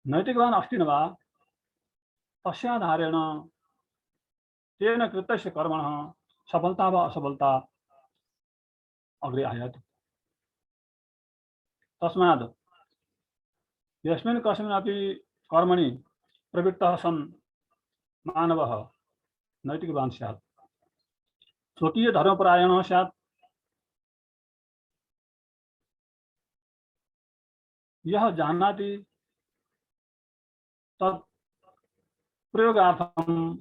नैतिकवान् अस्ति न वा तस्याधारेण तेन कृतस्य कर्मणः सफलता वा असफलता अग्रे आयाति। तस्मात् यस्मिन् कस्मिन्नपि कर्मणि प्रवृत्तः सन् मानवः नैतिकवान् स्यात्, स्वकीय धर्मपरायणः स्यात्, यः जानाति तत् प्रयोगार्थं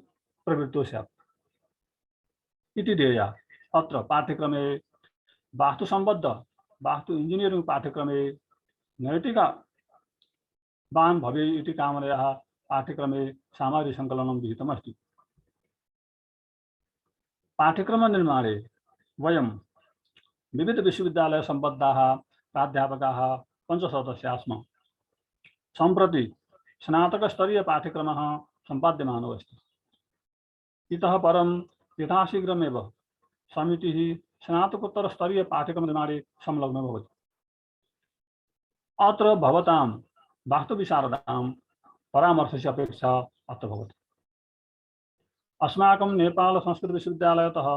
प्रवृत्तो स्यात् इति ध्येया अत्र पाठ्यक्रमे वास्तु संबद्ध वास्तु इंजीनियरिंग पाठ्यक्रमे नैतिकवान् भवेयुः इति कामनया पाठ्यक्रमे सामग्री संकलनं विहितमस्ति। पाठ्यक्रम निर्माणे वयं विविध विश्वविद्यालय संबद्धाः प्राध्यापकाः 5 सदस्याः स्मः। सम्प्रति स्नातक स्तरीय पाठ्यक्रमः सम्पाद्यमानो अस्ति। इतः परं यथाशीघ्रमेव समितिः स्नातकोत्तर स्तरीय पाठ्यक्रम निर्माणे संलग्नो भवति। अत्र भवतां वास्तुविशारदां परामर्शस्य अपेक्षा अत्र भवति। अस्माकं नेपाल संस्कृत विश्वविद्यालयतः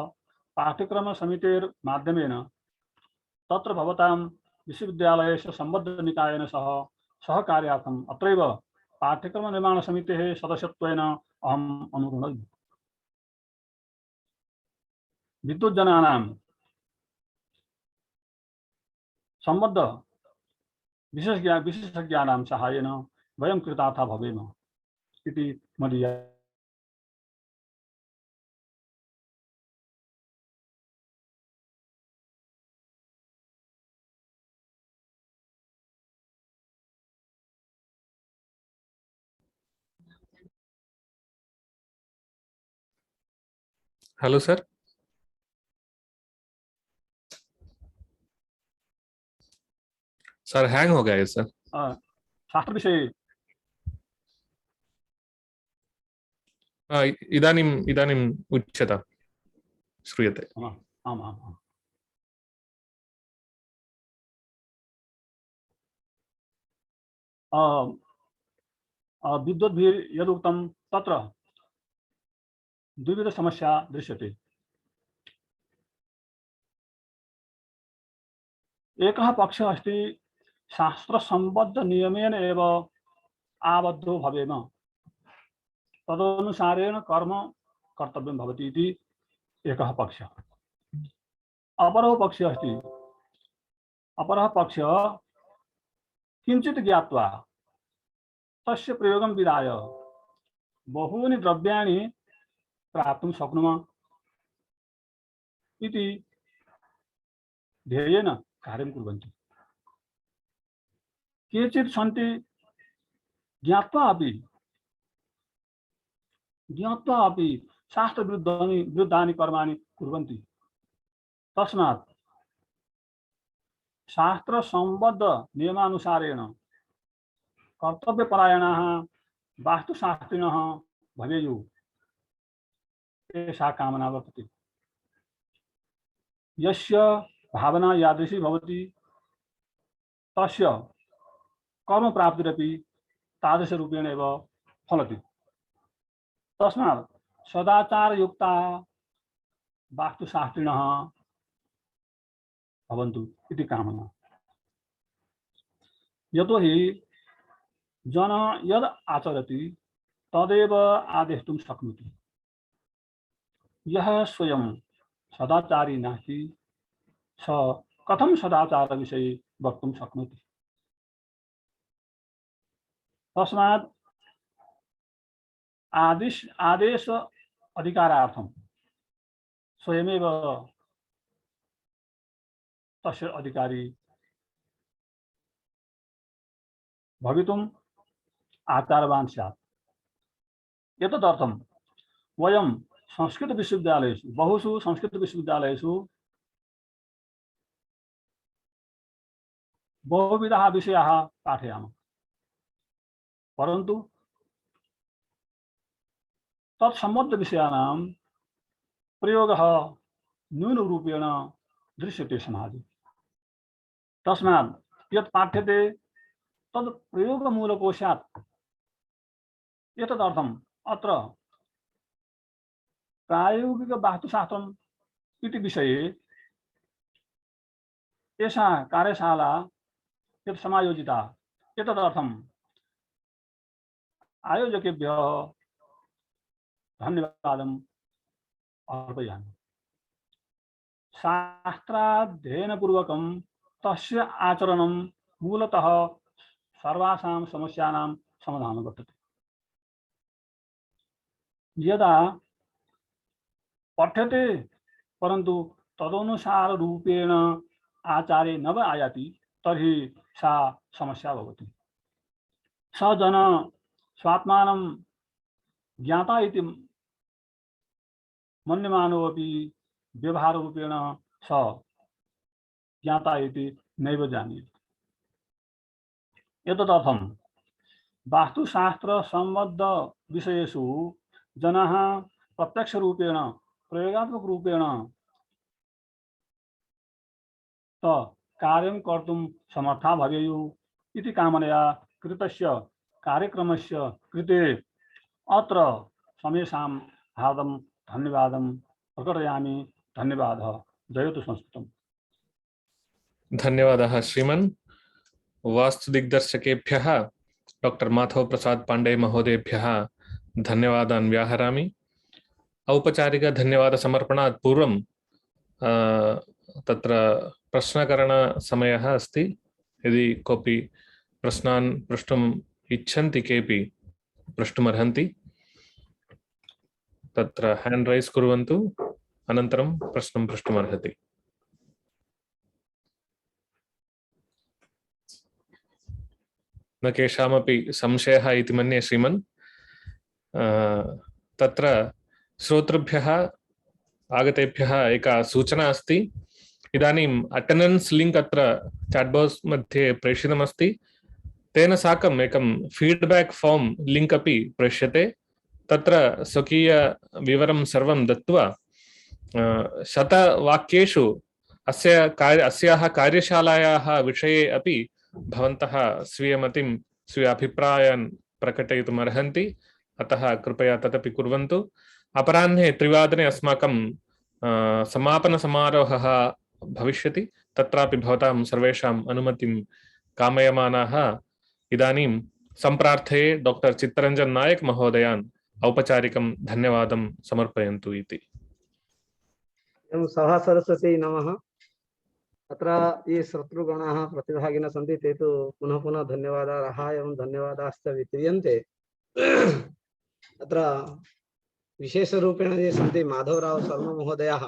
पाठ्यक्रम समितेर्माध्यमेन तत्र भवतां विश्वविद्यालयस्य सम्बद्ध निकायेन सह सहकार्यार्थम् अत्रैव पाठ्यक्रम निर्माण समितेः सदस्यत्वेन अहम् अनुगृह्णामि। विद्युज्जनानां सम्बद्ध विशेषज्ञानां सहायेन वयं कृतार्थाः भवेम इति मदीया। Hello sir. सर हैंग हो गया है सर। शास्त्र विषये इदानीम् उच्यतां श्रूयते। आम् आम्। विद्वद्भिः यदुक्तं तत्र द्विविध समस्या दृश्यते। एकः पक्षः अस्ति शास्त्र संबद्ध नियमेन एव आबद्धो भवेम, तदनुसारेण कर्म कर्तव्यं भवति इति एकः पक्षः। अपरः पक्षः अस्ति, अपरः पक्षः किञ्चित् ज्ञात्वा तस्य प्रयोगं विधाय बहूनि द्रव्याणि प्राप्तुं शक्नुमः इति ध्येयेन कार्यं कुर्वन्ति। केचित् सन्ति ज्ञात्वा अपि शास्त्रविरुद्धानि कर्माणि कुर्वन्ति। तस्मात् शास्त्रसम्बद्ध नियमानुसारेण कर्तव्यपरायणाः वास्तुशास्त्रिणः भवेयुः, एषा कामना वर्तते। यस्य भावना यादृशी भवति तस्य कर्मप्राप्तिरपि तादृशरूपेण एव फलति। तस्मात् सदाचारयुक्ताः वास्तुशास्त्रिणः भवन्तु इति कामना। यतोहि जनः यद् आचरति तदेव आदेष्टुं शक्नोति। यः स्वयं सदाचारी नास्ति स कथं सदाचारविषये वक्तुं शक्नोति। तस्मात् आदेश अधिकारार्थं स्वयमेव तस्य अधिकारी भवितुम् आचारवान् स्यात्। एतदर्थं वयं संस्कृतविश्वविद्यालयेषु, बहुषु संस्कृतविश्वविद्यालयेषु बहुविधाः विषयाः पाठयामः, परन्तु तत्सम्बद्धविषयाणां प्रयोगः न्यूनरूपेण दृश्यते समाजे। तस्मात् यत् पाठ्यते तद् प्रयोगमूलको स्यात्। एतदर्थम् अत्र प्रायोगिकवास्तुशास्त्रम् इति विषये एषा कार्यशाला यत् समायोजिता, एतदर्थम् आयोजकेभ्यः धन्यवादम् अर्पयामि। शास्त्राध्ययनपूर्वकं तस्य आचरणं मूलतः सर्वासां समस्यानां समाधानं वर्तते। यदा पठ्यते परन्तु तदनुसार रूपेण आचारे न आयाति तर्हि सा समस्या भवति। स जन स्वात्मानं ज्ञाता इति मन्यमानोऽपि व्यवहाररूपेण स ज्ञाता इति नैव जानीते। एतदर्थं वास्तुशास्त्रसम्बद्ध विषयेषु जनाः प्रत्यक्षरूपेण प्रयोगात्मकरूपेण कार्यं कर्तुं समर्था भवेयुः इति कामनया कृतस्य कार्यक्रमस्य कृते अत्र समेषां हार्दं धन्यवादं प्रकटयामि। धन्यवादः। जयतु संस्कृतम्। धन्यवादः श्रीमन्। वास्तुदिग्दर्शकेभ्यः डॉक्टर माधव प्रसाद पांडे महोदयेभ्यः धन्यवादान् व्याहरामि। औपचारिक धन्यवाद समर्पणात् पूर्वं तत्र प्रश्नकरणसमयः अस्ति। यदि कोऽपि प्रश्नान् प्रष्टुम् इच्छन्ति केऽपि प्रष्टुमर्हन्ति, तत्र हैंड राइज कुर्वन्तु, अनन्तरं प्रश्नं प्रष्टुमर्हति। न केषामपि संशयः इति मन्ये श्रीमन्। तत्र श्रोतृभ्यः आगतेभ्यः एका सूचना अस्ति। इदानीम् अटेंडेंस लिंक अत्र चैट बॉक्स मध्ये प्रेषितमस्ति। तेन साकम् एकं फीडबैक फॉर्म लिंक अपि प्रेष्यते। तत्र स्वकीय विवरं सर्वं दत्त्वा 100 वाक्येषु अस्याः कार्यशालायाः विषये अपि भवन्तः स्वीयमतिं स्वीय अभिप्रायान् प्रकटयितुम् अर्हन्ति। अतः कृपया तदपि कुर्वन्तु। अपराह्ने 3 वादने अस्माकं समापन समारोहः भविष्यति। तत्रापि भवतां सर्वेषाम् अनुमतिं कामयमानाः इदानीं सम्प्रार्थये डॉक्टर चित्तरंजन नायक महोदयान् औपचारिकं धन्यवादं समर्पयन्तु इति। एवं सभा सरस्वती नमः। अत्र ये श्रोतृगणाः प्रतिभागिनः सन्ति ते तु पुनः पुनः धन्यवादाः एवं धन्यवादाश्च वितीयन्ते। अत्र विशेषरूपेण ये सन्ति माधवराव शर्मा महोदयाः,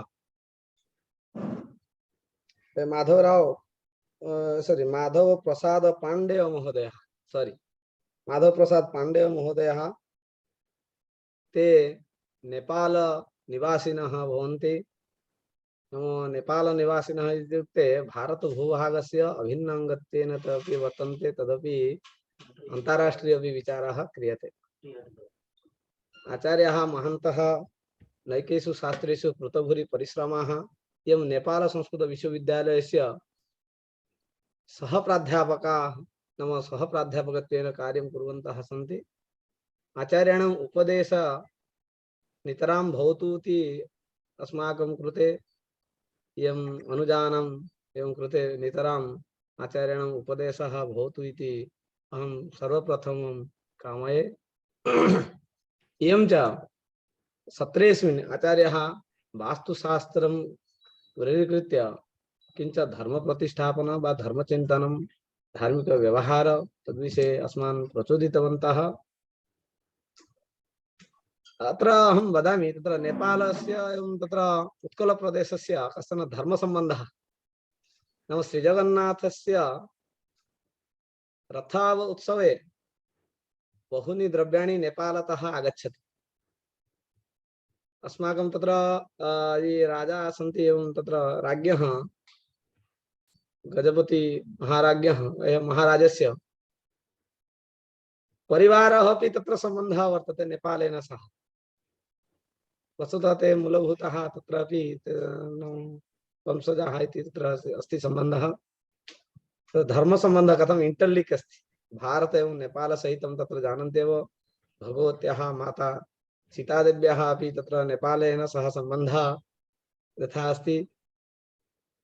माधव प्रसाद पाण्डेय महोदयः, माधव प्रसाद पाण्डेय महोदयः ते नेपाल निवासिनः भवन्ति। नेपाल निवासिनः इत्युक्ते भारत भूभागस्य अभिन्नाङ्गत्वेन तदपि वर्तन्ते, तदपि अन्ताराष्ट्रीयपि विचारः क्रियते। आचार्याः महन्तः नैकेषु शास्त्रेषु कृतभूरि परिश्रमाः एवं नेपाल संस्कृत विश्वविद्यालयस्य सहप्राध्यापकाः नाम सहप्राध्यापकत्वेन कार्यं कुर्वन्तः सन्ति। आचार्याणाम् उपदेश नितरां भवतु इति अस्माकं कृते एवं अनुजानाम् एवं कृते नितराम् आचार्याणाम् उपदेशः भवतु इति अहं सर्वप्रथमं कामये। एवं च सत्रेऽस्मिन् आचार्यः वास्तुशास्त्रं वर्गीकृत्य किञ्च धर्मप्रतिष्ठापन वा धर्मचिन्तनं धार्मिकव्यवहार तद्विषये अस्मान् प्रचोदितवन्तः। अत्र अहं वदामि, तत्र नेपालस्य एवं तत्र उत्कलप्रदेशस्य कश्चन धर्मसम्बन्धः नाम श्रीजगन्नाथस्य रथाव उत्सवे बहूनि द्रव्याणि नेपालतः आगच्छति। अस्माकं तत्र ये राजा सन्ति एवं तत्र राज्ञः गजपति महाराज्ञः महाराजस्य परिवारः अपि तत्र सम्बन्धः वर्तते नेपालेन सह। वस्तुतः ते मूलभूतः तत्रापि वंशजाः इति तत्र अस्ति सम्बन्धः। धर्मसम्बन्धः कथम् इंटर्लिंक अस्ति भारत एवं नेपाल सहितं तत्र जानन्ति एव। भगवत्याः माता सीतादेव्याः अपि तत्र नेपालेन सह सम्बन्धः यथा अस्ति,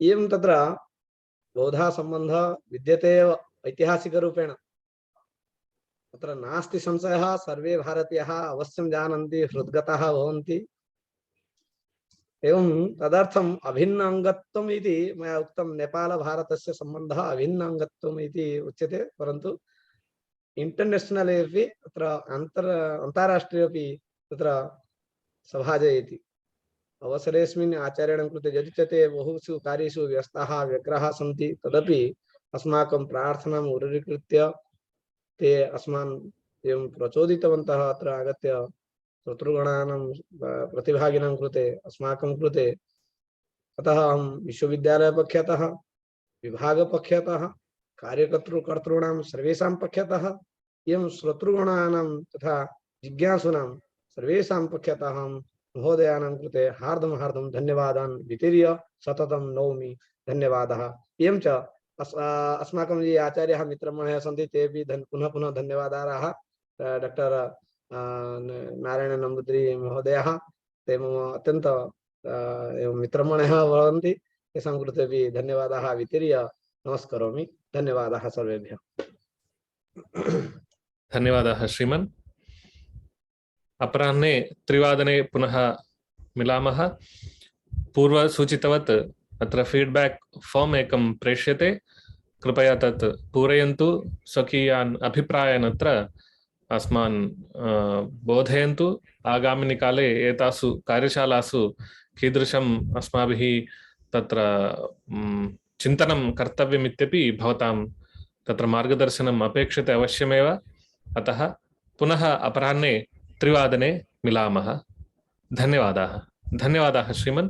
एवं तत्र बौद्धा सम्बन्धः विद्यते एव ऐतिहासिकरूपेण। तत्र नास्ति संशयः, सर्वे भारतीयाः अवश्यं जानन्ति, हृद्गताः भवन्ति। एवं तदर्थम् अभिन्न अङ्गत्वम् इति मया उक्तं। नेपाल भारतस्य सम्बन्धः अभिन्न अङ्गत्वम् इति उच्यते, परन्तु इंटरनेशनल अपि तत्र अन्ताराष्ट्रीयपि तत्र सभाजयति। अवसरेऽस्मिन् आचार्याणां कृते यदुच्यते बहुषु कार्येषु व्यस्ताः व्यग्राः सन्ति, तदपि अस्माकं प्रार्थनाम् उरीकृत्य ते अस्मान् एवं प्रचोदितवन्तः अत्र आगत्य श्रोतृगणानां प्रतिभागिनां कृते अस्माकं कृते। अतः अहं विश्वविद्यालयपक्षतः विभागपक्षतः कार्यकर्तॄणां सर्वेषां पक्षतः एवं श्रोतृगणानां तथा जिज्ञासूनां सर्वेषां पक्षतः अहं महोदयानां कृते हार्दं धन्यवादान् वितीर्य सततं नौमि। धन्यवादः। एवं च अस्माकं ये आचार्याः मित्रमणयः सन्ति तेपि पुनः पुनः धन्यवादाः। डॉक्टर नारायण नंबूद्री महोदयः ते मम अत्यन्त मित्रमणयः भवन्ति, तेषां कृतेपि धन्यवादाः वितीर्य नमस्करोमि। धन्यवादाः सर्वेभ्यः। धन्यवादाः श्रीमन्। अपराह्ने 3 पुनः मिलामः। पूर्व सूचितवत् अत्र फीडबैक फॉर्म एकं प्रेष्यते, कृपया तत् पूरयन्तु। स्वकीयान् अभिप्रायान् अत्र अस्मान् बोधयन्तु। आगामिनि काले एतासु कार्यशालासु कीदृशम् अस्माभिः तत्र चिन्तनं कर्तव्यमित्यपि भवतां तत्र मार्गदर्शनम् अपेक्षते अवश्यमेव। अतः पुनः अपराह्ने 3 मिलामः। धन्यवादाः। धन्यवादाः श्रीमन्।